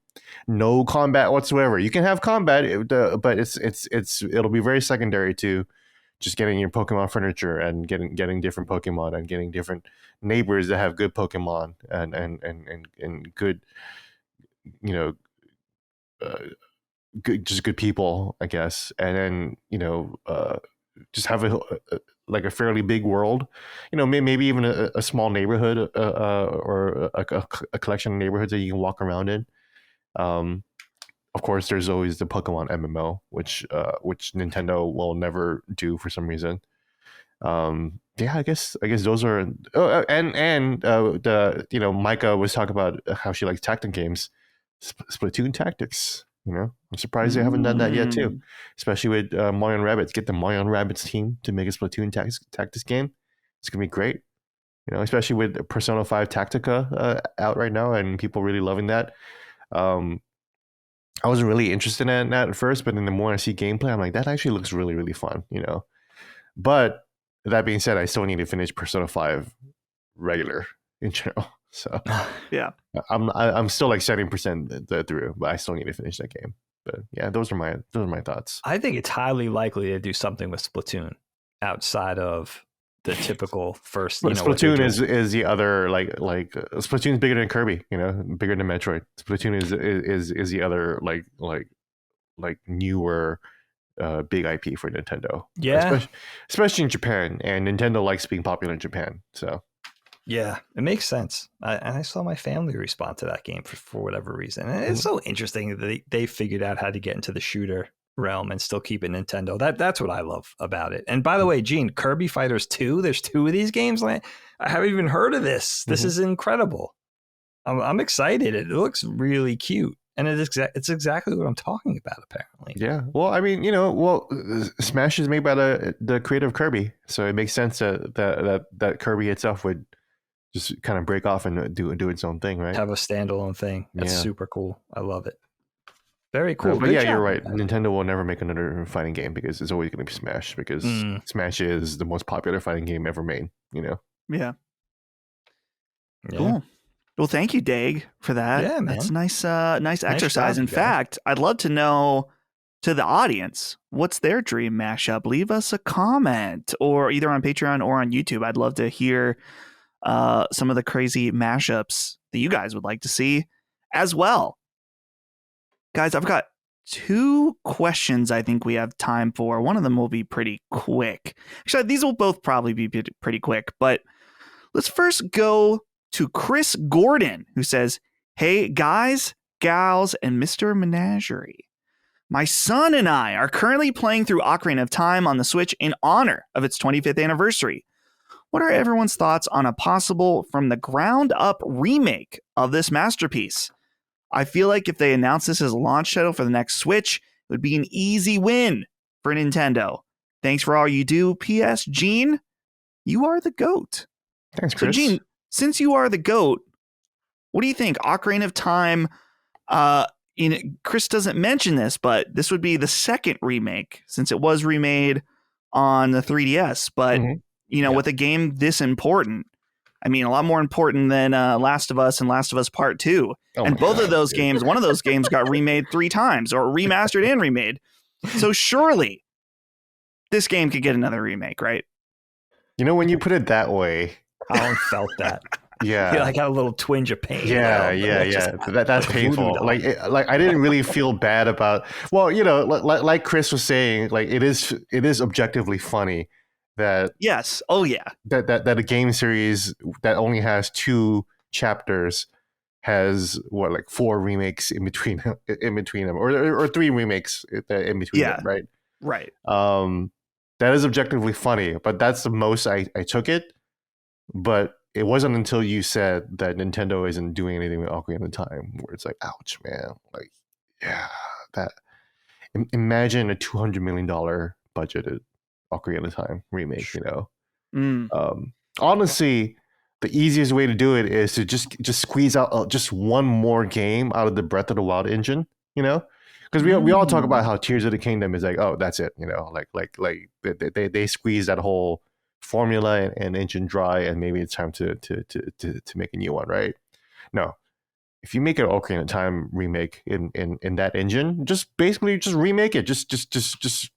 No combat whatsoever. You can have combat, but it'll be very secondary to just getting your Pokemon furniture and getting different Pokemon and getting different neighbors that have good Pokemon and good, you know, good people, I guess. And then just have like a fairly big world, maybe even a small neighborhood or a collection of neighborhoods that you can walk around in. Of course, there's always the Pokemon MMO, which Nintendo will never do for some reason. I guess those are. Micah was talking about how she likes tactic games, Splatoon Tactics. I'm surprised they haven't done that yet too, especially with Mario and Rabbids. Get the Mario and Rabbids team to make a Splatoon Tactics game. It's gonna be great. Especially with Persona 5 Tactica out right now and people really loving that. I wasn't really interested in that at first, but then the more I see gameplay, I'm like, that actually looks really, really fun, But that being said, I still need to finish Persona 5 regular in general. So yeah, I'm still like 70% through, but I still need to finish that game. But yeah, those are my thoughts. I think it's highly likely to do something with Splatoon outside of the typical first. Splatoon is the other like Splatoon's bigger than Kirby, bigger than Metroid. Splatoon is the other like newer big IP for Nintendo. Yeah, especially in Japan, and Nintendo likes being popular in Japan. So yeah, it makes sense. I saw my family respond to that game for whatever reason, and it's so interesting that they figured out how to get into the shooter realm and still keep it Nintendo. That's what I love about it. And by the way, Gene, Kirby Fighters 2, there's 2 of these games. I haven't even heard of this. This is incredible. I'm excited. It looks really cute. And it's exactly what I'm talking about, apparently. Yeah. Well, I mean, Smash is made by the creator of Kirby. So it makes sense that Kirby itself would just kind of break off and do its own thing, right? Have a standalone thing. That's super cool. I love it. Very cool. But you're right. Nintendo will never make another fighting game because it's always going to be Smash, because Smash is the most popular fighting game ever made, Yeah. Cool. Well, thank you, Dag, for that. Yeah, man. That's nice exercise. In fact, I'd love to know, to the audience, what's their dream mashup? Leave us a comment, or either on Patreon or on YouTube. I'd love to hear some of the crazy mashups that you guys would like to see as well. Guys, I've got 2 questions I think we have time for. One of them will be pretty quick. Actually, these will both probably be pretty quick, but let's first go to Chris Gordon, who says, "Hey, guys, gals, and Mr. Menagerie. My son and I are currently playing through Ocarina of Time on the Switch in honor of its 25th anniversary. What are everyone's thoughts on a possible from the ground up remake of this masterpiece? I feel like if they announce this as a launch title for the next Switch, it would be an easy win for Nintendo. Thanks for all you do. P.S. Gene, you are the GOAT." Thanks, Chris. So, Gene, since you are the GOAT, what do you think? Ocarina of Time, Chris doesn't mention this, but this would be the second remake since it was remade on the 3DS. But, with a game this important, I mean, a lot more important than Last of Us and Last of Us Part 2. And both of those games, one of those games got remade 3 times, or remastered and remade. So surely this game could get another remake, right? When you put it that way, Alan felt that. Yeah. I got a little twinge of pain. Yeah. That's painful. Like I didn't really feel bad about. Well, like Chris was saying, like it is objectively funny that. Yes. Oh yeah. That a game series that only has 2 chapters has 4 remakes in between them, or 3 remakes in between them, right? Right. That is objectively funny, but that's the most I took it. But it wasn't until you said that Nintendo isn't doing anything with Ocarina of Time where it's like, ouch, man. Like, yeah, that. Imagine a $200 million budgeted Ocarina of Time remake. Honestly, the easiest way to do it is to just squeeze out just one more game out of the Breath of the Wild engine. Because Because we all talk about how Tears of the Kingdom is like, oh, that's it, you know, like they squeeze that whole formula and engine dry, and maybe it's time to make a new one, right? No, if you make an Ocarina of Time remake in that engine, just remake it, just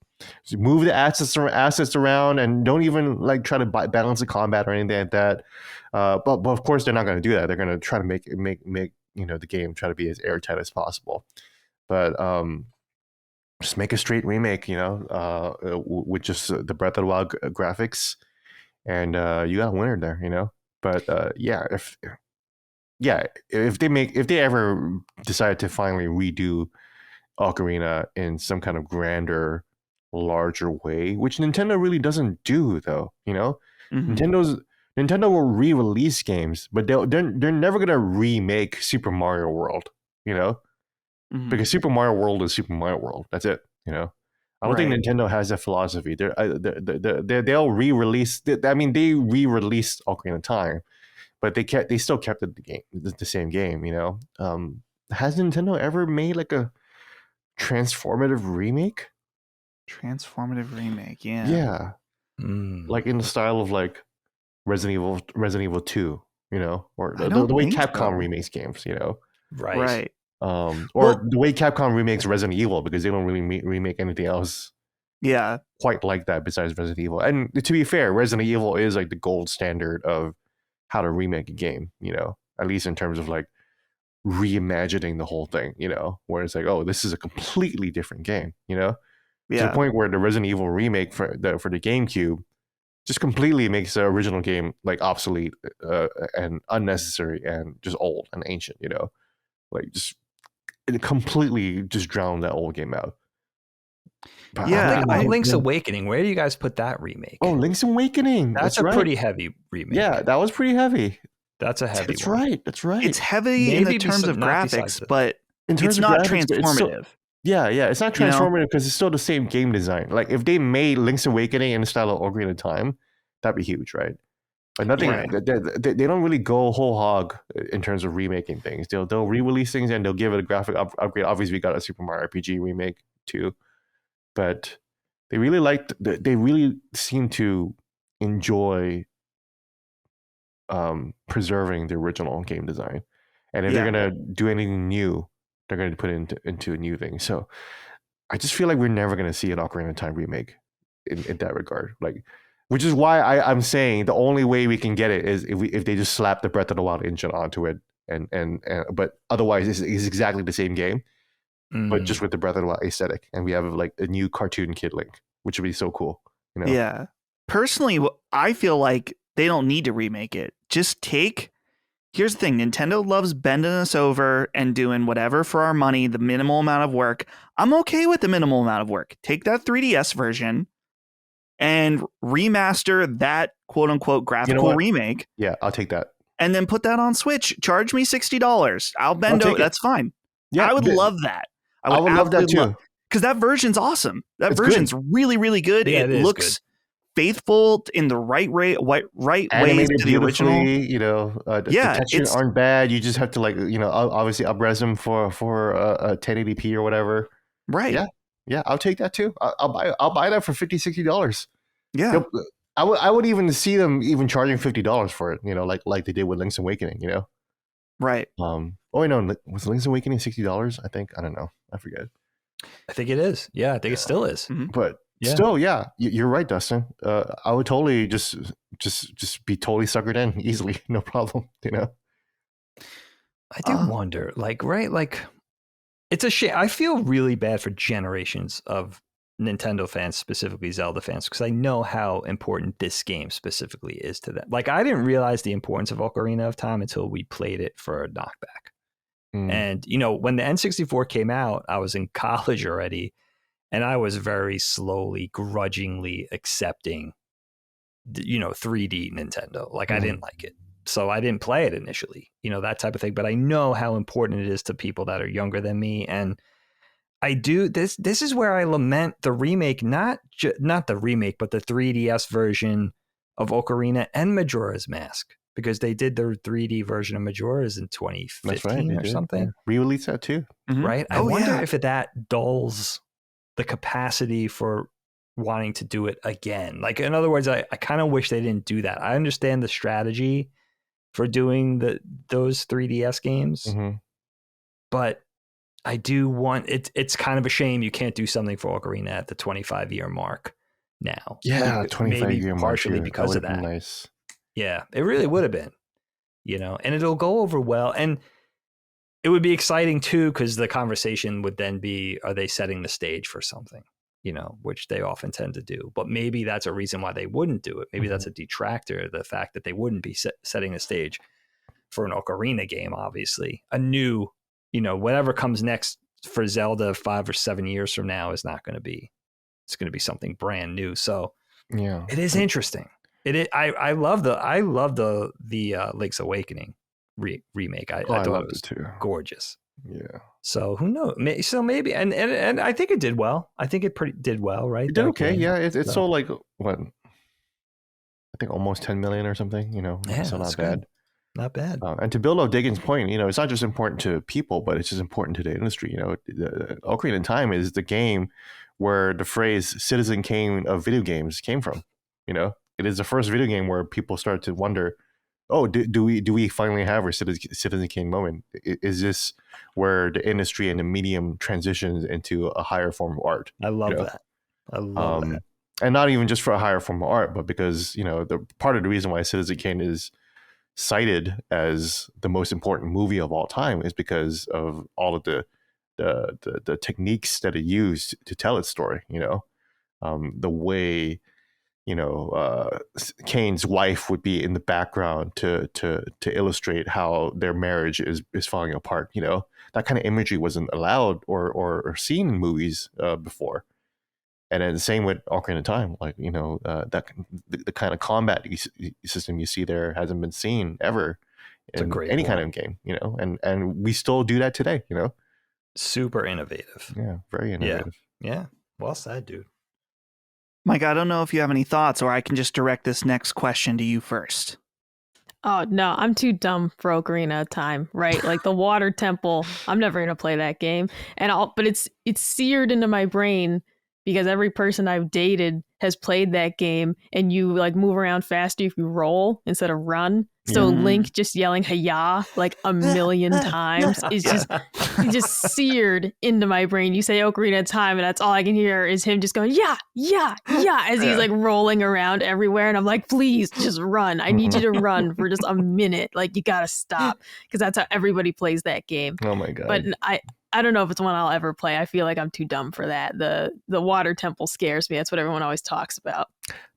move the assets around, and don't even like try to balance the combat or anything like that. But of course they're not going to do that. They're going to try to make you know the game try to be as airtight as possible. But just make a straight remake, you know, with just the Breath of the Wild graphics, and you got a winner there, you know. But if they ever decide to finally redo Ocarina in some kind of grander, larger way, which Nintendo really doesn't do, though, you know, Nintendo will re-release games, but they're never gonna remake Super Mario World, you know. Because Super Mario World is Super Mario World. That's it. You know, I don't think Nintendo has that philosophy. They'll re-release. I mean, they re-released Ocarina of Time, but they still kept it the same game. You know, has Nintendo ever made like a transformative remake? Transformative remake, yeah. Yeah, like in the style of like Resident Evil 2, you know, or the way Capcom remakes games, you know, right. Or the way Capcom remakes Resident Evil, because they don't really remake anything else quite like that besides Resident Evil. And to be fair, Resident Evil is like the gold standard of how to remake a game, you know, at least in terms of like reimagining the whole thing, you know, where it's like, oh, this is a completely different game, you know, to the point where the Resident Evil remake for the GameCube just completely makes the original game like obsolete and unnecessary and just old and ancient, you know, like just it completely just drowned that old game out. But think about Link's Awakening. Where do you guys put that remake? Oh, Link's Awakening. That's a pretty heavy remake. Yeah, that was pretty heavy. That's a heavy one. That's right. It's heavy in the terms of graphics, but it's not transformative. It's not transformative because it's still the same game design. Like if they made Link's Awakening in the style of Ocarina of Time, that'd be huge, right? But nothing. They don't really go whole hog in terms of remaking things. They'll re-release things and they'll give it a graphic upgrade. Obviously, we got a Super Mario RPG remake too, but they really seem to enjoy preserving the original game design. And if they're gonna do anything new, they're gonna put it into a new thing. So I just feel like we're never gonna see an Ocarina of Time remake in that regard. Like. Which is why I'm saying the only way we can get it is if they just slap the Breath of the Wild engine onto it, and but otherwise it's exactly the same game, but just with the Breath of the Wild aesthetic, and we have like a new cartoon kid Link, which would be so cool. You know? Yeah. Personally, I feel like they don't need to remake it. Just here's the thing: Nintendo loves bending us over and doing whatever for our money, the minimal amount of work. I'm okay with the minimal amount of work. Take that 3DS version and remaster that quote unquote graphical remake. Yeah, I'll take that. And then put that on Switch. Charge me $60. I'll bend over. That's fine. Yeah, I would love that. I would love that too. Because that version's awesome. That version's really, really good. Yeah, it looks faithful in the right ways to the original. You know, the textures aren't bad. You just have to obviously up-res them for a 1080p or whatever. Right. Yeah, I'll take that too. I'll buy that for $50-$60. Yeah, I would even see them even charging $50 for it. You know, like they did with Link's Awakening. You know, right? Oh wait, no, was Link's Awakening $60? I think, I don't know, I forget. I think it is. Yeah, I think it still is. Mm-hmm. But still, you're right, Dustin. I would totally just be totally suckered in easily, no problem. You know, I do wonder, it's a shame. I feel really bad for generations of Nintendo fans, specifically Zelda fans, because I know how important this game specifically is to them. Like, I didn't realize the importance of Ocarina of Time until we played it for a knockback. And, you know, when the N64 came out, I was in college already, and I was very slowly, grudgingly accepting, 3D Nintendo. Like, I didn't like it. So I didn't play it initially, that type of thing. But I know how important it is to people that are younger than me. And I do this is where I lament the remake, not the remake, but the 3DS version of Ocarina and Majora's Mask, because they did their 3D version of Majora's in 2015 That's right, or something. Yeah. Re-release that too. Right? I wonder if that dulls the capacity for wanting to do it again. Like, in other words, I kind of wish they didn't do that. I understand the strategy for doing those 3DS games, but I do want it's kind of a shame you can't do something for Ocarina at the 25-year mark now. Yeah, 25-year mark. Partially because of that. Nice. Yeah, it really would have been, and it'll go over well. And it would be exciting too, because the conversation would then be, are they setting the stage for something, which they often tend to do. But maybe that's a reason why they wouldn't do it. Maybe that's a detractor, the fact that they wouldn't be setting the stage for an Ocarina game, obviously. A new, whatever comes next for Zelda 5 or 7 years from now is not going to be, it's going to be something brand new. So yeah, it is interesting. I love the Link's Awakening remake. I thought it was gorgeous. Yeah. So who knows? So maybe, and I think it did well. I think it did well, right? It did okay. Game. Yeah, it's so like what? I think almost 10 million or something. Yeah, so not bad. Good. Not bad. And to build on Diggins' point, it's not just important to people, but it's just important to the industry. The Ocarina of Time is the game where the phrase "Citizen Kane of video games" came from. It is the first video game where people start to wonder, oh, do we finally have our Citizen Kane moment? Is this where the industry and the medium transitions into a higher form of art? I love that. I love that. And not even just for a higher form of art, but because, the part of the reason why Citizen Kane is cited as the most important movie of all time is because of all of the techniques that it used to tell its story, the way Kane's wife would be in the background to illustrate how their marriage is falling apart. That kind of imagery wasn't allowed or seen in movies before. And then the same with Ocarina of Time, like that the kind of combat system you see there hasn't been seen ever in any kind of game. And we still do that today. Super innovative. Yeah, very innovative. Yeah. Well said, dude. Mike, I don't know if you have any thoughts, or I can just direct this next question to you first. Oh, no, I'm too dumb for Ocarina of Time, right? Like the water temple, I'm never going to play that game. But it's seared into my brain because every person I've dated has played that game, and you like move around faster if you roll instead of run. So Link just yelling "Hiya" like a million times is just seared into my brain. You say Ocarina of Time, and that's all I can hear is him just going yeah as he's like rolling around everywhere. And I'm like, please just run. I need you to run for just a minute. Like you gotta stop, because that's how everybody plays that game. Oh my god! But I don't know if it's one I'll ever play. I feel like I'm too dumb for that. The water temple scares me. That's what everyone always talks about.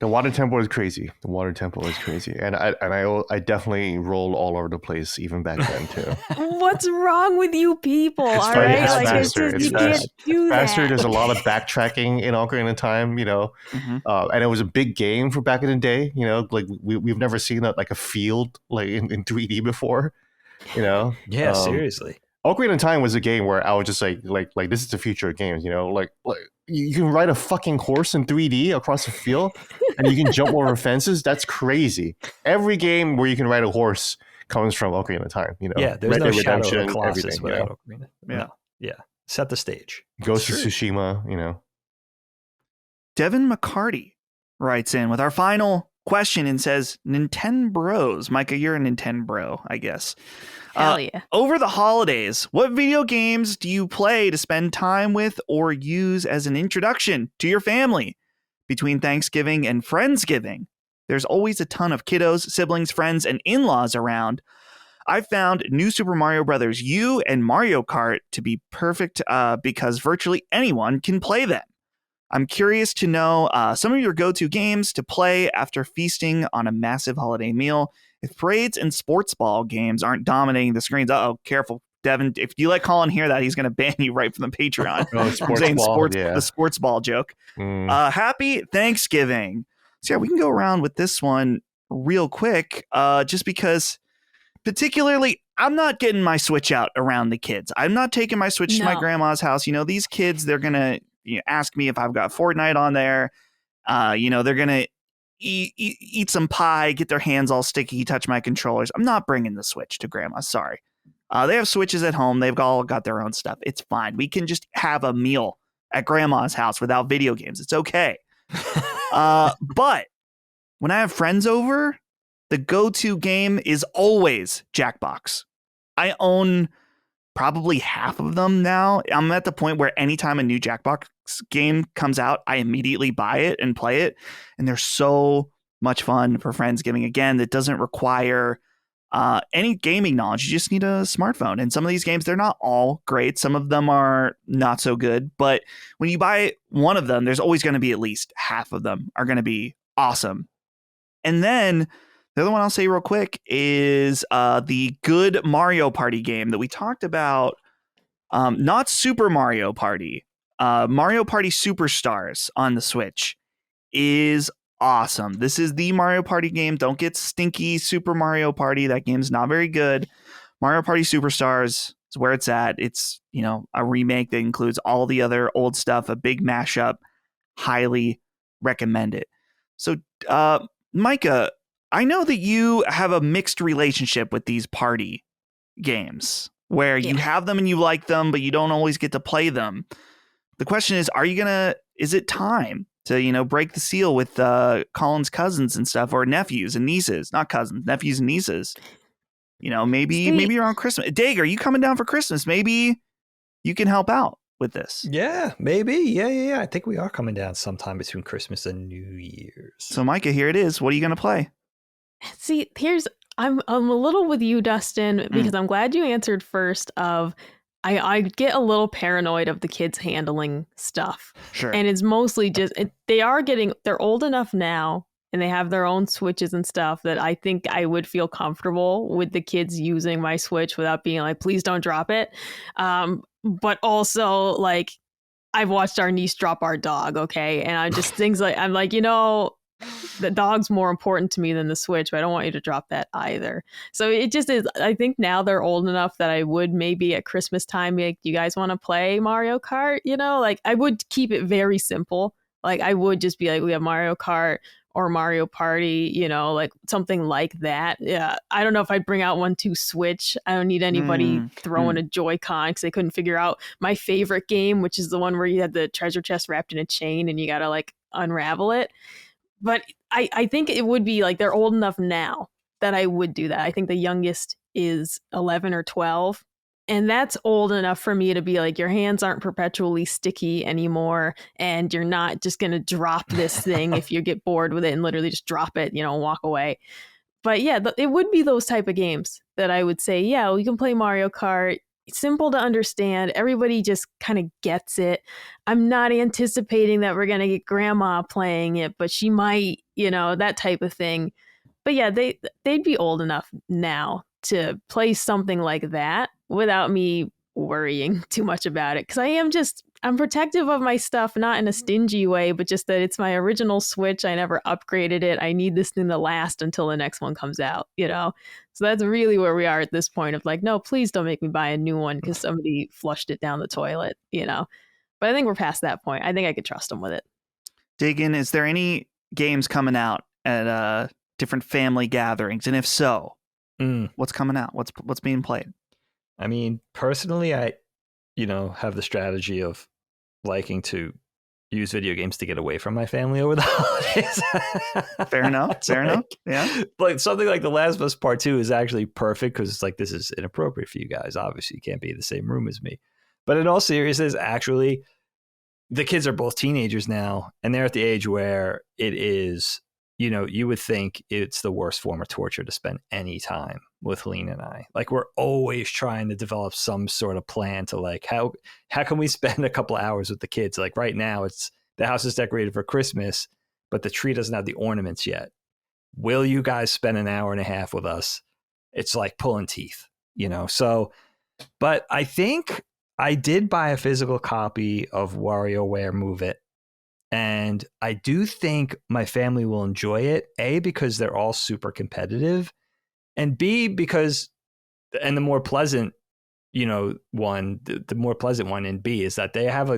The water temple is crazy. And I definitely rolled all over the place even back then too. What's wrong with you people? It's all right, it's like faster. it's just, you can't do that. Faster. There's a lot of backtracking in Ocarina of Time, and it was a big game for back in the day. Like we've never seen that like a field like in 3D before. Yeah, seriously. Ocarina of Time was a game where I was just like this is the future of games, like you can ride a fucking horse in 3D across the field and you can jump over fences. That's crazy. Every game where you can ride a horse comes from Ocarina of Time, Yeah, there's no Shadow of the Colossus without Ocarina. Yeah. No. Yeah. Set the stage. Ghost of Tsushima, Devin McCarty writes in with our final question and says, Nintendo Bros. Micah, you're a Nintendo bro, I guess. Hell yeah. Over the holidays, what video games do you play to spend time with or use as an introduction to your family? Between Thanksgiving and Friendsgiving, there's always a ton of kiddos, siblings, friends, and in-laws around. I've found New Super Mario Bros. U and Mario Kart to be perfect because virtually anyone can play them. I'm curious to know some of your go-to games to play after feasting on a massive holiday meal. If parades and sports ball games aren't dominating the screens, careful, Devin. If you let Colin hear that, he's going to ban you right from the Patreon. The sports ball joke. Happy Thanksgiving. So yeah, we can go around with this one real quick, just because particularly I'm not getting my Switch out around the kids. I'm not taking my Switch to my grandma's house. These kids, they're going to ask me if I've got Fortnite on there. They're going to eat some pie, get their hands all sticky, touch my controllers. I'm not bringing the Switch to grandma. Sorry. They have Switches at home. They've all got their own stuff. It's fine. We can just have a meal at grandma's house without video games. It's okay. But when I have friends over, the go-to game is always Jackbox. I own probably half of them now. I'm at the point where anytime a new Jackbox game comes out, I immediately buy it and play it. And they're so much fun for Friendsgiving. Again, that doesn't require any gaming knowledge. You just need a smartphone. And some of these games, they're not all great. Some of them are not so good. But when you buy one of them, there's always going to be at least half of them are going to be awesome. And then the other one I'll say real quick is the good Mario Party game that we talked about. Not Super Mario Party. Mario Party Superstars on the Switch is awesome. This is the Mario Party game. Don't get stinky Super Mario Party. That game's not very good. Mario Party Superstars is where it's at. It's, a remake that includes all the other old stuff, a big mashup. Highly recommend it. So, Micah, I know that you have a mixed relationship with these party games where you have them and you like them, but you don't always get to play them. The question is, is it time to, break the seal with Colin's cousins and stuff, or nephews and nieces, not cousins, nephews and nieces? Maybe around Christmas. Dag, are you coming down for Christmas? Maybe you can help out with this. Yeah, maybe. Yeah. I think we are coming down sometime between Christmas and New Year's. So Micah, here it is. What are you going to play? See, I'm a little with you, Dustin, because I'm glad you answered first. I get a little paranoid of the kids handling stuff. Sure. And it's mostly just they're old enough now and they have their own Switches and stuff that I think I would feel comfortable with the kids using my Switch without being like, please don't drop it. But also, like, I've watched our niece drop our dog, okay? And I just I'm like, the dog's more important to me than the Switch, but I don't want you to drop that either. So it just is. I think now they're old enough that I would maybe at Christmas time be like, you guys want to play Mario Kart? Like I would keep it very simple. Like I would just be like, we have Mario Kart or Mario Party, like something like that. Yeah. I don't know if I'd bring out 1-2 Switch. I don't need anybody throwing a Joy-Con because they couldn't figure out my favorite game, which is the one where you had the treasure chest wrapped in a chain and you got to like unravel it. But I think it would be like they're old enough now that I would do that. I think the youngest is 11 or 12. And that's old enough for me to be like, your hands aren't perpetually sticky anymore. And you're not just going to drop this thing if you get bored with it and literally just drop it, walk away. But yeah, it would be those type of games that I would say, yeah, we can play Mario Kart. It's simple to understand. Everybody just kind of gets it. I'm not anticipating that we're going to get grandma playing it, but she might, that type of thing. But yeah, they'd be old enough now to play something like that without me worrying too much about it. Because I'm protective of my stuff, not in a stingy way, but just that it's my original Switch. I never upgraded it. I need this thing to last until the next one comes out, So that's really where we are at this point of like, no, please don't make me buy a new one because somebody flushed it down the toilet, But I think we're past that point. I think I could trust them with it. Dagan, is there any games coming out at different family gatherings? And if so, what's coming out? What's being played? I mean, personally, I have the strategy of liking to use video games to get away from my family over the holidays. Fair enough. Yeah. Like something like The Last of Us Part 2 is actually perfect because it's like, this is inappropriate for you guys. Obviously, you can't be in the same room as me. But in all seriousness, actually, the kids are both teenagers now, and they're at the age where it is, you would think it's the worst form of torture to spend any time with Helene and I. Like, we're always trying to develop some sort of plan to like, how can we spend a couple of hours with the kids? Like right now, it's the house is decorated for Christmas, but the tree doesn't have the ornaments yet. Will you guys spend an hour and a half with us? It's like pulling teeth, So, but I think I did buy a physical copy of WarioWare Move It. And I do think my family will enjoy it, A, because they're all super competitive, and B, because, and the more pleasant, one, the more pleasant one in B is that they have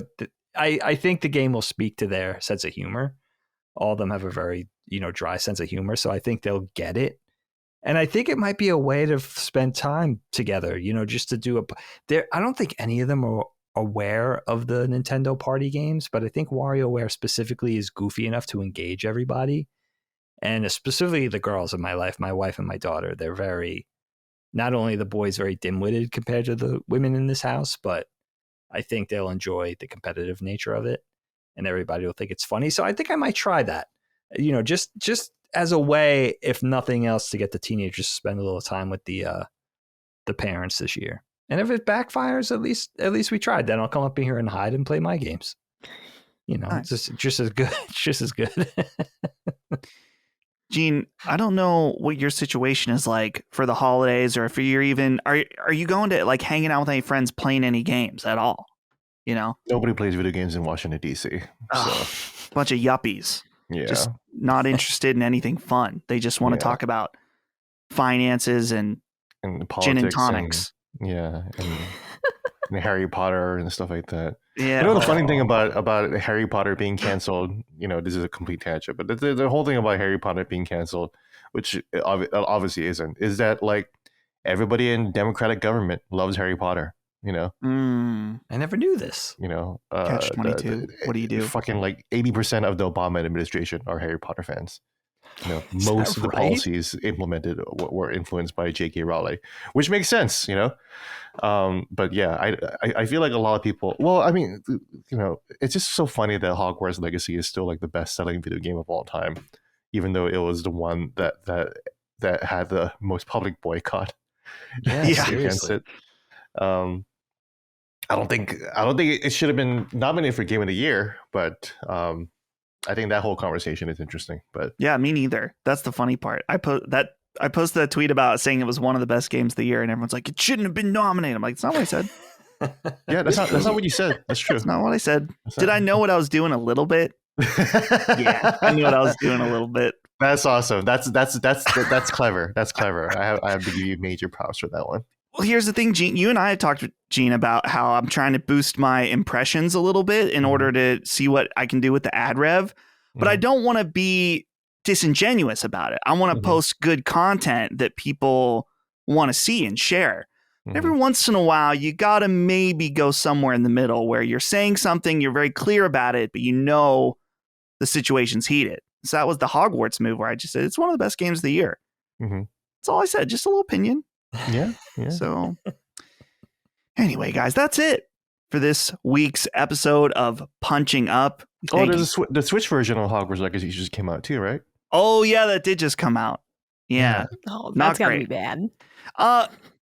I think the game will speak to their sense of humor. all of them have a very, dry sense of humor. So I think they'll get it. And I think it might be a way to spend time together, just to do I don't think any of them are aware of the Nintendo party games, but I think WarioWare specifically is goofy enough to engage everybody. And specifically the girls in my life, my wife and my daughter, they're very, not only the boys very dim-witted compared to the women in this house, but I think they'll enjoy the competitive nature of it and everybody will think it's funny. So I think I might try that, just as a way, if nothing else, to get the teenagers to spend a little time with the parents this year. And if it backfires, at least we tried. Then I'll come up in here and hide and play my games. Nice. It's just as good. It's just as good. Gene, I don't know what your situation is like for the holidays, or if you're even are you going to like hanging out with any friends playing any games at all? Nobody plays video games in Washington D.C. So Bunch of yuppies. yeah, Just not interested in anything fun. They just want to talk about finances and politics gin and tonics. And Harry Potter and stuff like that. Yeah. The funny thing about Harry Potter being canceled, this is a complete tangent, but the whole thing about Harry Potter being canceled, which it obviously isn't, is that like everybody in Democratic government loves Harry Potter. I never knew this. Catch-22. What do you do? Fucking like 80% of the Obama administration are Harry Potter fans. Most of the policies implemented were influenced by J.K. Rowling, which makes sense, But yeah, I feel like a lot of people. Well, I mean, it's just so funny that Hogwarts Legacy is still like the best-selling video game of all time, even though it was the one that had the most public boycott. Yeah, against it. I don't think it should have been nominated for Game of the Year, but I think that whole conversation is interesting. But yeah, me neither. That's the funny part. I posted that tweet about saying it was one of the best games of the year, and everyone's like, it shouldn't have been nominated. I'm like, it's not what I said. Yeah, that's not what you said. That's true. That's not what I said. Did I know what I was doing a little bit? Yeah, I knew what I was doing a little bit. That's awesome. That's clever. That's clever. I have to give you major props for that one. Well, here's the thing, Gene. You and I had talked, Gene, about how I'm trying to boost my impressions a little bit in order to see what I can do with the ad rev. But I don't want to be disingenuous about it. I want to post good content that people want to see and share. Every once in a while, you got to maybe go somewhere in the middle where you're saying something, you're very clear about it, but the situation's heated. So that was the Hogwarts move where I just said, it's one of the best games of the year. That's all I said. Just a little opinion. Yeah. So anyway, guys, that's it for this week's episode of Punching Up. There's the Switch version of Hogwarts Legacy just came out too, right? Oh, yeah, that did just come out. Yeah. Oh, that's got to be bad.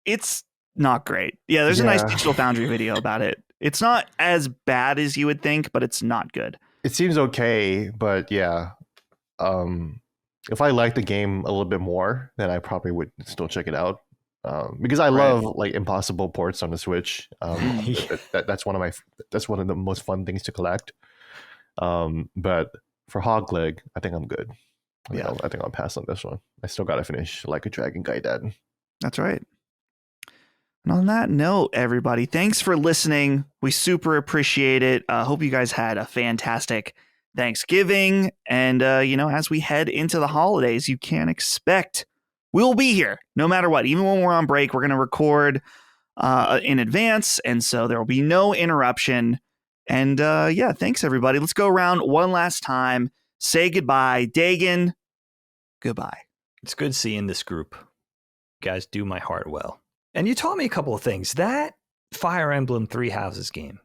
It's not great. Yeah, there's a nice Digital Foundry video about it. It's not as bad as you would think, but it's not good. It seems okay, but yeah. If I liked the game a little bit more, then I probably would still check it out. Because I love like impossible ports on the Switch. That's one of the most fun things to collect. But for Hogleg, I think I'm good. I think I'll pass on this one. I still gotta finish Like a Dragon Gaiden. That's right. And on that note, everybody, thanks for listening. We super appreciate it. Hope you guys had a fantastic Thanksgiving. And as we head into the holidays, you can expect we'll be here no matter what. Even when we're on break, we're going to record in advance. And so there will be no interruption. And thanks, everybody. Let's go around one last time. Say goodbye. Dagan, goodbye. It's good seeing this group. You guys do my heart well. And you taught me a couple of things. That Fire Emblem Three Houses game.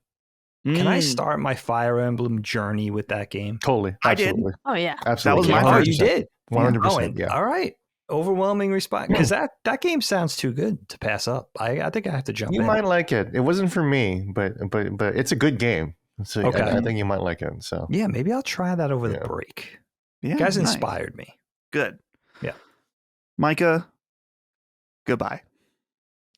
Can I start my Fire Emblem journey with that game? Totally. I did. Absolutely. Oh, yeah. Absolutely. That was my Oh, you did? 100%. Yeah. All right. Overwhelming response. Because that game sounds too good to pass up. I think I have to jump in. You might like it. It wasn't for me, but it's a good game. So Okay. I think you might like it. So yeah, maybe I'll try that over the break. Yeah, You guys nice. inspired me. Good. Yeah. Micah, goodbye.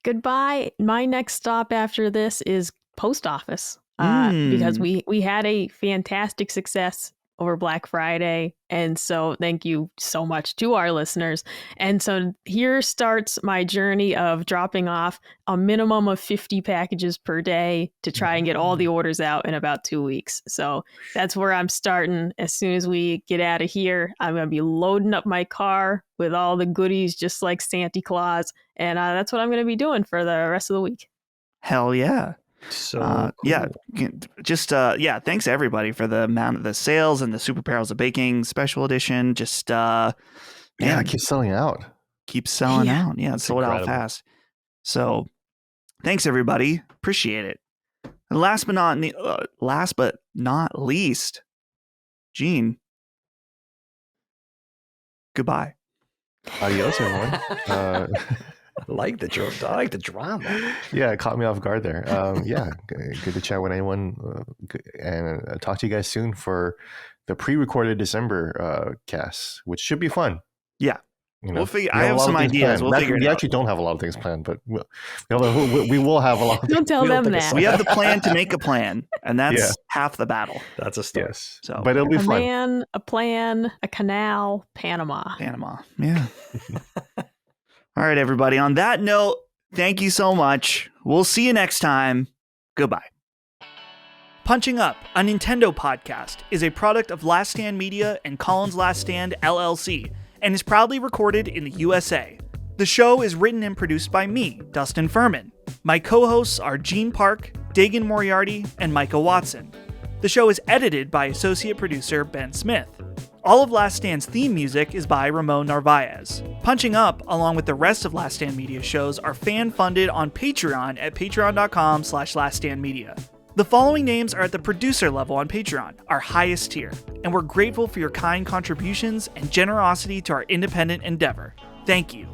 Goodbye. My next stop after this is post office because we had a fantastic success over Black Friday. And so thank you so much to our listeners. And so here starts my journey of dropping off a minimum of 50 packages per day to try and get all the orders out in about 2 weeks. So that's where I'm starting. As soon as we get out of here, I'm going to be loading up my car with all the goodies, just like Santa Claus. And that's what I'm going to be doing for the rest of the week. Hell yeah. So cool. Thanks everybody for the amount of the sales and the Super Barrels of Baking special edition. Just it keeps selling out. Keeps selling out. Yeah, it's sold out fast. So thanks everybody. Appreciate it. And last but not least, Gene. Goodbye. Adios, everyone. I like the drama. Yeah, it caught me off guard there. Good to chat with anyone, and talk to you guys soon for the pre-recorded December cast, which should be fun. Yeah, we'll figure. I have some ideas. We'll figure it out. We actually don't have a lot of things planned, but we will have a lot. Don't tell them that. We have the plan to make a plan, and that's half the battle. That's a start. Yes. So, but it'll be fun. Man, a plan, a canal, Panama. Yeah. All right, everybody. On that note, thank you so much. We'll see you next time. Goodbye. Punching Up, a Nintendo podcast, is a product of Last Stand Media and Collins Last Stand, LLC, and is proudly recorded in the USA. The show is written and produced by me, Dustin Furman. My co-hosts are Gene Park, Dagan Moriarty, and Micah Watson. The show is edited by associate producer Ben Smith. All of Last Stand's theme music is by Ramon Narvaez. Punching Up, along with the rest of Last Stand Media shows, are fan-funded on Patreon at patreon.com/laststandmedia. The following names are at the producer level on Patreon, our highest tier, and we're grateful for your kind contributions and generosity to our independent endeavor. Thank you.